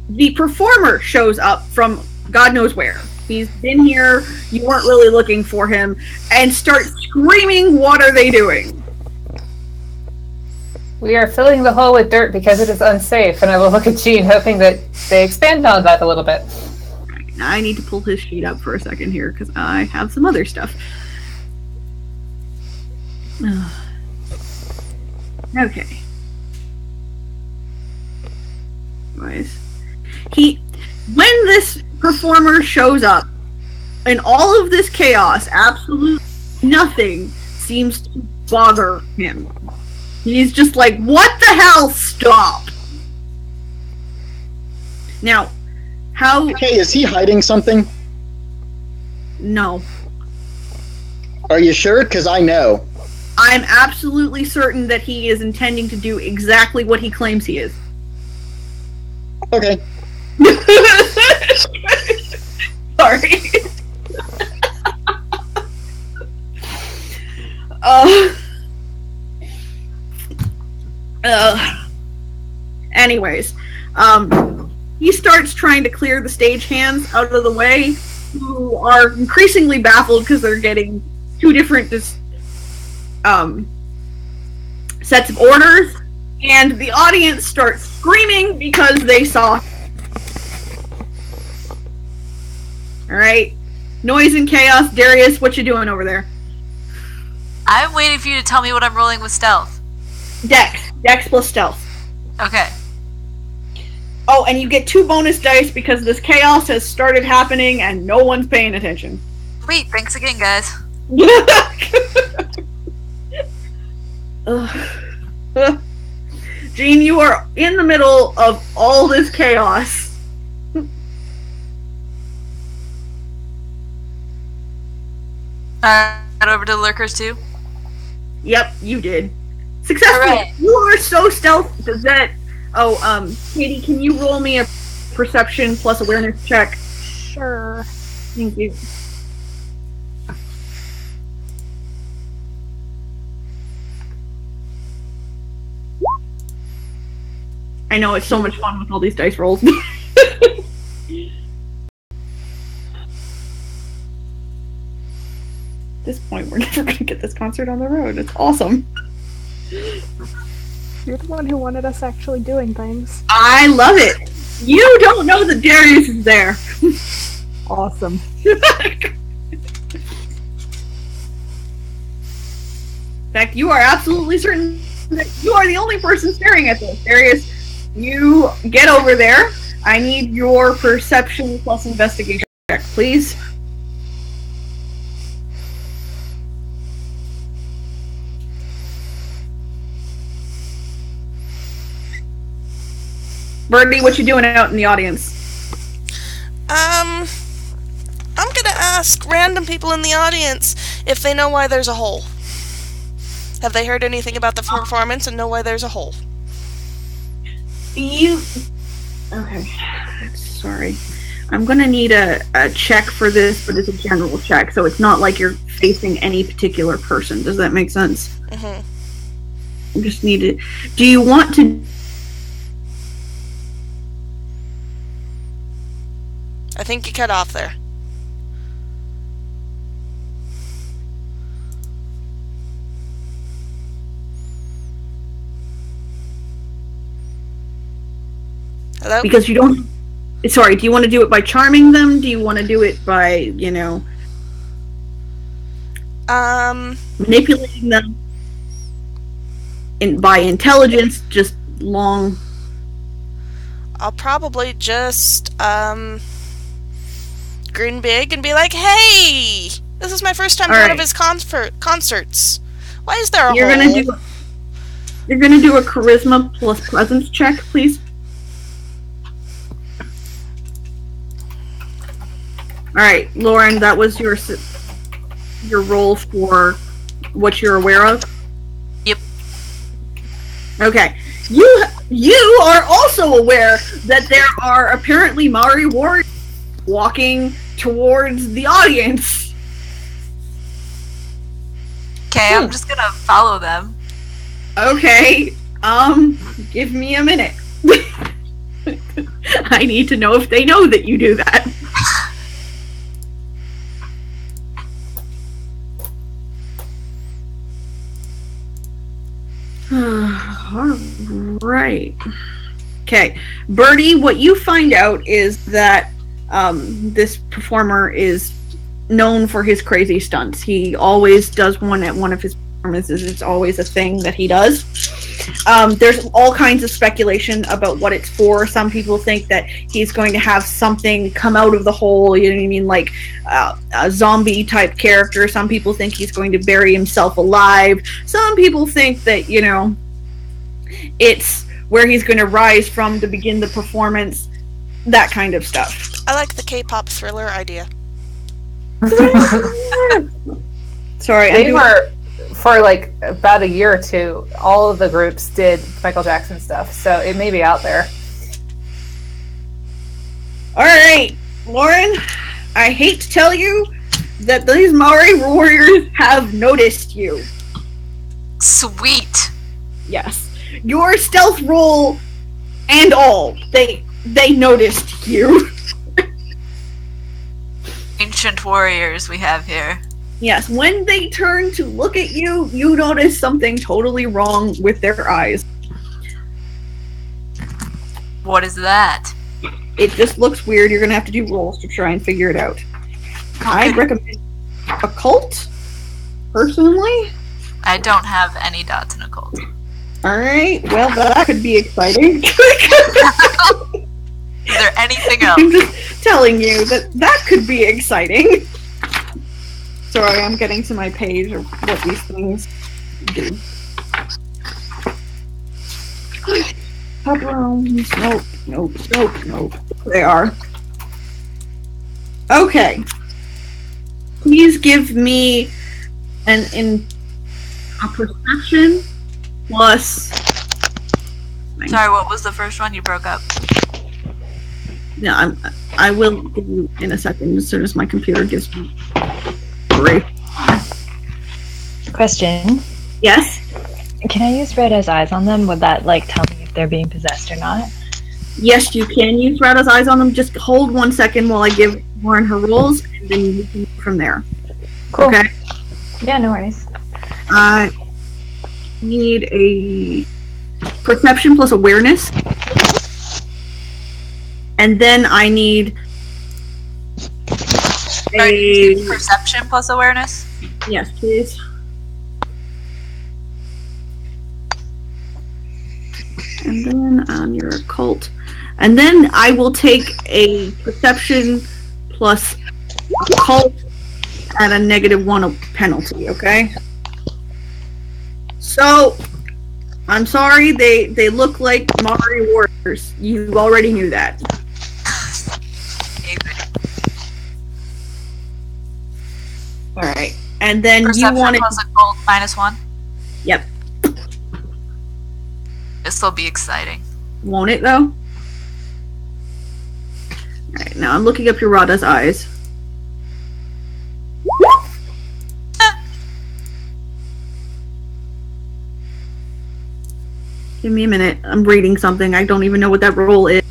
[SPEAKER 1] the performer shows up from God knows where. He's been here, you weren't really looking for him, and starts screaming, what are they doing?
[SPEAKER 3] We are filling the hole with dirt because it is unsafe, and I will look at Jean hoping that they expand on that a little bit.
[SPEAKER 1] Now I need to pull his sheet up for a second here, because I have some other stuff. Okay. Anyways. When this performer shows up, in all of this chaos, absolutely nothing seems to bother him. He's just like, what the hell? Stop! Now, how...
[SPEAKER 5] Hey, is he hiding something?
[SPEAKER 1] No.
[SPEAKER 5] Are you sure? Because I know.
[SPEAKER 1] I'm absolutely certain that he is intending to do exactly what he claims he is.
[SPEAKER 5] Okay.
[SPEAKER 1] Sorry. Anyways, he starts trying to clear the stagehands out of the way, who are increasingly baffled because they're getting two different sets of orders, and the audience starts screaming because they saw. Alright. Noise and chaos. Darius, what you doing over there?
[SPEAKER 6] I'm waiting for you to tell me what I'm rolling with stealth.
[SPEAKER 1] Dex. Dex plus stealth.
[SPEAKER 6] Okay.
[SPEAKER 1] Oh, and you get 2 bonus dice because this chaos has started happening and no one's paying attention.
[SPEAKER 6] Sweet, thanks again, guys.
[SPEAKER 1] Jean, you are in the middle of all this chaos.
[SPEAKER 6] Head over to the lurkers too.
[SPEAKER 1] Yep, you did. Successfully.
[SPEAKER 6] Alright.
[SPEAKER 1] You are so stealthy that... Oh, Katie, can you roll me a perception plus awareness check?
[SPEAKER 7] Sure.
[SPEAKER 1] Thank you. I know, it's so much fun with all these dice rolls. At this point, we're never going to get this concert on the road. It's awesome.
[SPEAKER 7] You're the one who wanted us actually doing things.
[SPEAKER 1] I love it. You don't know that Darius is there.
[SPEAKER 7] Awesome.
[SPEAKER 1] In fact, you are absolutely certain that you are the only person staring at this. Darius, you get over there. I need your perception plus investigation check, please. Birdie, what you doing out in the audience?
[SPEAKER 4] I'm gonna ask random people in the audience if they know why there's a hole. Have they heard anything about the performance and know why there's a hole?
[SPEAKER 1] Okay. Sorry. I'm gonna need a check for this, but it's a general check, so it's not like you're facing any particular person. Does that make sense?
[SPEAKER 4] Mm-hmm.
[SPEAKER 1] I just need it. Do you want to...
[SPEAKER 4] I think you cut off there. Hello?
[SPEAKER 1] Because you don't... Sorry, do you want to do it by charming them? Do you want to do it by, you know... manipulating them? By intelligence, just long...
[SPEAKER 4] I'll probably just, grin big and be like, hey! This is my first time to one of his concerts. Why is there a hole?
[SPEAKER 1] You're gonna do a charisma plus presence check, please. Alright, Lauren, that was your roll for what you're aware of?
[SPEAKER 6] Yep.
[SPEAKER 1] Okay. You are also aware that there are apparently Maori warriors walking towards the audience.
[SPEAKER 6] Okay, I'm just gonna follow them.
[SPEAKER 1] Okay, give me a minute. I need to know if they know that you do that. Alright. Okay. Birdie, what you find out is that this performer is known for his crazy stunts. He always does one at one of his performances. It's always a thing that he does. There's all kinds of speculation about what it's for. Some people think that he's going to have something come out of the hole, you know what I mean, like a zombie type character. Some people think he's going to bury himself alive. Some people think that, you know, it's where he's going to rise from to begin the performance, that kind of stuff.
[SPEAKER 4] I like the K-pop thriller idea.
[SPEAKER 1] Sorry,
[SPEAKER 3] they were, for like about a year or two, all of the groups did Michael Jackson stuff, so it may be out there.
[SPEAKER 1] Alright, Lauren, I hate to tell you that these Maori warriors have noticed you.
[SPEAKER 6] Sweet.
[SPEAKER 1] Yes. Your stealth roll and all, they noticed you.
[SPEAKER 6] Ancient warriors we have here.
[SPEAKER 1] Yes, when they turn to look at you, you notice something totally wrong with their eyes.
[SPEAKER 6] What is that?
[SPEAKER 1] It just looks weird. You're going to have to do rolls to try and figure it out. I'd recommend occult, personally.
[SPEAKER 6] I don't have any dots in occult.
[SPEAKER 1] Alright, well, that could be exciting.
[SPEAKER 6] Is there anything else?
[SPEAKER 1] I'm just telling you that could be exciting. Sorry, I'm getting to my page of what these things do. Pepperonis. Nope. They are. Okay. Please give me a perception plus.
[SPEAKER 6] Sorry, what was the first one? You broke up.
[SPEAKER 1] Yeah, I will give you in a second as soon as my computer gives me. Great.
[SPEAKER 2] Question.
[SPEAKER 1] Yes.
[SPEAKER 2] Can I use Rhoda's eyes on them? Would that tell me if they're being possessed or not?
[SPEAKER 1] Yes, you can use Rada's eyes on them. Just hold 1 second while I give Lauren her rolls, and then you can move from there.
[SPEAKER 2] Cool.
[SPEAKER 1] Okay?
[SPEAKER 2] Yeah, no worries.
[SPEAKER 1] I need a perception plus awareness. And then I need a...
[SPEAKER 6] Perception plus awareness?
[SPEAKER 1] Yes, please. And then on your occult. And then I will take a perception plus occult at a -1 penalty, okay? So, I'm sorry, they look like Mari warriors. You already knew that. Alright. And then
[SPEAKER 6] Perception
[SPEAKER 1] you wanted...
[SPEAKER 6] plus occult -1?
[SPEAKER 1] Yep.
[SPEAKER 6] This will be exciting.
[SPEAKER 1] Won't it, though? Alright, now I'm looking up your Rada's eyes. Give me a minute. I'm reading something. I don't even know what that roll is.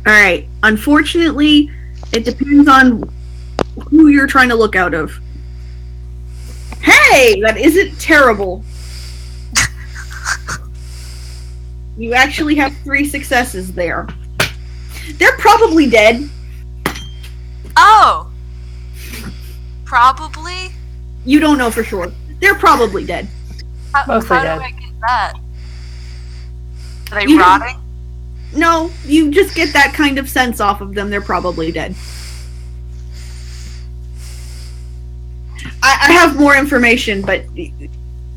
[SPEAKER 1] Alright. Unfortunately, it depends on who you're trying to look out of. Hey! That isn't terrible. You actually have 3 successes there. They're probably dead.
[SPEAKER 6] Oh! Probably?
[SPEAKER 1] You don't know for sure. They're probably dead.
[SPEAKER 3] Mostly
[SPEAKER 6] how
[SPEAKER 3] dead.
[SPEAKER 6] do I get that? Are they
[SPEAKER 1] You-
[SPEAKER 6] rotting?
[SPEAKER 1] No, you just get that kind of sense off of them. They're probably dead. I have more information, but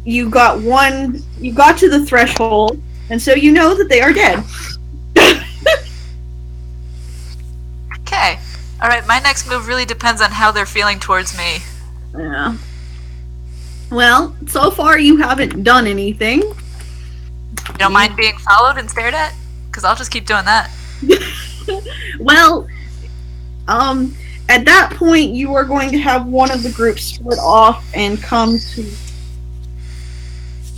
[SPEAKER 1] you got to the threshold, and so you know that they are dead.
[SPEAKER 6] Okay. Alright, my next move really depends on how they're feeling towards me.
[SPEAKER 1] Yeah. Well, so far you haven't done anything.
[SPEAKER 6] You don't mind being followed and stared at? Because I'll just keep doing that.
[SPEAKER 1] Well, at that point, you are going to have one of the groups split off and come to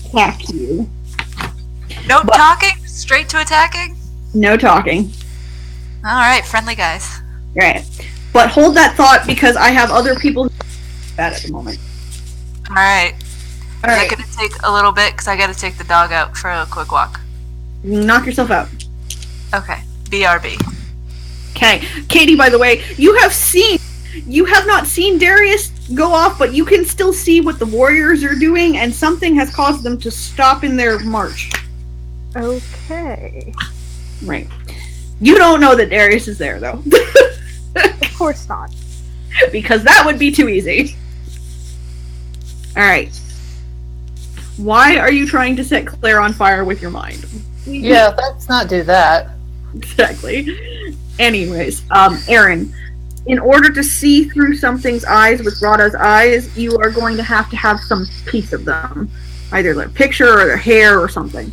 [SPEAKER 1] attack you.
[SPEAKER 6] No talking? Straight to attacking?
[SPEAKER 1] No talking.
[SPEAKER 6] Alright, friendly guys.
[SPEAKER 1] Right. But hold that thought because I have other people who bad at the moment.
[SPEAKER 6] Alright.
[SPEAKER 1] All right.
[SPEAKER 6] Is that gonna take a little bit? Because I gotta take the dog out for a quick walk.
[SPEAKER 1] Knock yourself out.
[SPEAKER 6] Okay. BRB.
[SPEAKER 1] Okay. Katie, by the way, you have not seen Darius go off, but you can still see what the warriors are doing, and something has caused them to stop in their march.
[SPEAKER 7] Okay.
[SPEAKER 1] Right. You don't know that Darius is there, though.
[SPEAKER 7] Of course not.
[SPEAKER 1] Because that would be too easy. Alright. Why are you trying to set Claire on fire with your mind?
[SPEAKER 3] Yeah, let's not do that.
[SPEAKER 1] Exactly. Anyways, Aaron, in order to see through something's eyes with Rada's eyes, you are going to have some piece of them. Either their picture or their hair or something.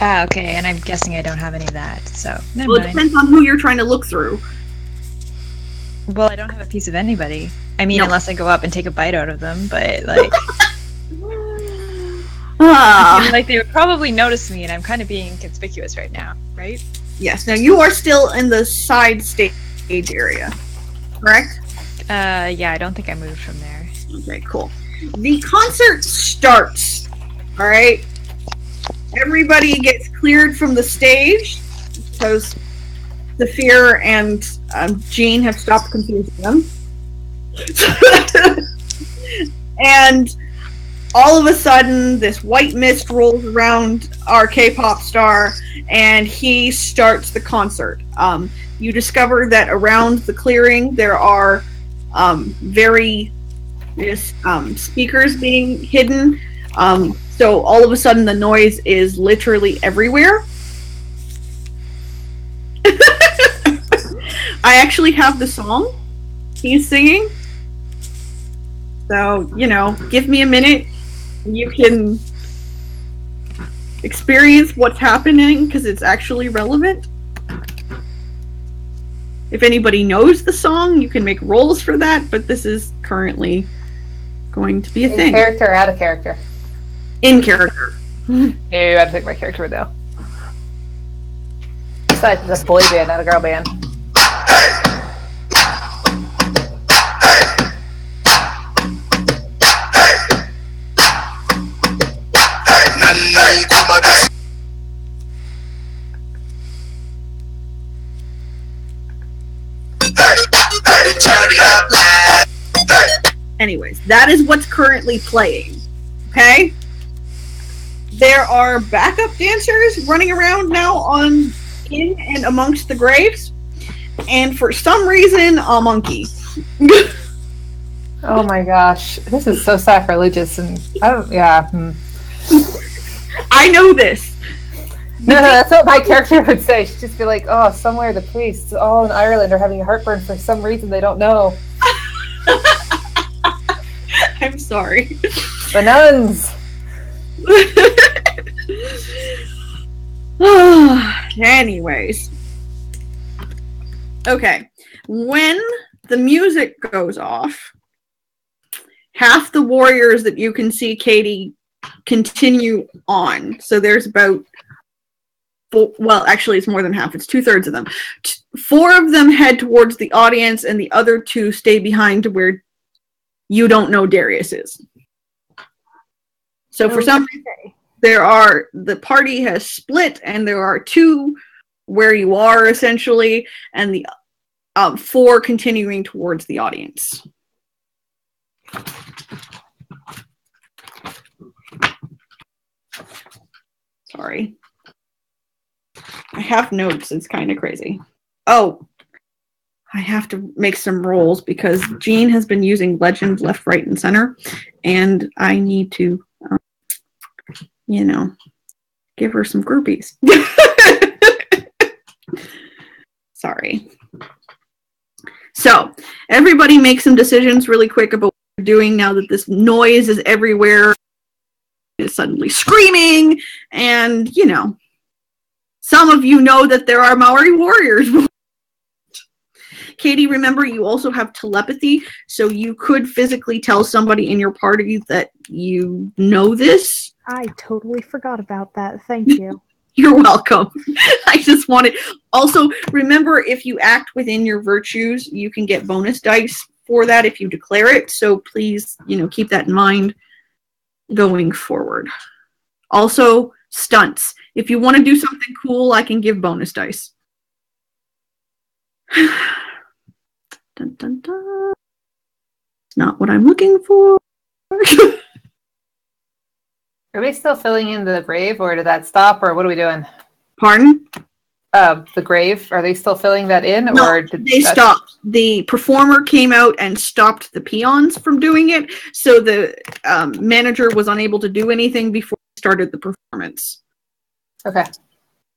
[SPEAKER 2] Ah, okay, and I'm guessing I don't have any of that, so never
[SPEAKER 1] Well, it
[SPEAKER 2] mind.
[SPEAKER 1] depends on who you're trying to look through.
[SPEAKER 2] Well, I don't have a piece of anybody. I mean,
[SPEAKER 1] No.
[SPEAKER 2] unless I go up and take a bite out of them, but like,
[SPEAKER 1] Ah.
[SPEAKER 2] I feel like they would probably notice me, and I'm kind of being conspicuous right now, right?
[SPEAKER 1] Yes, now you are still in the side stage area, correct?
[SPEAKER 2] Yeah, I don't think I moved from there.
[SPEAKER 1] Okay, cool. The concert starts, alright? Everybody gets cleared from the stage, because Zephyr and Jean have stopped confusing them. And all of a sudden, this white mist rolls around our K-pop star, and he starts the concert. You discover that around the clearing there are speakers being hidden. So all of a sudden, the noise is literally everywhere. I actually have the song he's singing. So, give me a minute. You can experience what's happening because it's actually relevant. If anybody knows the song, you can make rolls for that, but this is currently going to be a thing.
[SPEAKER 3] In character or out of character?
[SPEAKER 1] In character.
[SPEAKER 3] No, I have to pick my character right now. Besides, it's a boy band, not a girl band.
[SPEAKER 1] Anyways, that is what's currently playing. Okay? There are backup dancers running around now in and amongst the graves. And for some reason, a monkey.
[SPEAKER 3] Oh my gosh. This is so sacrilegious and
[SPEAKER 1] I know this.
[SPEAKER 3] No, that's what my character would say. She'd just be like, oh, somewhere the priests all in Ireland are having a heartburn for some reason they don't know.
[SPEAKER 1] I'm sorry.
[SPEAKER 3] The nuns!
[SPEAKER 1] Anyways. Okay. When the music goes off, half the warriors that you can see, Katie, continue on. So there's about... Well, actually, it's more than half. It's 2/3 of them. 4 of them head towards the audience, and the other 2 stay behind to where you don't know Darius is. So for some reason, the party has split, and there are 2 where you are, essentially, and the 4 continuing towards the audience. Sorry. I have notes. It's kind of crazy. Oh, I have to make some rolls because Jean has been using legend left, right, and center, and I need to, give her some groupies. Sorry. So, everybody make some decisions really quick about what they're doing now that this noise is everywhere. Is suddenly screaming, and, some of you know that there are Maori warriors. Katie, remember, you also have telepathy, so you could physically tell somebody in your party that you know this.
[SPEAKER 7] I totally forgot about that. Thank you.
[SPEAKER 1] You're welcome. I just wanted... Also, remember, if you act within your virtues, you can get bonus dice for that if you declare it, so please, keep that in mind going forward. Also, stunts. If you want to do something cool, I can give bonus dice. Dun, dun, dun. It's not what I'm looking for.
[SPEAKER 3] Are we still filling in the grave, or did that stop, or what are we doing?
[SPEAKER 1] Pardon?
[SPEAKER 3] The grave, are they still filling that in?
[SPEAKER 1] No,
[SPEAKER 3] or
[SPEAKER 1] they stopped. The performer came out and stopped the peons from doing it, so the manager was unable to do anything before he started the performance.
[SPEAKER 3] Okay.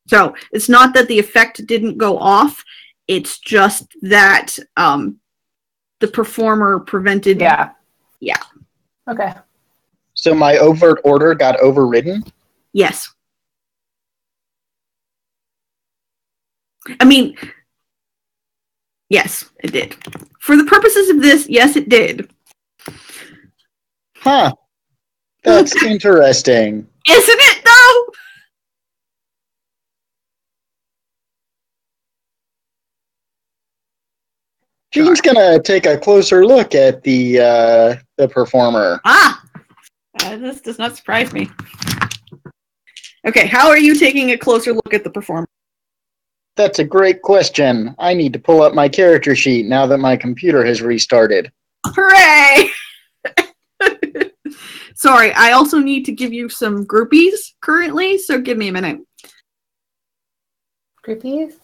[SPEAKER 1] So, it's not that the effect didn't go off, it's just that the performer prevented...
[SPEAKER 3] Yeah.
[SPEAKER 1] Yeah.
[SPEAKER 3] Okay.
[SPEAKER 5] So my overt order got overridden?
[SPEAKER 1] Yes. I mean, yes, it did. For the purposes of this, yes, it did.
[SPEAKER 5] Huh. That's interesting.
[SPEAKER 1] Isn't it, though?
[SPEAKER 5] Jean's gonna take a closer look at the performer.
[SPEAKER 1] This does not surprise me. Okay, how are you taking a closer look at the performer?
[SPEAKER 5] That's a great question. I need to pull up my character sheet now that my computer has restarted.
[SPEAKER 1] Hooray! Sorry, I also need to give you some groupies currently, so give me a minute.
[SPEAKER 3] Groupies?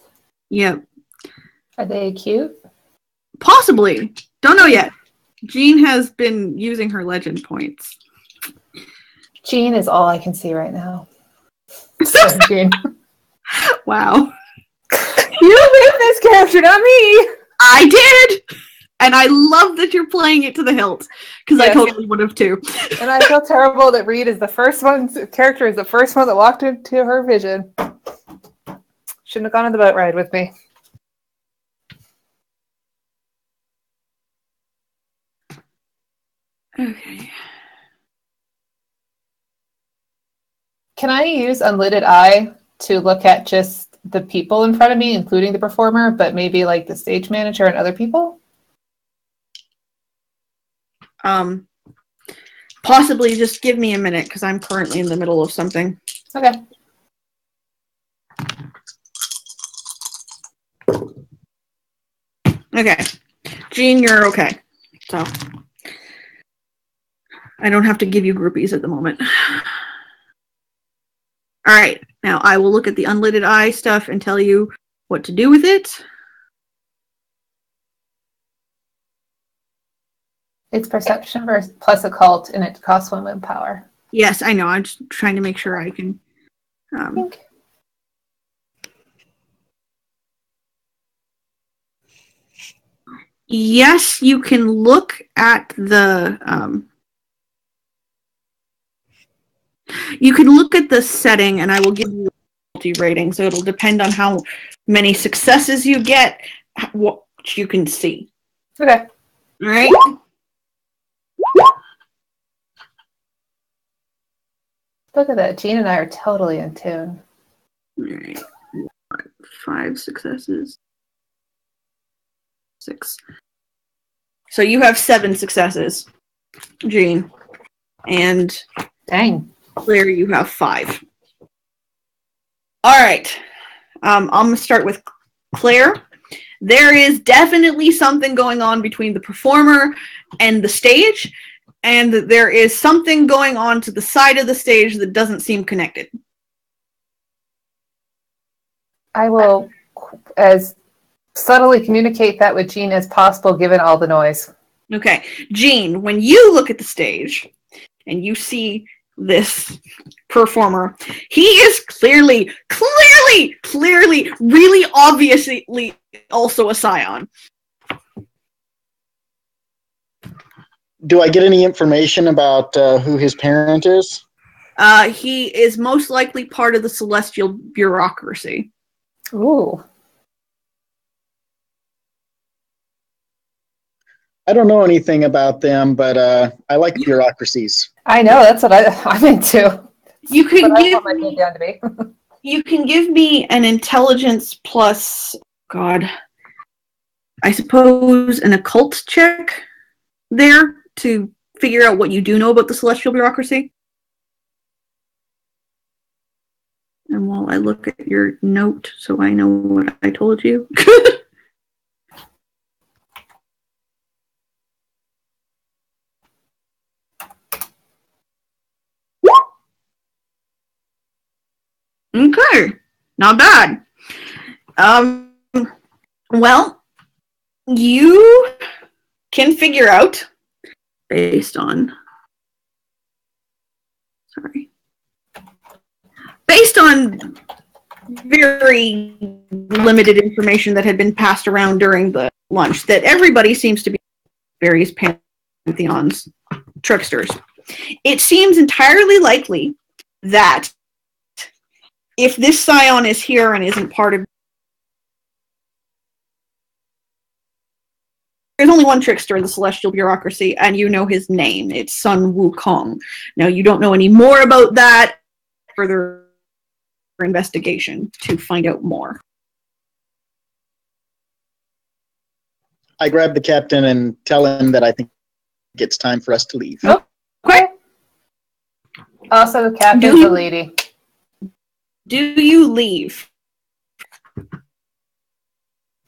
[SPEAKER 1] Yep.
[SPEAKER 3] Are they cute?
[SPEAKER 1] Possibly. Don't know yet. Jean has been using her legend points.
[SPEAKER 3] Jean is all I can see right now. Sorry, Jean.
[SPEAKER 1] Wow.
[SPEAKER 3] You made this character, not me!
[SPEAKER 1] I did! And I love that you're playing it to the hilt, because I totally would have too.
[SPEAKER 3] And I feel terrible that Reed is the first one that walked into her vision. Shouldn't have gone on the boat ride with me.
[SPEAKER 1] Okay.
[SPEAKER 3] Can I use Unlidded Eye to look at just the people in front of me, including the performer, but maybe like the stage manager and other people?
[SPEAKER 1] Possibly. Just give me a minute, because I'm currently in the middle of something.
[SPEAKER 3] Okay.
[SPEAKER 1] Okay. Jean, you're okay. So I don't have to give you groupies at the moment. All right. Now I will look at the Unlidded Eye stuff and tell you what to do with it.
[SPEAKER 3] It's perception plus occult, and it costs 1 willpower.
[SPEAKER 1] Yes, I know. I'm just trying to make sure I can. Yes, you can look at the. You can look at the setting, and I will give you a difficulty rating. So it'll depend on how many successes you get, what you can see.
[SPEAKER 3] Okay.
[SPEAKER 1] All right.
[SPEAKER 3] Look at that. Jean and I are totally in tune.
[SPEAKER 1] All right. 5 successes. 6. So you have 7 successes, Jean. And
[SPEAKER 3] dang,
[SPEAKER 1] Claire, you have 5. All right. I'm going to start with Claire. There is definitely something going on between the performer and the stage, and there is something going on to the side of the stage that doesn't seem connected.
[SPEAKER 3] I will as subtly communicate that with Jean as possible, given all the noise.
[SPEAKER 1] Okay. Jean, when you look at the stage and you see this performer, he is clearly, really obviously also a scion.
[SPEAKER 5] Do I get any information about who his parent is?
[SPEAKER 1] He is most likely part of the celestial bureaucracy.
[SPEAKER 3] Ooh.
[SPEAKER 5] I don't know anything about them, but I like bureaucracies.
[SPEAKER 3] I know, that's what I'm into.
[SPEAKER 1] You can give
[SPEAKER 3] my
[SPEAKER 1] me,
[SPEAKER 3] down to be.
[SPEAKER 1] you can give me an intelligence plus, God, I suppose an occult check there to figure out what you do know about the celestial bureaucracy. And while I look at your note so I know what I told you. Okay, not bad. Well, you can figure out based on very limited information that had been passed around during the lunch that everybody seems to be various pantheons, tricksters. It seems entirely likely that if this scion is here and isn't part of, there's only one trickster in the celestial bureaucracy, and you know his name. It's Sun Wukong. Now, you don't know any more about that. Further investigation to find out more.
[SPEAKER 5] I grab the captain and tell him that I think it's time for us to leave.
[SPEAKER 3] Oh, okay. Also, the captain's the lady.
[SPEAKER 1] Do you leave?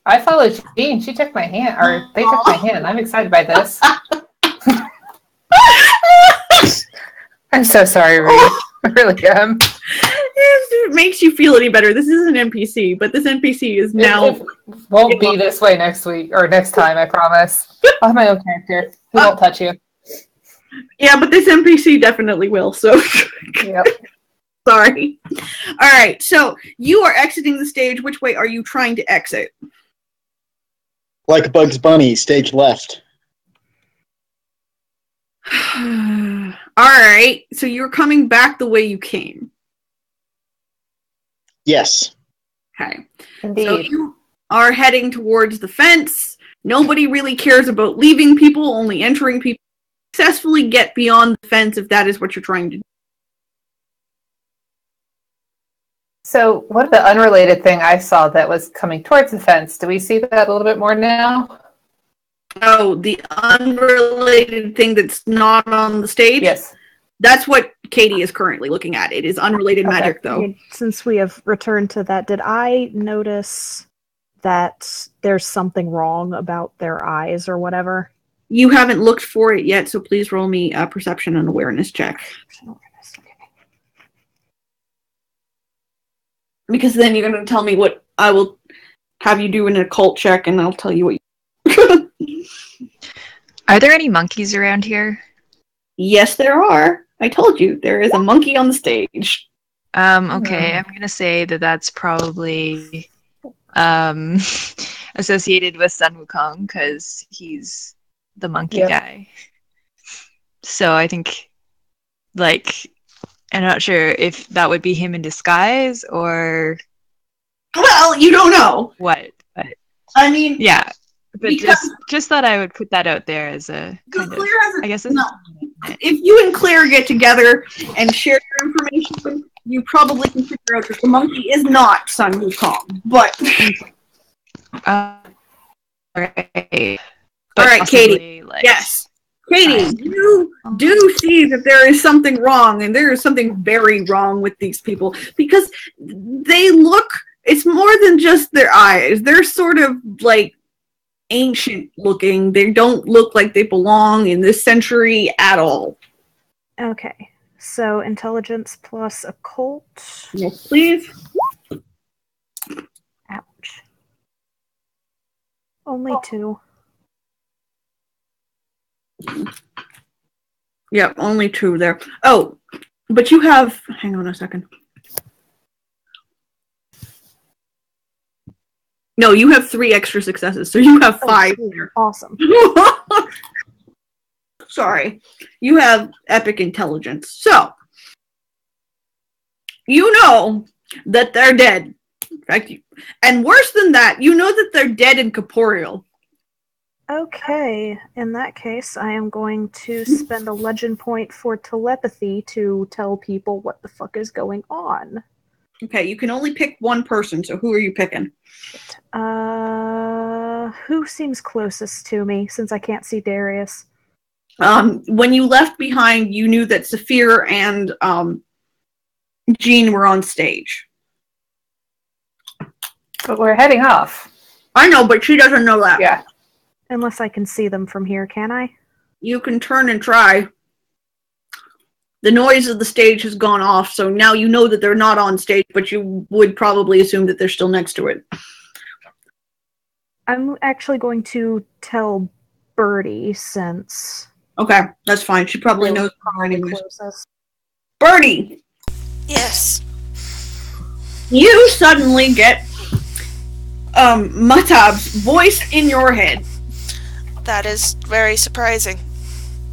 [SPEAKER 3] I followed Jean. She took my hand, or they took my hand. I'm excited by this. I'm so sorry, Reed. I really am.
[SPEAKER 1] If it makes you feel any better, this is an NPC, but this NPC is now...
[SPEAKER 3] It won't be this way next week, or next time, I promise. I'll have my own character. He won't touch you.
[SPEAKER 1] Yeah, but this NPC definitely will, so...
[SPEAKER 3] Yep.
[SPEAKER 1] Sorry. Alright, so you are exiting the stage. Which way are you trying to exit?
[SPEAKER 5] Like Bugs Bunny, stage left.
[SPEAKER 1] Alright, so you're coming back the way you came.
[SPEAKER 5] Yes.
[SPEAKER 1] Okay.
[SPEAKER 3] Indeed.
[SPEAKER 1] So you are heading towards the fence. Nobody really cares about leaving people, only entering people. Successfully get beyond the fence if that is what you're trying to do.
[SPEAKER 3] So, what the unrelated thing I saw that was coming towards the fence? Do we see that a little bit more now?
[SPEAKER 1] Oh, the unrelated thing that's not on the stage?
[SPEAKER 3] Yes.
[SPEAKER 1] That's what Katie is currently looking at. It is unrelated
[SPEAKER 3] Okay.
[SPEAKER 1] magic, though.
[SPEAKER 7] Okay, since we have returned to that, did I notice that there's something wrong about their eyes or whatever?
[SPEAKER 1] You haven't looked for it yet, so please roll me a perception and awareness check. Because then you're going to tell me what I will have you do an occult check, and I'll tell you what you...
[SPEAKER 2] Are there any monkeys around here?
[SPEAKER 1] Yes, there are. I told you, there is a monkey on the stage.
[SPEAKER 2] Okay, I'm gonna say that that's probably associated with Sun Wukong because he's the monkey guy. So I think, like, I'm not sure if that would be him in disguise or...
[SPEAKER 1] Well, you don't know.
[SPEAKER 2] What? But,
[SPEAKER 1] I mean...
[SPEAKER 2] Yeah. But
[SPEAKER 1] because
[SPEAKER 2] just thought I would put that out there as a kind of... I guess it's...
[SPEAKER 1] No. If you and Claire get together and share your information, you probably can figure out that the monkey is not Sun Wukong. But...
[SPEAKER 2] Alright.
[SPEAKER 1] Alright, Katie.
[SPEAKER 2] Like,
[SPEAKER 1] yes. Katie, you do see that there is something wrong, and there is something very wrong with these people, because they look, it's more than just their eyes. They're sort of, like, ancient looking. They don't look like they belong in this century at all.
[SPEAKER 7] Okay, so intelligence plus occult.
[SPEAKER 1] Yes, please.
[SPEAKER 7] Ouch. Only 2.
[SPEAKER 1] Yep, only 2 there. Oh, but you have... Hang on a second. No, you have 3 extra successes, so you have 5 there.
[SPEAKER 7] Awesome.
[SPEAKER 1] Sorry. You have epic intelligence. So, you know that they're dead. In fact, and worse than that, you know that they're dead and corporeal.
[SPEAKER 7] Okay, in that case, I am going to spend a legend point for telepathy to tell people what the fuck is going on.
[SPEAKER 1] Okay, you can only pick one person, so who are you picking?
[SPEAKER 7] Who seems closest to me, since I can't see Darius?
[SPEAKER 1] When you left behind, you knew that Saphir and Jean were on stage.
[SPEAKER 3] But we're heading off.
[SPEAKER 1] I know, but she doesn't know that.
[SPEAKER 3] Yeah.
[SPEAKER 7] Unless I can see them from here, can I?
[SPEAKER 1] You can turn and try. The noise of the stage has gone off, so now you know that they're not on stage, but you would probably assume that they're still next to it.
[SPEAKER 7] I'm actually going to tell Birdie, since...
[SPEAKER 1] Okay, that's fine. She probably
[SPEAKER 7] they're
[SPEAKER 1] knows
[SPEAKER 7] probably
[SPEAKER 1] anyways.
[SPEAKER 7] closest.
[SPEAKER 1] Birdie!
[SPEAKER 4] Yes.
[SPEAKER 1] You suddenly get Matab's voice in your head.
[SPEAKER 4] That is very surprising.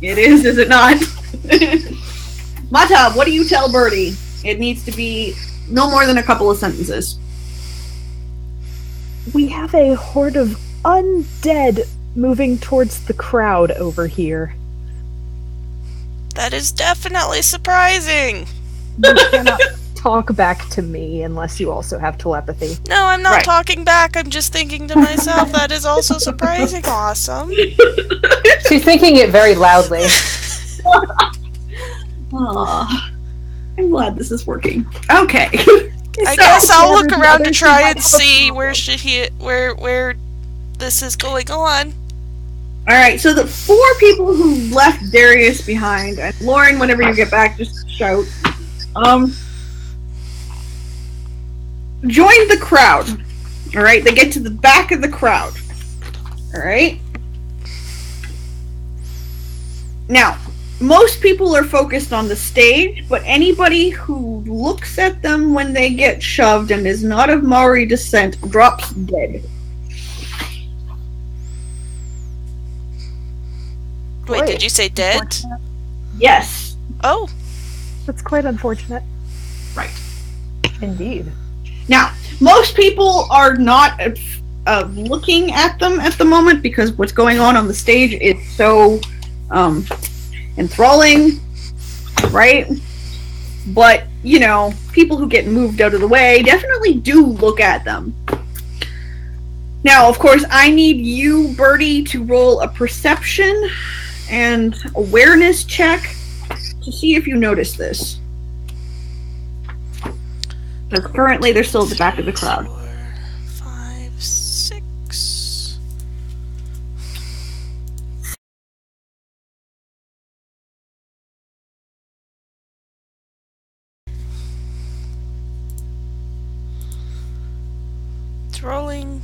[SPEAKER 1] It is it not? Matab, what do you tell Birdie? It needs to be no more than a couple of sentences.
[SPEAKER 7] We have a horde of undead moving towards the crowd over here.
[SPEAKER 4] That is definitely surprising.
[SPEAKER 7] You cannot talk back to me unless you also have telepathy.
[SPEAKER 4] No, I'm not
[SPEAKER 1] Right.
[SPEAKER 4] talking back. I'm just thinking to myself, that is also surprising awesome.
[SPEAKER 3] She's thinking it very loudly.
[SPEAKER 1] Aw, I'm glad this is working. Okay.
[SPEAKER 4] I guess I'll look around to try and see where this is going on.
[SPEAKER 1] Alright, so the 4 people who left Darius behind, and Lauren, whenever you get back, just shout. Join the crowd. Alright, they get to the back of the crowd. Alright? Now, most people are focused on the stage, but anybody who looks at them when they get shoved and is not of Maori descent drops dead.
[SPEAKER 4] Wait, did you say dead?
[SPEAKER 1] Yes.
[SPEAKER 4] Oh.
[SPEAKER 7] That's quite unfortunate.
[SPEAKER 1] Right.
[SPEAKER 3] Indeed.
[SPEAKER 1] Now, most people are not looking at them at the moment because what's going on the stage is so enthralling, right? But, you know, people who get moved out of the way definitely do look at them. Now, of course, I need you, Birdie, to roll a perception and awareness check to see if you notice this. Because currently they're still at the back of the crowd.
[SPEAKER 4] 4, 5, 6. It's rolling.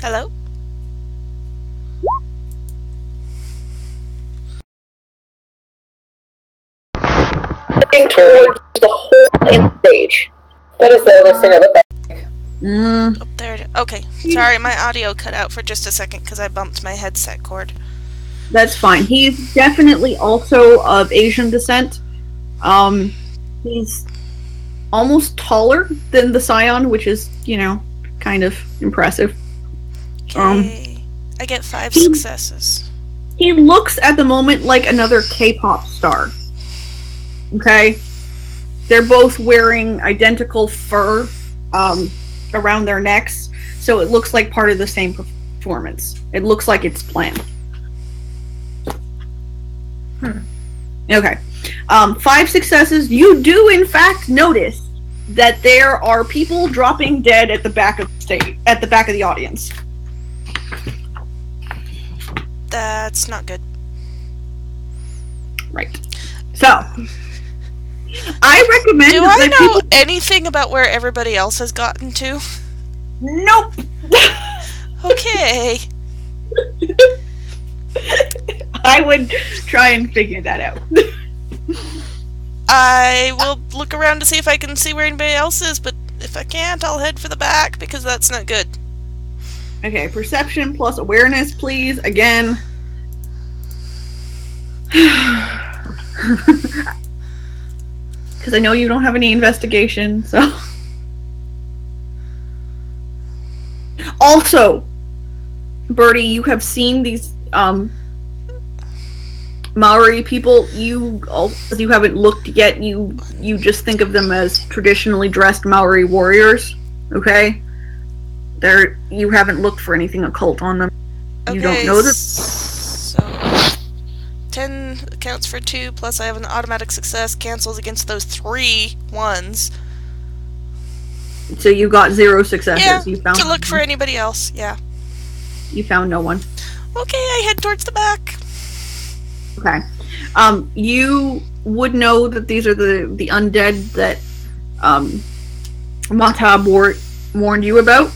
[SPEAKER 4] Hello?
[SPEAKER 3] Looking towards the hole in the stage. What does the other singer look like?
[SPEAKER 4] Oh, there it is. Okay. Sorry, my audio cut out for just a second because I bumped my headset cord.
[SPEAKER 1] That's fine. He's definitely also of Asian descent. He's almost taller than the Scion, which is, you know, kind of impressive.
[SPEAKER 4] Okay. I get 5 successes.
[SPEAKER 1] He looks at the moment like another K-pop star. Okay? They're both wearing identical fur around their necks, so it looks like part of the same performance. It looks like it's planned. Okay. 5 successes. You do, in fact, notice that there are people dropping dead at the back of the stage, at the back of the audience.
[SPEAKER 4] That's not good.
[SPEAKER 1] Right. So, I recommend
[SPEAKER 4] Do
[SPEAKER 1] that
[SPEAKER 4] I know
[SPEAKER 1] people...
[SPEAKER 4] anything about where everybody else has gotten to?
[SPEAKER 1] Nope.
[SPEAKER 4] Okay.
[SPEAKER 1] I would try and figure that out.
[SPEAKER 4] I will look around to see if I can see where anybody else is, but if I can't, I'll head for the back because that's not good.
[SPEAKER 1] Okay, perception plus awareness, please. Again. Because I know you don't have any investigation, so... Also, Birdie, you have seen these Maori people. You haven't looked yet. You just think of them as traditionally dressed Maori warriors. Okay, you haven't looked for anything occult on them.
[SPEAKER 4] Okay,
[SPEAKER 1] you don't know them.
[SPEAKER 4] So 10 counts for 2, plus I have an automatic success, cancels against those 3 ones.
[SPEAKER 1] So you got 0 successes.
[SPEAKER 4] Yeah,
[SPEAKER 1] You found
[SPEAKER 4] to look for anybody else, yeah.
[SPEAKER 1] You found no one.
[SPEAKER 4] Okay, I head towards the back.
[SPEAKER 1] Okay. You would know that these are the undead that Matab warned you about.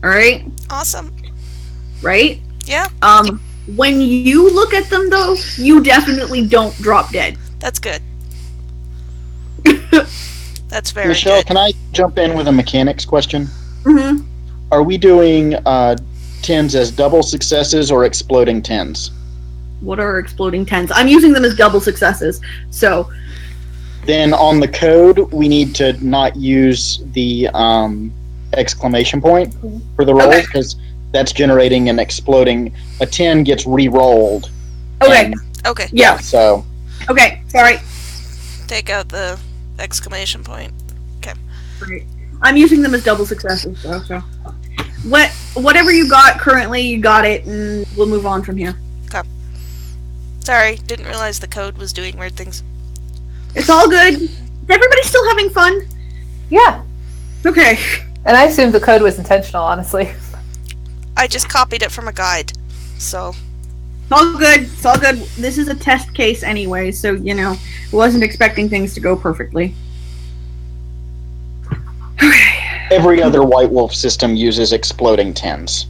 [SPEAKER 1] Alright?
[SPEAKER 4] Awesome.
[SPEAKER 1] Right?
[SPEAKER 4] Yeah.
[SPEAKER 1] When you look at them, though, you definitely don't drop dead.
[SPEAKER 4] That's good. That's very
[SPEAKER 5] Michelle,
[SPEAKER 4] good.
[SPEAKER 5] can I jump in with a mechanics question?
[SPEAKER 1] Mm-hmm.
[SPEAKER 5] Are we doing 10s as double successes or exploding 10s?
[SPEAKER 1] What are exploding 10s? I'm using them as double successes, so...
[SPEAKER 5] Then on the code, we need to not use the exclamation point for the roll, because that's generating an exploding... A 10 gets re-rolled.
[SPEAKER 1] Okay.
[SPEAKER 4] Okay.
[SPEAKER 1] Yeah.
[SPEAKER 5] So...
[SPEAKER 1] Okay, sorry.
[SPEAKER 4] Take out the exclamation point. Okay.
[SPEAKER 1] Great. I'm using them as double successes, though, so... Whatever you got currently, you got it, and we'll move on from here.
[SPEAKER 4] Okay. Sorry, didn't realize the code was doing weird things.
[SPEAKER 1] It's all good. Is everybody still having fun?
[SPEAKER 3] Yeah.
[SPEAKER 1] Okay.
[SPEAKER 3] And I assumed the code was intentional, honestly.
[SPEAKER 4] I just copied it from a guide, so.
[SPEAKER 1] It's all good. It's all good. This is a test case anyway, so, wasn't expecting things to go perfectly. Okay.
[SPEAKER 5] Every other White Wolf system uses exploding tens.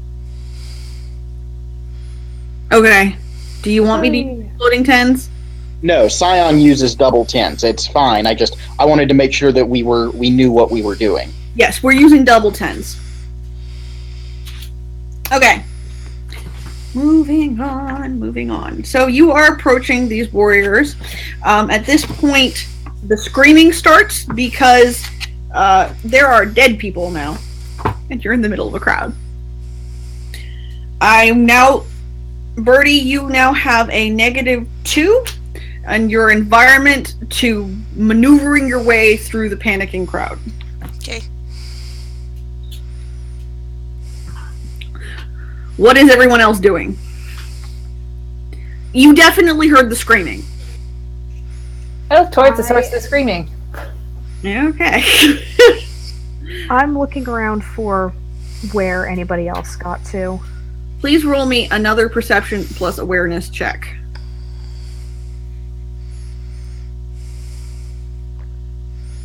[SPEAKER 1] Okay. Do you want me to use exploding tens?
[SPEAKER 5] No, Scion uses double tens. It's fine. I wanted to make sure that we knew what we were doing.
[SPEAKER 1] Yes, we're using double tens. Okay. Moving on. So you are approaching these warriors. At this point, the screaming starts because there are dead people now. And you're in the middle of a crowd. Birdie, you now have a -2 on your environment to maneuvering your way through the panicking crowd.
[SPEAKER 4] Okay.
[SPEAKER 1] What is everyone else doing? You definitely heard the screaming.
[SPEAKER 3] I look towards the source of the screaming.
[SPEAKER 1] Okay.
[SPEAKER 7] I'm looking around for where anybody else got to.
[SPEAKER 1] Please roll me another perception plus awareness check.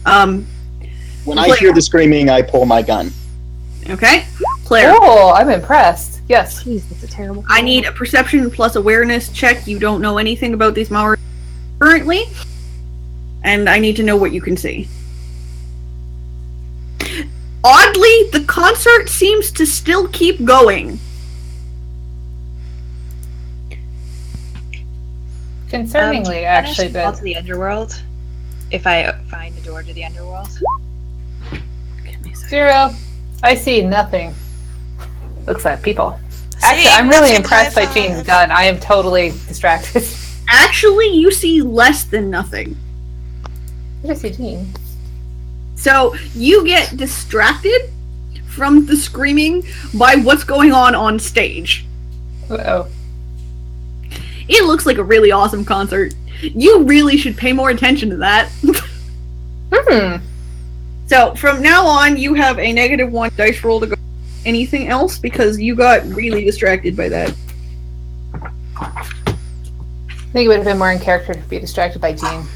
[SPEAKER 5] When I hear the screaming, I pull my gun.
[SPEAKER 1] Okay. Claire.
[SPEAKER 3] Oh, I'm impressed. Yes.
[SPEAKER 7] Jeez, that's a terrible.
[SPEAKER 1] I need a perception plus awareness check. You don't know anything about these Maori currently, and I need to know what you can see. Oddly, the concert seems to still keep going.
[SPEAKER 3] Concerningly, actually,
[SPEAKER 2] fall
[SPEAKER 3] but
[SPEAKER 2] to the underworld. If I find a door to the underworld.
[SPEAKER 3] 0. I see nothing. Looks like people. Actually,
[SPEAKER 4] See,
[SPEAKER 3] I'm really
[SPEAKER 4] nothing
[SPEAKER 3] impressed by
[SPEAKER 4] high
[SPEAKER 3] Jean's
[SPEAKER 4] five.
[SPEAKER 3] gun. I am totally distracted.
[SPEAKER 1] Actually, you see less than nothing.
[SPEAKER 3] I see Jean.
[SPEAKER 1] So you get distracted from the screaming by what's going on stage.
[SPEAKER 3] Uh-oh.
[SPEAKER 1] It looks like a really awesome concert. You really should pay more attention to that. So from now on, you have a -1 dice roll to go. Anything else? Because you got really distracted by that.
[SPEAKER 3] I think it would have been more in character to be distracted by Jean.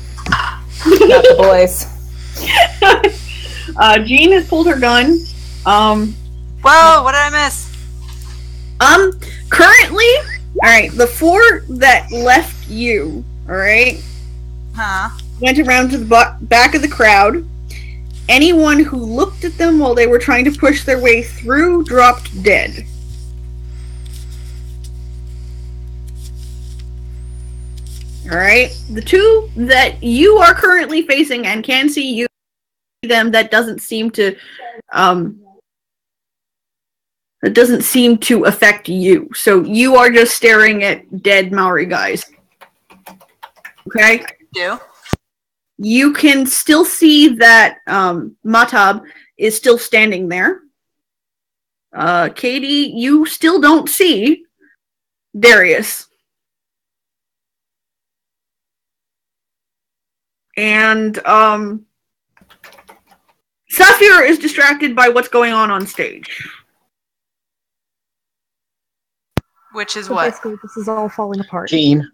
[SPEAKER 3] Not the boys.
[SPEAKER 1] Jean has pulled her gun.
[SPEAKER 6] Whoa, what did I miss?
[SPEAKER 1] Currently, alright, the 4 that left you, alright,
[SPEAKER 6] Huh?
[SPEAKER 1] went around to the back of the crowd. Anyone who looked at them while they were trying to push their way through dropped dead. Alright, the 2 that you are currently facing and can see you them that doesn't seem to affect you. So you are just staring at dead Maori guys. Okay?
[SPEAKER 6] Do?
[SPEAKER 1] You can still see that Matab is still standing there. Katie, you still don't see Darius. And Saphir is distracted by what's going on stage.
[SPEAKER 6] Which is
[SPEAKER 7] So
[SPEAKER 6] what?
[SPEAKER 7] basically, this is all falling apart.
[SPEAKER 5] Jean.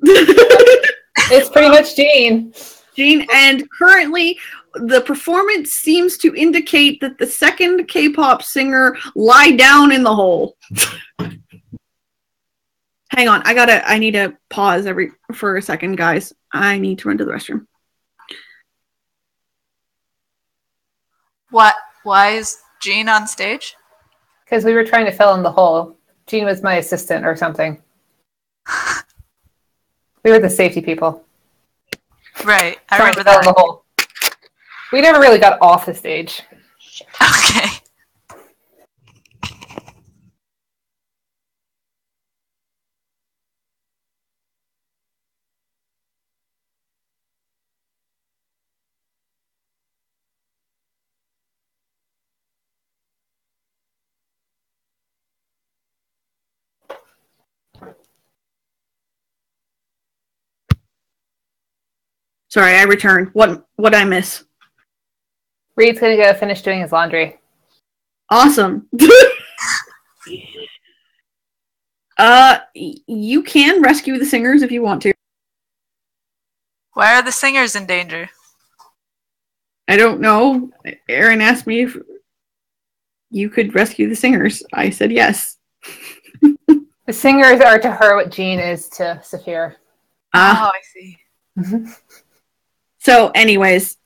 [SPEAKER 3] It's pretty much Jean.
[SPEAKER 1] Jean, and currently the performance seems to indicate that the second K-pop singer lie down in the hole. Hang on, I need to pause for a second, guys. I need to run to the restroom.
[SPEAKER 6] What? Why is Jean on stage?
[SPEAKER 3] Because we were trying to fill in the hole. Jean was my assistant or something. We were the safety people.
[SPEAKER 6] Right, I
[SPEAKER 3] Trying to
[SPEAKER 6] remember
[SPEAKER 3] fill in the
[SPEAKER 6] that.
[SPEAKER 3] hole. We never really got off the stage.
[SPEAKER 6] Okay.
[SPEAKER 1] Sorry, I returned. What I miss?
[SPEAKER 3] Reed's gonna go finish doing his laundry.
[SPEAKER 1] Awesome. You can rescue the singers if you want to.
[SPEAKER 6] Why are the singers in danger?
[SPEAKER 1] I don't know. Aaron asked me if you could rescue the singers. I said yes.
[SPEAKER 3] The singers are to her what Jean is to Saphir.
[SPEAKER 6] I see.
[SPEAKER 1] So, anyways,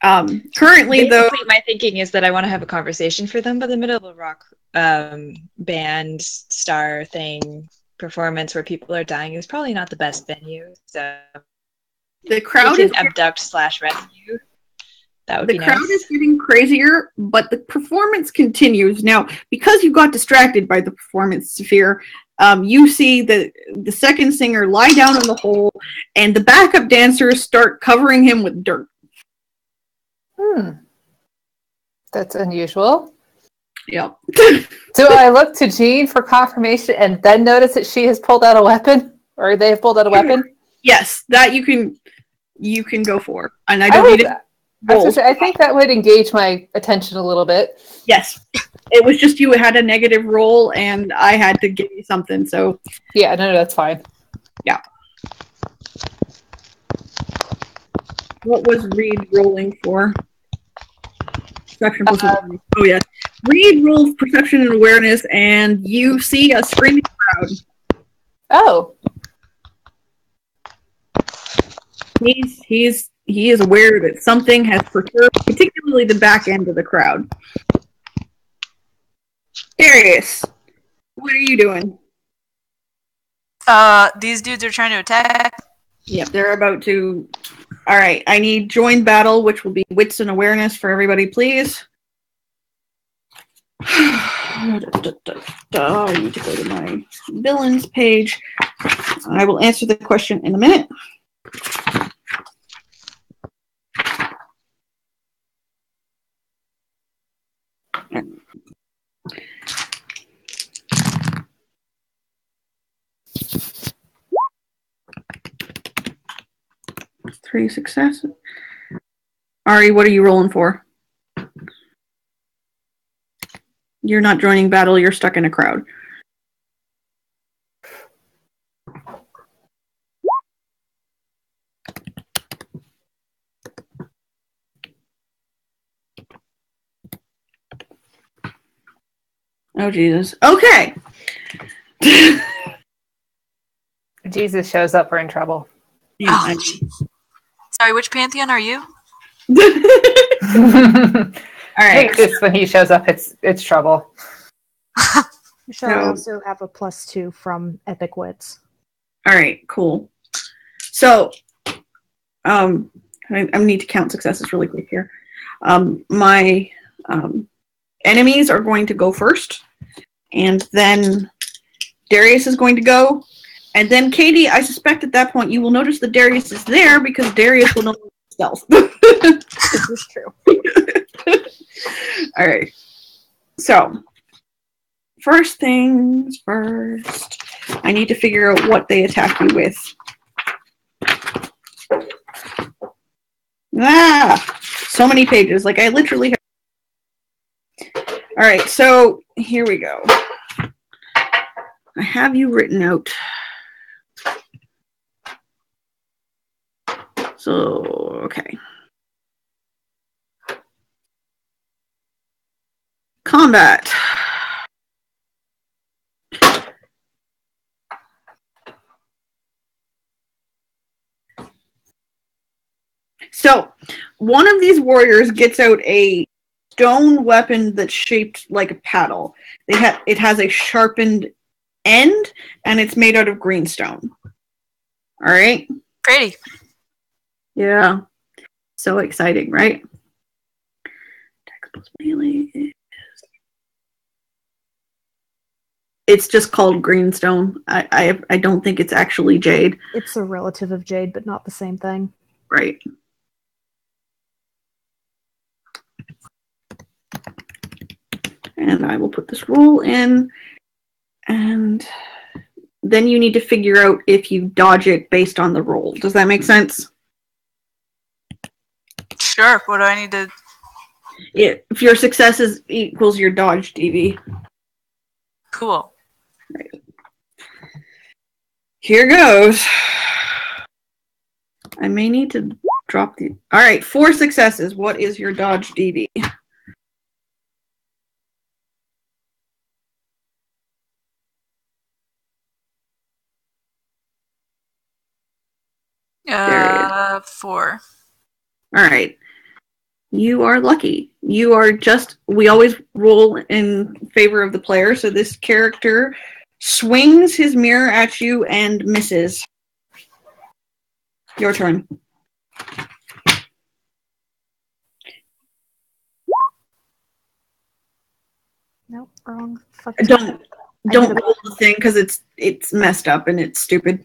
[SPEAKER 1] currently though,
[SPEAKER 2] my thinking is that I want to have a conversation for them by the middle of a rock band star thing performance where people are dying is probably not the best venue. So
[SPEAKER 1] the crowd is
[SPEAKER 2] abduct/rescue. That would be nice.
[SPEAKER 1] The crowd is getting crazier, but the performance continues. Now, because you got distracted by the performance, Saphir, you see the second singer lie down in the hole, and the backup dancers start covering him with dirt.
[SPEAKER 3] That's unusual.
[SPEAKER 1] Yep.
[SPEAKER 3] Do I look to Jean for confirmation and then notice that she has pulled out a weapon? Or they have pulled out a weapon?
[SPEAKER 1] Yes, that you can go for. And I don't need it.
[SPEAKER 3] I think that would engage my attention a little bit.
[SPEAKER 1] Yes. It was just you had a negative roll, and I had to give you something, so...
[SPEAKER 3] Yeah, no, that's fine.
[SPEAKER 1] Yeah. What was Reed rolling for? Perception plus awareness. Oh, yes. Reed rolls perception and awareness, and you see a screaming crowd.
[SPEAKER 3] Oh.
[SPEAKER 1] He is aware that something has perturbed, particularly the back end of the crowd. Darius, what are you doing?
[SPEAKER 6] These dudes are trying to attack.
[SPEAKER 1] Yep, they're about to... Alright, I need join battle, which will be wits and awareness for everybody, please. I need to go to my villains page. I will answer the question in a minute. Three successes. Ari, what are you rolling for? You're not joining battle, you're stuck in a crowd. Oh, Jesus. Okay.
[SPEAKER 3] Jesus shows up, we're in trouble.
[SPEAKER 1] Yeah,
[SPEAKER 6] Sorry, which pantheon are you?
[SPEAKER 3] All right. This when he shows up, it's trouble.
[SPEAKER 7] Michelle, I also have a +2 from Epic Wits.
[SPEAKER 1] All right, cool. So, I need to count successes really quick here. My enemies are going to go first, and then Darius is going to go, and then Katie. I suspect at that point you will notice that Darius is there because Darius will know stealth.
[SPEAKER 7] This is true.
[SPEAKER 1] All right. So, first things first, I need to figure out what they attack you with. So many pages. Like, I literally have... All right, so here we go. I have you written out. So, okay. Combat. So, one of these warriors gets out a stone weapon that's shaped like a paddle. It has a sharpened end, and it's made out of greenstone. All right?
[SPEAKER 6] Pretty.
[SPEAKER 1] Yeah. So exciting, right? It's just called greenstone. I don't think it's actually jade.
[SPEAKER 7] It's a relative of jade, but not the same thing.
[SPEAKER 1] Right. And I will put this roll in, and then you need to figure out if you dodge it based on the roll. Does that make sense?
[SPEAKER 6] Sure. What do I need to...
[SPEAKER 1] If your successes equals your dodge DV.
[SPEAKER 6] Cool.
[SPEAKER 1] Right. Here goes. I may need to drop the... All right, 4 successes. What is your dodge DV?
[SPEAKER 6] Uh, 4.
[SPEAKER 1] All right. You are lucky. You are just... We always roll in favor of the player, so this character swings his mirror at you and misses. Your turn.
[SPEAKER 7] Nope, wrong. Fuck.
[SPEAKER 1] Don't
[SPEAKER 7] I did
[SPEAKER 1] roll the thing because it's messed up and it's stupid.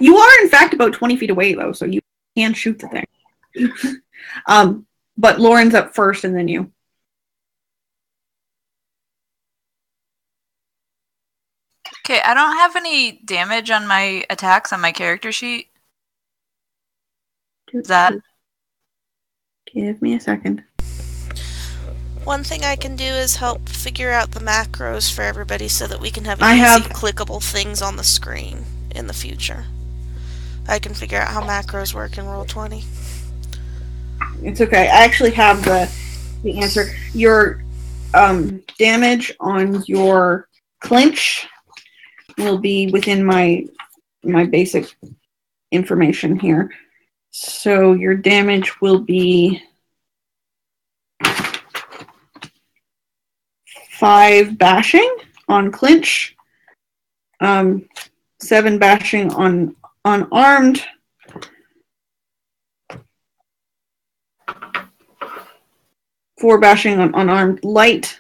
[SPEAKER 1] You are in fact about 20 feet away though, so you can shoot the thing. But Lauren's up first and then you.
[SPEAKER 6] Okay, I don't have any damage on my attacks on my character sheet. Is that...
[SPEAKER 1] Give me a second.
[SPEAKER 4] One thing I can do is help figure out the macros for everybody so that we can have clickable things on the screen in the future. I can figure out how macros work in Roll20.
[SPEAKER 1] It's okay. I actually have the answer. Your damage on your clinch will be within my basic information here. So your damage will be 5 bashing on clinch, 7 bashing on unarmed, 4 bashing on unarmed light,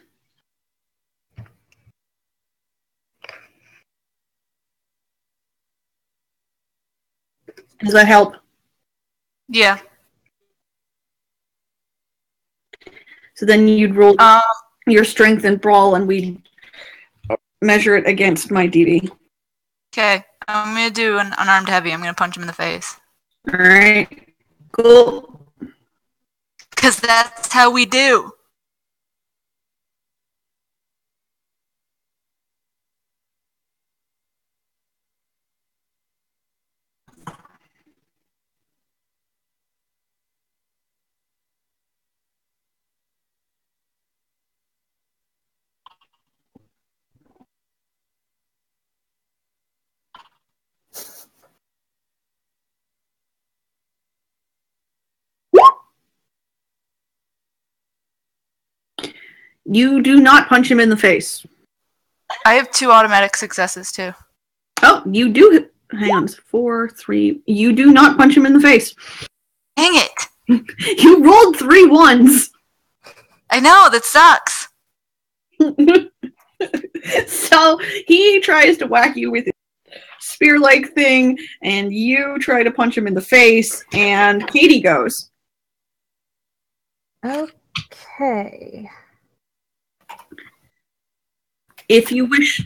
[SPEAKER 1] does that help?
[SPEAKER 6] Yeah.
[SPEAKER 1] So then you'd roll your strength and brawl, and we measure it against my DV.
[SPEAKER 6] Okay, I'm gonna do an unarmed heavy. I'm gonna punch him in the face.
[SPEAKER 1] All right, cool.
[SPEAKER 6] Because that's how we do.
[SPEAKER 1] You do not punch him in the face.
[SPEAKER 6] I have 2 automatic successes too.
[SPEAKER 1] Oh, you do. Hang on, 4, 3. You do not punch him in the face.
[SPEAKER 6] Dang it!
[SPEAKER 1] You rolled 3 ones.
[SPEAKER 6] I know, that sucks.
[SPEAKER 1] So he tries to whack you with his spear-like thing, and you try to punch him in the face, and Katie goes.
[SPEAKER 7] Okay.
[SPEAKER 1] If you wish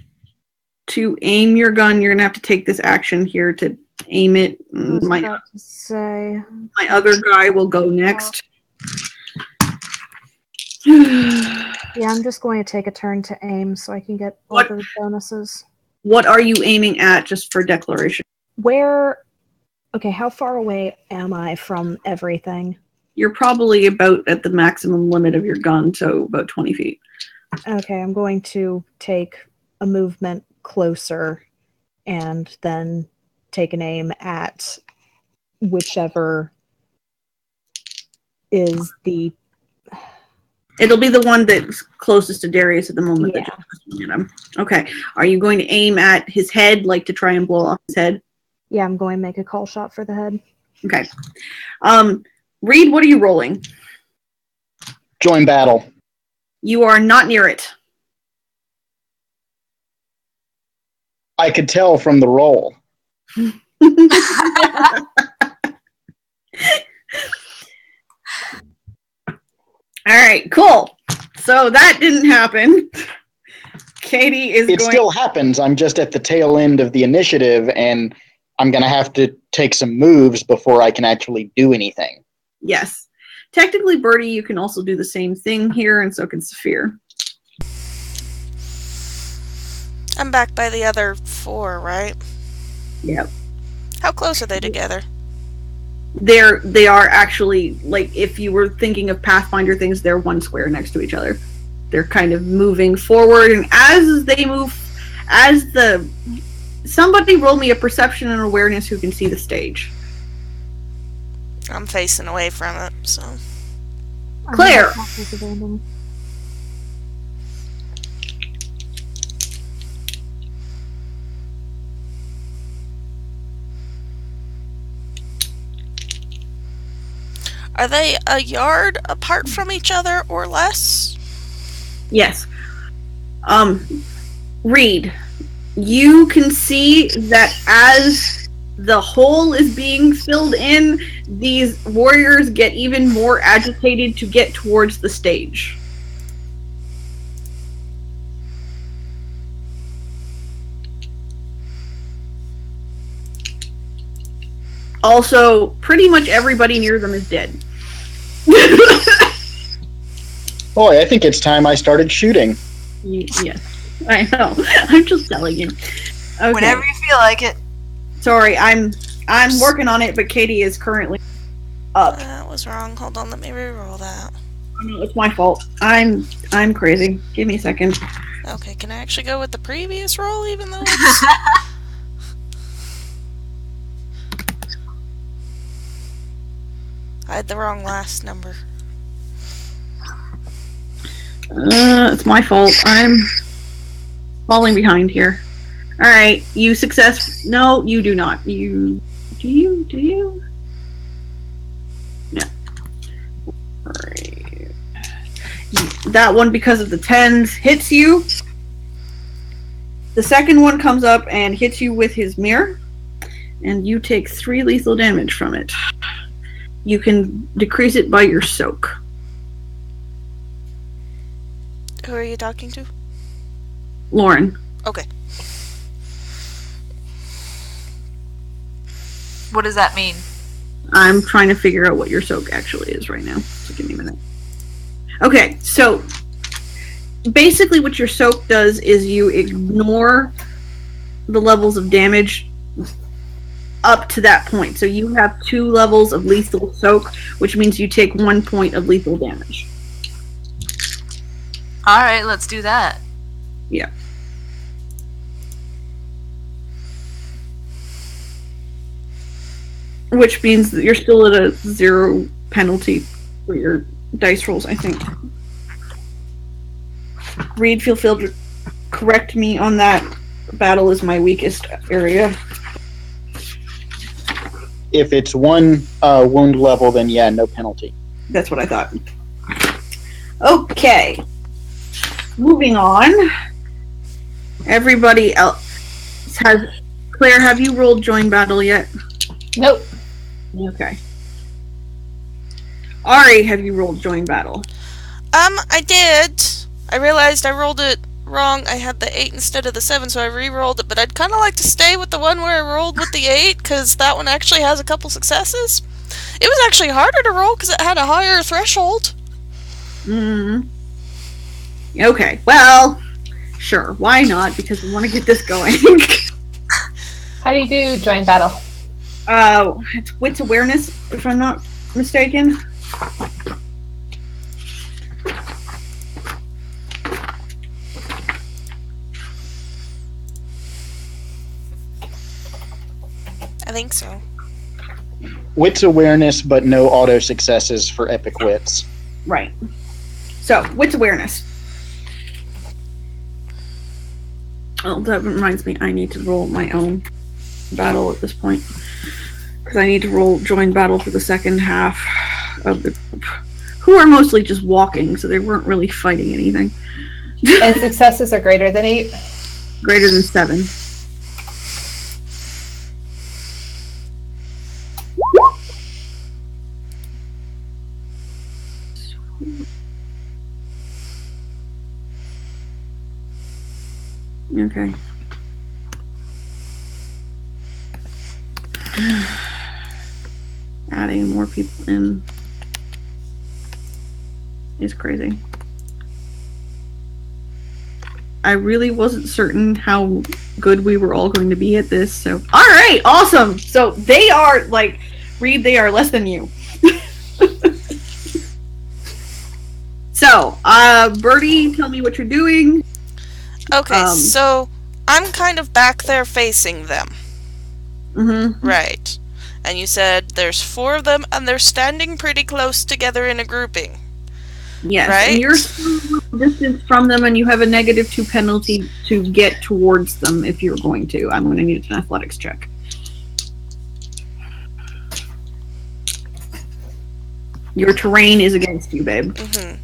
[SPEAKER 1] to aim your gun, you're going to have to take this action here to aim it. My other guy will go next.
[SPEAKER 7] Yeah, I'm just going to take a turn to aim so I can get all the bonuses.
[SPEAKER 1] What are you aiming at, just for declaration?
[SPEAKER 7] Okay, how far away am I from everything?
[SPEAKER 1] You're probably about at the maximum limit of your gun, so about 20 feet.
[SPEAKER 7] Okay, I'm going to take a movement closer and then take an aim at whichever is the...
[SPEAKER 1] It'll be the one that's closest to Darius at the moment.
[SPEAKER 7] Yeah.
[SPEAKER 1] That you're at him. Okay. Are you going to aim at his head, like to try and blow off his head?
[SPEAKER 7] Yeah, I'm going to make a call shot for the head.
[SPEAKER 1] Okay. Reed, what are you rolling?
[SPEAKER 5] Join battle.
[SPEAKER 1] You are not near it.
[SPEAKER 5] I could tell from the roll.
[SPEAKER 1] All right, cool. So that didn't happen. Katie is
[SPEAKER 5] It still happens. I'm just at the tail end of the initiative, and I'm going to have to take some moves before I can actually do anything.
[SPEAKER 1] Yes. technically, Birdie, you can also do the same thing here, and so can Saphir.
[SPEAKER 4] I'm back by the other 4, right?
[SPEAKER 1] Yep.
[SPEAKER 4] How close are they together?
[SPEAKER 1] They are actually, like, if you were thinking of Pathfinder things, they're one square next to each other. They're kind of moving forward, and as they move, somebody roll me a perception and awareness who can see the stage.
[SPEAKER 4] I'm facing away from it, so.
[SPEAKER 1] Claire!
[SPEAKER 4] Are they a yard apart from each other or less?
[SPEAKER 1] Yes. Reed, you can see that as the hole is being filled in, these warriors get even more agitated to get towards the stage. Also, pretty much everybody near them is dead.
[SPEAKER 5] Boy, I think it's time I started shooting.
[SPEAKER 1] Yes, I know. I'm just telling you. Okay.
[SPEAKER 6] Whenever you feel like it.
[SPEAKER 1] Sorry, I'm working on it, but Katie is currently up.
[SPEAKER 4] That was wrong. Hold on, let me re-roll that.
[SPEAKER 1] Oh, no, it's my fault. I'm crazy. Give me a second.
[SPEAKER 4] Okay, can I actually go with the previous roll, even though it's... I had the wrong last number.
[SPEAKER 1] It's my fault. I'm falling behind here. Alright, you success. No, you do not. Do you? No. Alright. That one, because of the 10s, hits you. The second one comes up and hits you with his mirror, and you take 3 lethal damage from it. You can decrease it by your soak.
[SPEAKER 4] Who are you talking to?
[SPEAKER 1] Lauren.
[SPEAKER 4] Okay.
[SPEAKER 6] What does that mean?
[SPEAKER 1] I'm trying to figure out what your soak actually is right now. So give me a minute. Okay, so basically what your soak does is you ignore the levels of damage up to that point. So you have 2 levels of lethal soak, which means you take 1 point of lethal damage.
[SPEAKER 6] Alright, let's do that.
[SPEAKER 1] Yeah. Which means that you're still at a 0 penalty for your dice rolls, I think. Reed, feel free to correct me on that. Battle is my weakest area.
[SPEAKER 5] If it's 1 wound level, then yeah, no penalty.
[SPEAKER 1] That's what I thought. Okay. Moving on. Everybody else has... Claire, have you rolled join battle yet?
[SPEAKER 3] Nope.
[SPEAKER 1] Okay. Ari, have you rolled join battle?
[SPEAKER 4] I did. I realized I rolled it wrong. I had the 8 instead of the 7, so I re-rolled it, but I'd kind of like to stay with the one where I rolled with the 8, because that one actually has a couple successes. It was actually harder to roll because it had a higher threshold.
[SPEAKER 1] Okay, well, sure, why not? Because we want to get this going.
[SPEAKER 3] How do you do join battle?
[SPEAKER 1] It's wits awareness, if I'm not mistaken.
[SPEAKER 4] I think so.
[SPEAKER 5] Wits awareness, but no auto successes for epic wits.
[SPEAKER 1] Right. So, wits awareness. Oh, that reminds me, I need to roll my own battle at this point. Because I need to roll join battle for the second half of the group. Who are mostly just walking, so they weren't really fighting anything.
[SPEAKER 3] And successes are greater than 8?
[SPEAKER 1] Greater than 7. Okay. Adding more people in. is crazy. I really wasn't certain how good we were all going to be at this, so... Alright, awesome! So, they are, like... Reed, they are less than you. So, Birdie, tell me what you're doing.
[SPEAKER 4] Okay, so I'm kind of back there facing them.
[SPEAKER 1] Mm-hmm.
[SPEAKER 4] Right. And you said there's 4 of them, and they're standing pretty close together in a grouping.
[SPEAKER 1] Yes,
[SPEAKER 4] right?
[SPEAKER 1] And you're still a distance from them, and you have a -2 penalty to get towards them if you're going to. I'm going to need an athletics check. Your terrain is against you, babe.
[SPEAKER 4] Mm-hmm.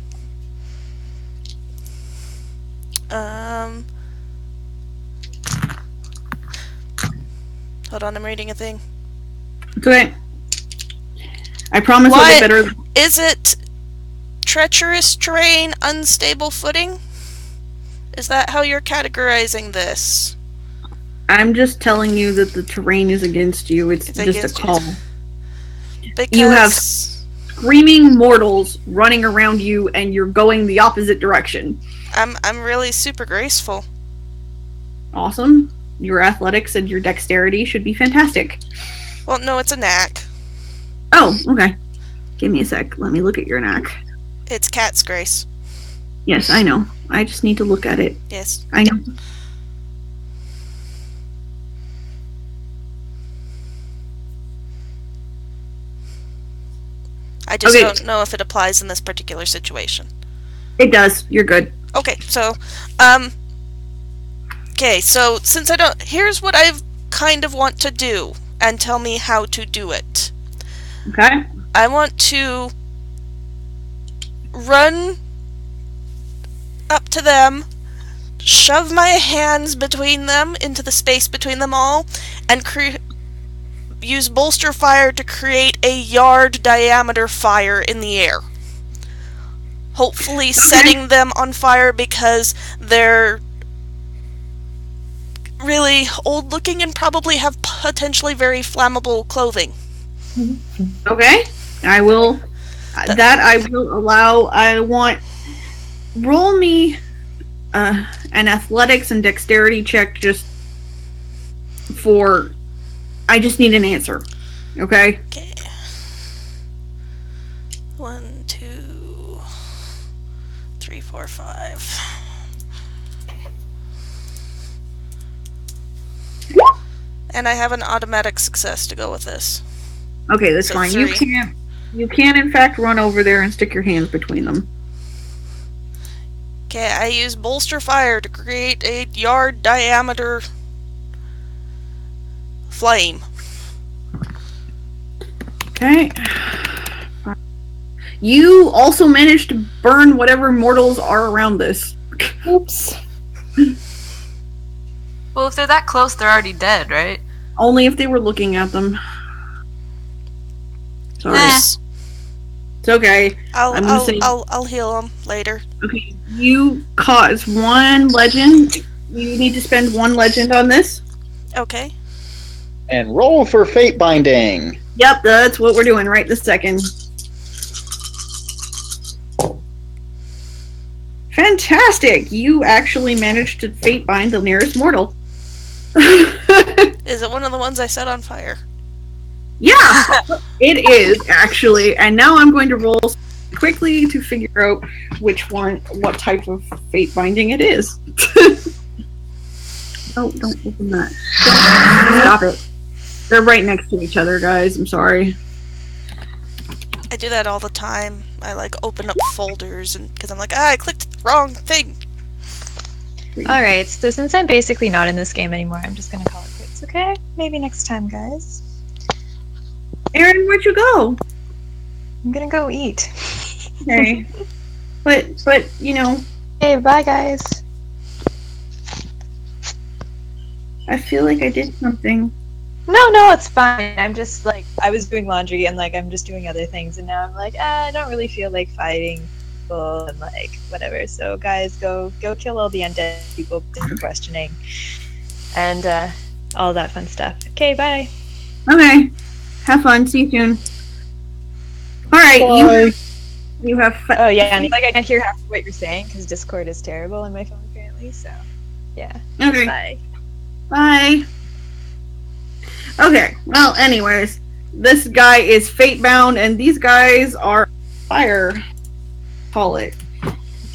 [SPEAKER 4] Hold on, I'm reading a thing.
[SPEAKER 1] Okay. I promise I'll get better.
[SPEAKER 4] Is it treacherous terrain, unstable footing? Is that how you're categorizing this?
[SPEAKER 1] I'm just telling you that the terrain is against you. It's just a call.
[SPEAKER 4] Because
[SPEAKER 1] you have screaming mortals running around you, and you're going the opposite direction.
[SPEAKER 4] I'm really super graceful.
[SPEAKER 1] Awesome. Your athletics and your dexterity should be fantastic.
[SPEAKER 4] Well, no, it's a knack.
[SPEAKER 1] Oh, okay. Give me a sec. Let me look at your knack.
[SPEAKER 4] It's cat's grace.
[SPEAKER 1] Yes, I know. I just need to look at it.
[SPEAKER 4] Yes.
[SPEAKER 1] I know.
[SPEAKER 4] I just don't know if it applies in this particular situation.
[SPEAKER 1] It does. You're good.
[SPEAKER 4] Okay, so, so since I don't, here's what I kind of want to do, and tell me how to do it.
[SPEAKER 1] Okay.
[SPEAKER 4] I want to run up to them, shove my hands between them into the space between them all, and use bolster fire to create a yard diameter fire in the air. Hopefully setting them on fire because they're really old looking and probably have potentially very flammable clothing.
[SPEAKER 1] Okay. I will allow. I want roll me an athletics and dexterity check just for I just need an answer. Okay?
[SPEAKER 4] Okay. 1, 2, 3, 4, 5. And I have an automatic success to go with this.
[SPEAKER 1] Okay, that's
[SPEAKER 4] So
[SPEAKER 1] fine.
[SPEAKER 4] 3.
[SPEAKER 1] You can in fact run over there and stick your hands between them.
[SPEAKER 4] Okay, I use bolster fire to create a yard diameter flame.
[SPEAKER 1] Okay. You also managed to burn whatever mortals are around this.
[SPEAKER 3] Oops.
[SPEAKER 6] Well, if they're that close, they're already dead, right?
[SPEAKER 1] Only if they were looking at them. Sorry. It's okay.
[SPEAKER 4] I'll heal them later.
[SPEAKER 1] Okay, you cause 1 legend. You need to spend 1 legend on this.
[SPEAKER 4] Okay.
[SPEAKER 5] And roll for fate binding.
[SPEAKER 1] Yep, that's what we're doing right this second. Fantastic! You actually managed to fate bind the nearest mortal.
[SPEAKER 4] Is it one of the ones I set on fire?
[SPEAKER 1] Yeah! It is, actually. And now I'm going to roll quickly to figure out what type of fate binding it is. Oh, don't open that. Don't. Stop it. They're right next to each other, guys. I'm sorry.
[SPEAKER 4] I do that all the time. I open up folders and because I'm like, I clicked the wrong thing.
[SPEAKER 2] Alright, so since I'm basically not in this game anymore, I'm just gonna call it quits, okay? Maybe next time, guys.
[SPEAKER 1] Aaron, where'd you go?
[SPEAKER 2] I'm gonna go eat.
[SPEAKER 1] Okay. but you know.
[SPEAKER 2] Hey, bye, guys.
[SPEAKER 1] I feel like I did something.
[SPEAKER 2] No, it's fine. I'm just I was doing laundry and I'm just doing other things, and now I'm I don't really feel like fighting people and whatever. So guys, go kill all the undead people for questioning, and all that fun stuff. Okay, bye.
[SPEAKER 1] Okay, have fun. See you soon. All right, You have.
[SPEAKER 2] Oh yeah, and like I can't hear half of what you're saying because Discord is terrible on my phone apparently. So, yeah.
[SPEAKER 1] Okay.
[SPEAKER 2] Bye.
[SPEAKER 1] Bye. Okay. Well, anyways, this guy is fate-bound, and these guys are fire. Call it.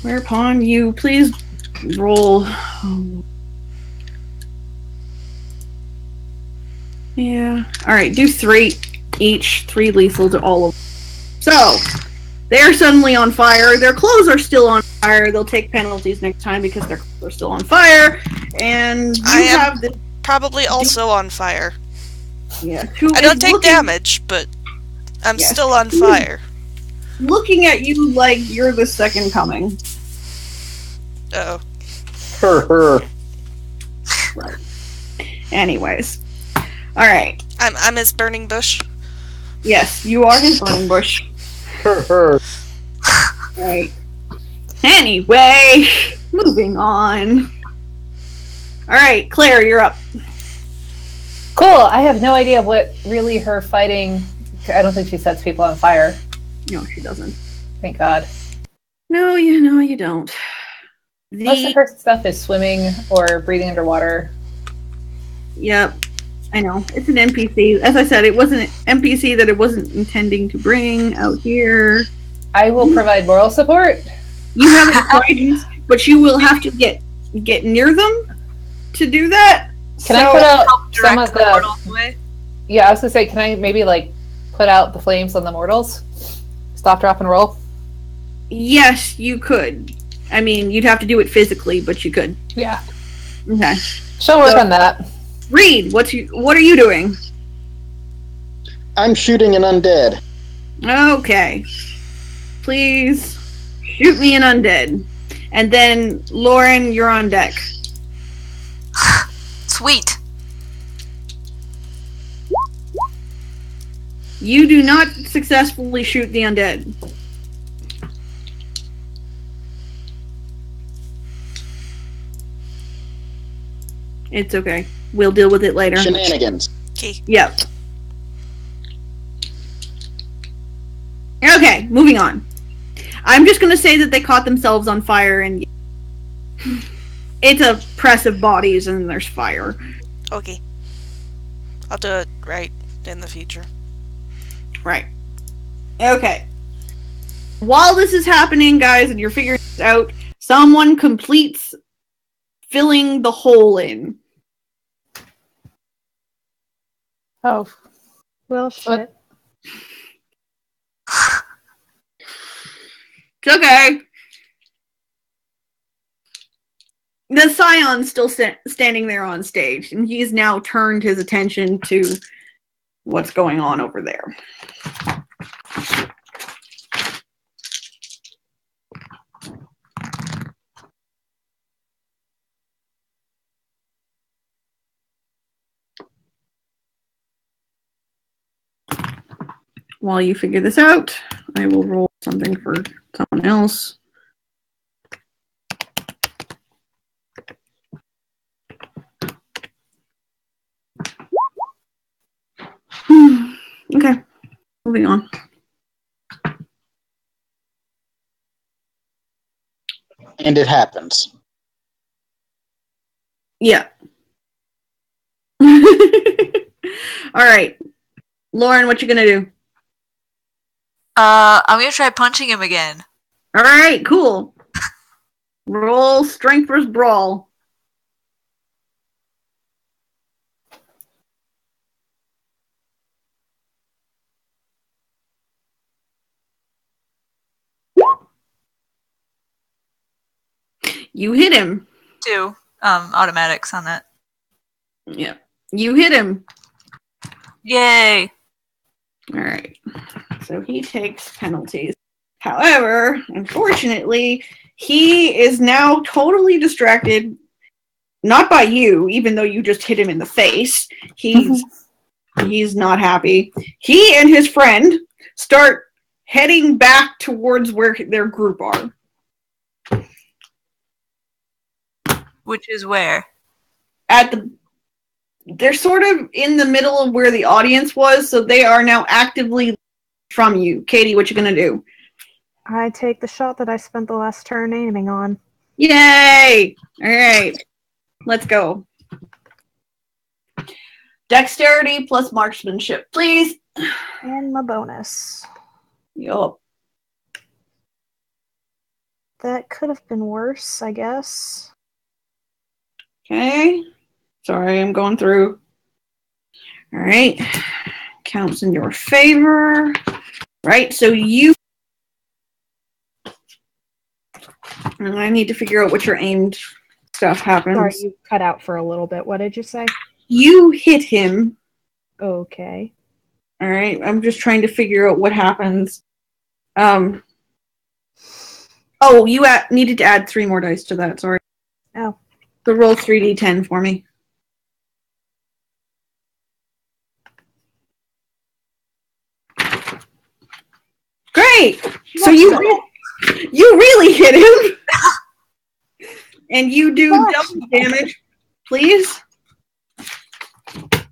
[SPEAKER 1] Whereupon you please roll. Yeah. All right. Do 3 each. 3 lethal to all of them. So they're suddenly on fire. Their clothes are still on fire. They'll take penalties next time because their clothes are still on fire. And
[SPEAKER 4] I
[SPEAKER 1] you
[SPEAKER 4] am
[SPEAKER 1] have the
[SPEAKER 4] probably also on fire.
[SPEAKER 1] yeah.
[SPEAKER 4] I don't take damage, but I'm
[SPEAKER 1] Yes.
[SPEAKER 4] still on fire.
[SPEAKER 1] Looking at you like you're the second coming.
[SPEAKER 4] Oh.
[SPEAKER 5] Her.
[SPEAKER 1] Right. Anyways. Alright.
[SPEAKER 4] I'm his burning bush.
[SPEAKER 1] Yes, you are his burning bush.
[SPEAKER 5] Her.
[SPEAKER 1] Right. Anyway, moving on. Alright, Claire, you're up.
[SPEAKER 3] Cool. I have no idea what really her fighting. I don't think she sets people on fire.
[SPEAKER 1] No, she doesn't.
[SPEAKER 3] Thank God.
[SPEAKER 1] No, you don't.
[SPEAKER 3] Most of her stuff is swimming or breathing underwater.
[SPEAKER 1] Yep. I know. It's an NPC. As I said, it was an NPC that it wasn't intending to bring out here.
[SPEAKER 3] I will provide moral support.
[SPEAKER 1] You have guidance, but you will have to get near them to do that.
[SPEAKER 3] Can I put out some of
[SPEAKER 6] Direct the portals away.
[SPEAKER 3] Yeah, I was gonna say, can I maybe like put out the flames on the mortals? Stop, drop, and roll.
[SPEAKER 1] Yes, you could. I mean, you'd have to do it physically, but you could.
[SPEAKER 3] Yeah.
[SPEAKER 1] Okay.
[SPEAKER 3] She'll work on that.
[SPEAKER 1] Reed, what are you doing?
[SPEAKER 5] I'm shooting an undead.
[SPEAKER 1] Okay. Please shoot me an undead. And then, Lauren, you're on deck.
[SPEAKER 6] Sweet.
[SPEAKER 1] You do not successfully shoot the undead. It's okay. We'll deal with it later.
[SPEAKER 5] Shenanigans.
[SPEAKER 4] Okay.
[SPEAKER 1] Yep. Okay, moving on. I'm just going to say that they caught themselves on fire, and it's a press of bodies and there's fire.
[SPEAKER 4] Okay. I'll do it right in the future.
[SPEAKER 1] Right. Okay. While this is happening, guys, and you're figuring this out, someone completes filling the hole in.
[SPEAKER 3] Oh.
[SPEAKER 7] Well, shit.
[SPEAKER 1] It's okay. The Scion's still standing there on stage, and he's now turned his attention to what's going on over there. While you figure this out, I will roll something for someone else. Okay, moving on.
[SPEAKER 5] And it happens.
[SPEAKER 1] Yeah. All right. Lauren, what you gonna do?
[SPEAKER 6] I'm gonna try punching him again.
[SPEAKER 1] All right, cool. Roll strength versus brawl. You hit him.
[SPEAKER 6] 2 automatics on that.
[SPEAKER 1] Yeah. You hit him.
[SPEAKER 6] Yay!
[SPEAKER 1] All right. So he takes penalties. However, unfortunately, he is now totally distracted. Not by you, even though you just hit him in the face. He's not happy. He and his friend start heading back towards where their group are.
[SPEAKER 6] Which is where?
[SPEAKER 1] They're sort of in the middle of where the audience was, so they are now actively from you. Katie, what you gonna do?
[SPEAKER 7] I take the shot that I spent the last turn aiming on.
[SPEAKER 1] Yay! Alright. Let's go. Dexterity plus marksmanship, please.
[SPEAKER 7] And my bonus.
[SPEAKER 1] Yup.
[SPEAKER 7] That could have been worse, I guess.
[SPEAKER 1] Okay. Sorry, I'm going through. Alright. Counts in your favor. Right, so you... And I need to figure out what your aimed stuff happens.
[SPEAKER 7] Sorry, you cut out for a little bit. What did you say?
[SPEAKER 1] You hit him.
[SPEAKER 7] Okay.
[SPEAKER 1] Alright, I'm just trying to figure out what happens. Oh, you needed to add 3 more dice to that, sorry.
[SPEAKER 7] Oh.
[SPEAKER 1] So roll 3d10 for me. Great! So you really hit him! And you do double damage, please.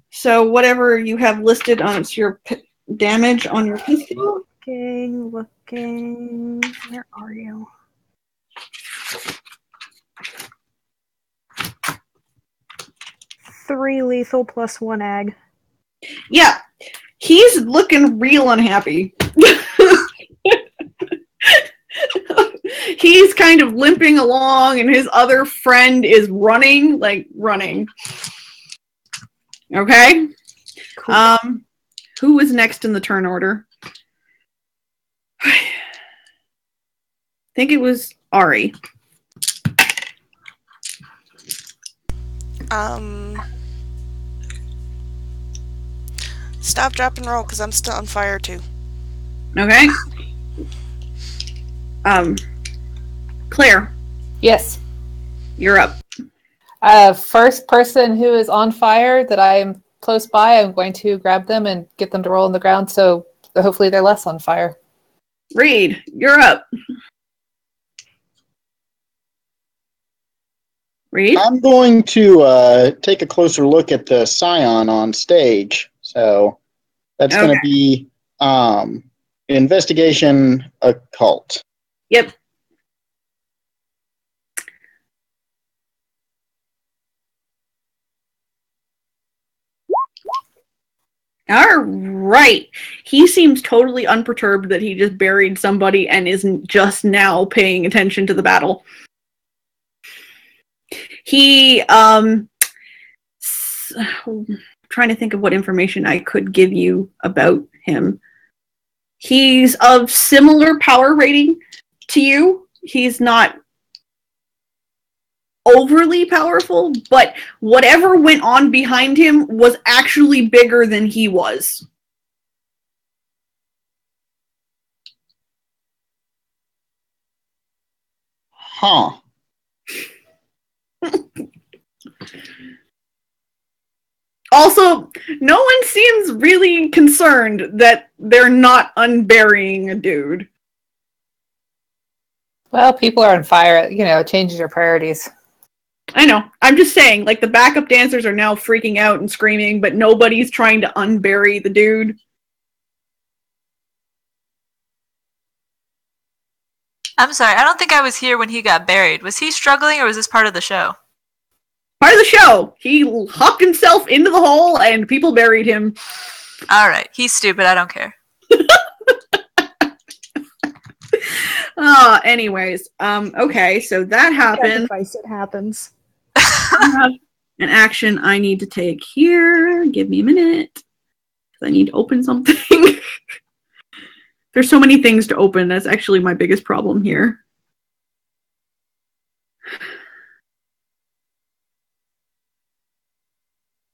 [SPEAKER 1] So whatever you have listed on your damage on your pistol.
[SPEAKER 7] Looking. Where are you? Three lethal plus 1 ag.
[SPEAKER 1] Yeah, he's looking real unhappy. He's kind of limping along, and his other friend is running. Okay.
[SPEAKER 7] Cool.
[SPEAKER 1] Who was next in the turn order? I think it was Ari.
[SPEAKER 4] Stop, drop, and roll, because I'm still on fire, too.
[SPEAKER 1] Okay. Claire.
[SPEAKER 3] Yes.
[SPEAKER 1] You're up.
[SPEAKER 3] First person who is on fire that I am close by, I'm going to grab them and get them to roll on the ground so hopefully they're less on fire.
[SPEAKER 1] Reed, you're up. Reed?
[SPEAKER 5] I'm going to take a closer look at the Scion on stage. So that's going to be investigation occult.
[SPEAKER 1] Yep. All right. He seems totally unperturbed that he just buried somebody and isn't just now paying attention to the battle. He, trying to think of what information I could give you about him. He's of similar power rating to you. He's not overly powerful, but whatever went on behind him was actually bigger than he was.
[SPEAKER 5] Huh.
[SPEAKER 1] Also, no one seems really concerned that they're not unburying a dude.
[SPEAKER 3] Well, people are on fire. It changes your priorities.
[SPEAKER 1] I know. I'm just saying, the backup dancers are now freaking out and screaming, but nobody's trying to unbury the dude.
[SPEAKER 6] I'm sorry, I don't think I was here when he got buried. Was he struggling or was this part of the show?
[SPEAKER 1] Part of the show. He hopped himself into the hole and people buried him.
[SPEAKER 6] Alright, he's stupid, I don't care.
[SPEAKER 1] Anyways, okay, so that happened.
[SPEAKER 7] It happens.
[SPEAKER 1] I have an action I need to take here. Give me a minute. I need to open something. There's so many things to open. That's actually my biggest problem here.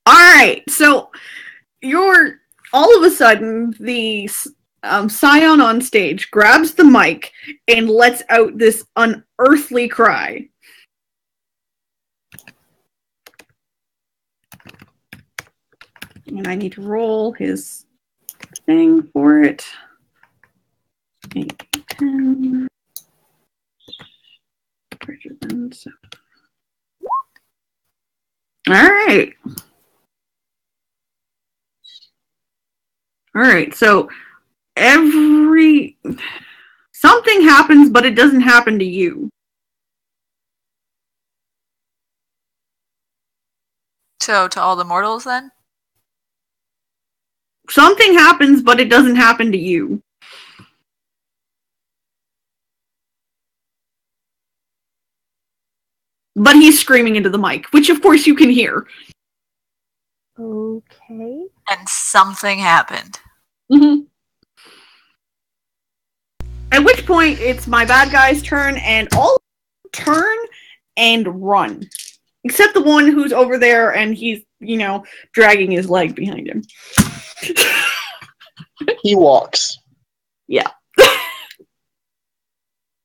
[SPEAKER 1] Alright, so all of a sudden, the Scion on stage grabs the mic and lets out this unearthly cry. And I need to roll his thing for it. 8, 10. Greater than 7. Alright. Alright, so something but it doesn't happen to you.
[SPEAKER 6] So, to all the mortals, then?
[SPEAKER 1] Something happens, but it doesn't happen to you. But he's screaming into the mic, which of course you can hear.
[SPEAKER 7] Okay.
[SPEAKER 6] And something happened.
[SPEAKER 1] Mm-hmm. At which point, it's my bad guy's turn, and all turn and run. Except the one who's over there, and he's, dragging his leg behind him.
[SPEAKER 5] He walks.
[SPEAKER 1] Yeah.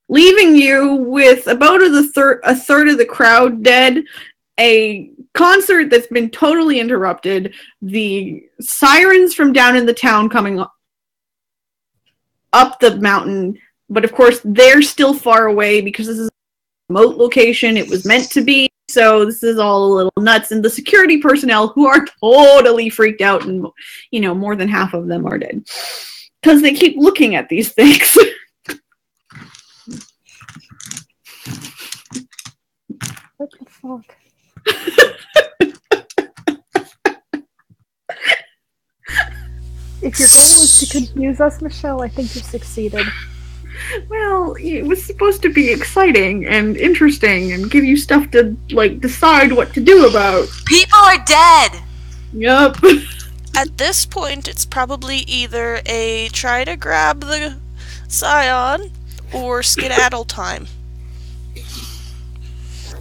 [SPEAKER 1] Leaving you with about a third of the crowd dead, a concert that's been totally interrupted, the sirens from down in the town coming up the mountain, but of course they're still far away because this is a remote location. It was meant to be, so this is all a little nuts, and the security personnel who are totally freaked out, and more than half of them are dead because they keep looking at these things.
[SPEAKER 7] What the fuck? If your goal was to confuse us, Michelle, I think you succeeded.
[SPEAKER 1] Well, it was supposed to be exciting and interesting and give you stuff to, decide what to do about.
[SPEAKER 6] People are dead!
[SPEAKER 1] Yup.
[SPEAKER 4] At this point, it's probably either a try to grab the scion or skedaddle time.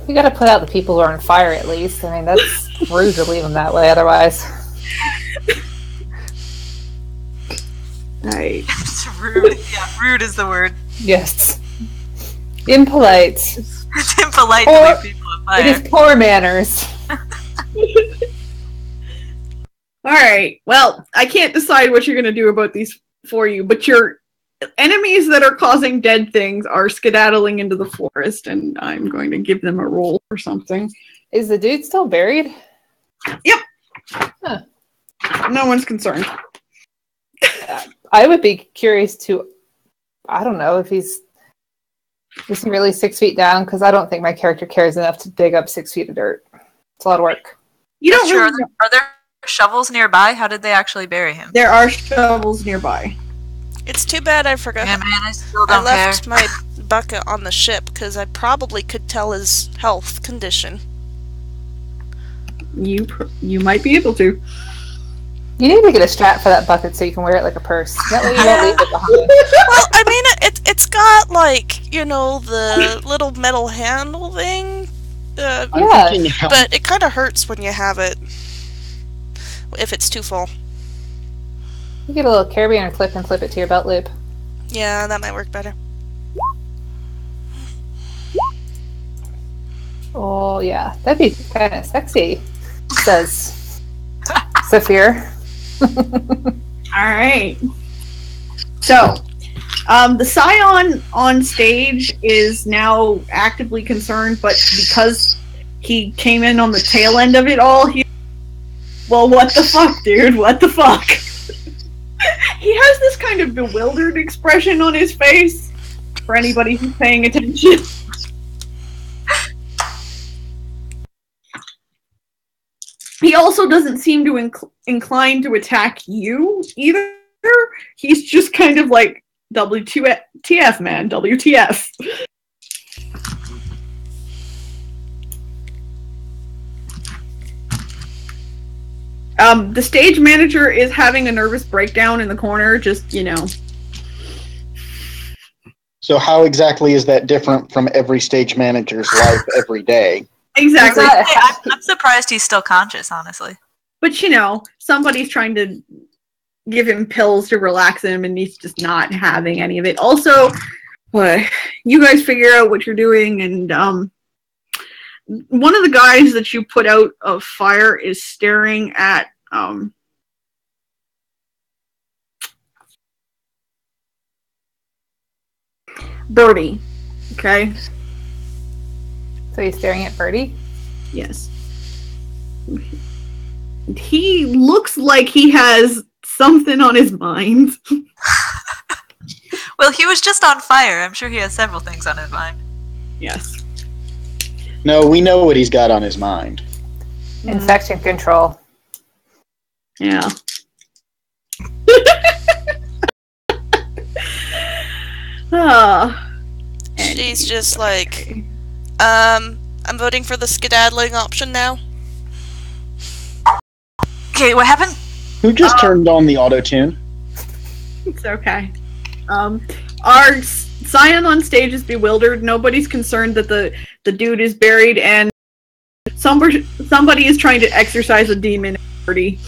[SPEAKER 3] You gotta put out the people who are on fire at least. I mean, that's rude to leave them that way otherwise.
[SPEAKER 1] Right.
[SPEAKER 6] It's rude. Yeah, rude is the word.
[SPEAKER 3] Yes. Impolite.
[SPEAKER 6] It's impolite to leave people on fire.
[SPEAKER 3] It is poor manners.
[SPEAKER 1] Alright, well, I can't decide what you're gonna do about these for you, but your enemies that are causing dead things are skedaddling into the forest, and I'm going to give them a roll or something.
[SPEAKER 3] Is the dude still buried?
[SPEAKER 1] Yep.
[SPEAKER 3] Huh.
[SPEAKER 1] No one's concerned.
[SPEAKER 3] I would be curious to, I don't know if is he really 6 feet down? Because I don't think my character cares enough to dig up 6 feet of dirt. It's a lot of work.
[SPEAKER 1] You don't really know.
[SPEAKER 6] Are there shovels nearby? How did they actually bury him?
[SPEAKER 1] There are shovels nearby.
[SPEAKER 4] It's too bad I forgot.
[SPEAKER 6] Yeah, man, I still don't
[SPEAKER 4] I left
[SPEAKER 6] care.
[SPEAKER 4] my bucket on the ship because I probably could tell his health condition.
[SPEAKER 1] You might be able to.
[SPEAKER 3] You need to get a strap for that bucket so you can wear it like a purse. That way you won't leave it behind.
[SPEAKER 4] Well, I mean, it's got, the little metal handle thing.
[SPEAKER 3] Yeah.
[SPEAKER 4] But it kind of hurts when you have it. If it's too full.
[SPEAKER 3] You get a little carabiner clip and clip it to your belt loop.
[SPEAKER 4] Yeah, that might work better.
[SPEAKER 3] Oh, yeah. That'd be kind of sexy, says Saphir.
[SPEAKER 1] Alright. So, the Scion on stage is now actively concerned, but because he came in on the tail end of it all, well, what the fuck, dude? What the fuck? He has this kind of bewildered expression on his face, for anybody who's paying attention. He also doesn't seem to inclined to attack you either. He's just kind of like, WTF, man, WTF. The stage manager is having a nervous breakdown in the corner, just,
[SPEAKER 5] So how exactly is that different from every stage manager's life every day?
[SPEAKER 1] Exactly.
[SPEAKER 6] I'm surprised he's still conscious, honestly.
[SPEAKER 1] But, somebody's trying to give him pills to relax him, and he's just not having any of it. Also, you guys figure out what you're doing, and one of the guys that you put out of fire is staring at Birdie. Okay?
[SPEAKER 3] So he's staring at Birdie?
[SPEAKER 1] Yes. He looks like he has something on his mind.
[SPEAKER 6] Well, he was just on fire. I'm sure he has several things on his mind.
[SPEAKER 1] Yes.
[SPEAKER 5] No, we know what he's got on his mind.
[SPEAKER 3] Infection control.
[SPEAKER 1] Yeah.
[SPEAKER 4] She's just like, I'm voting for the skedaddling option now.
[SPEAKER 6] Okay, what happened?
[SPEAKER 5] Who just turned on the auto-tune?
[SPEAKER 1] It's okay. Our Scion on stage is bewildered. Nobody's concerned that the dude is buried, and somebody is trying to exorcise a demon in the party.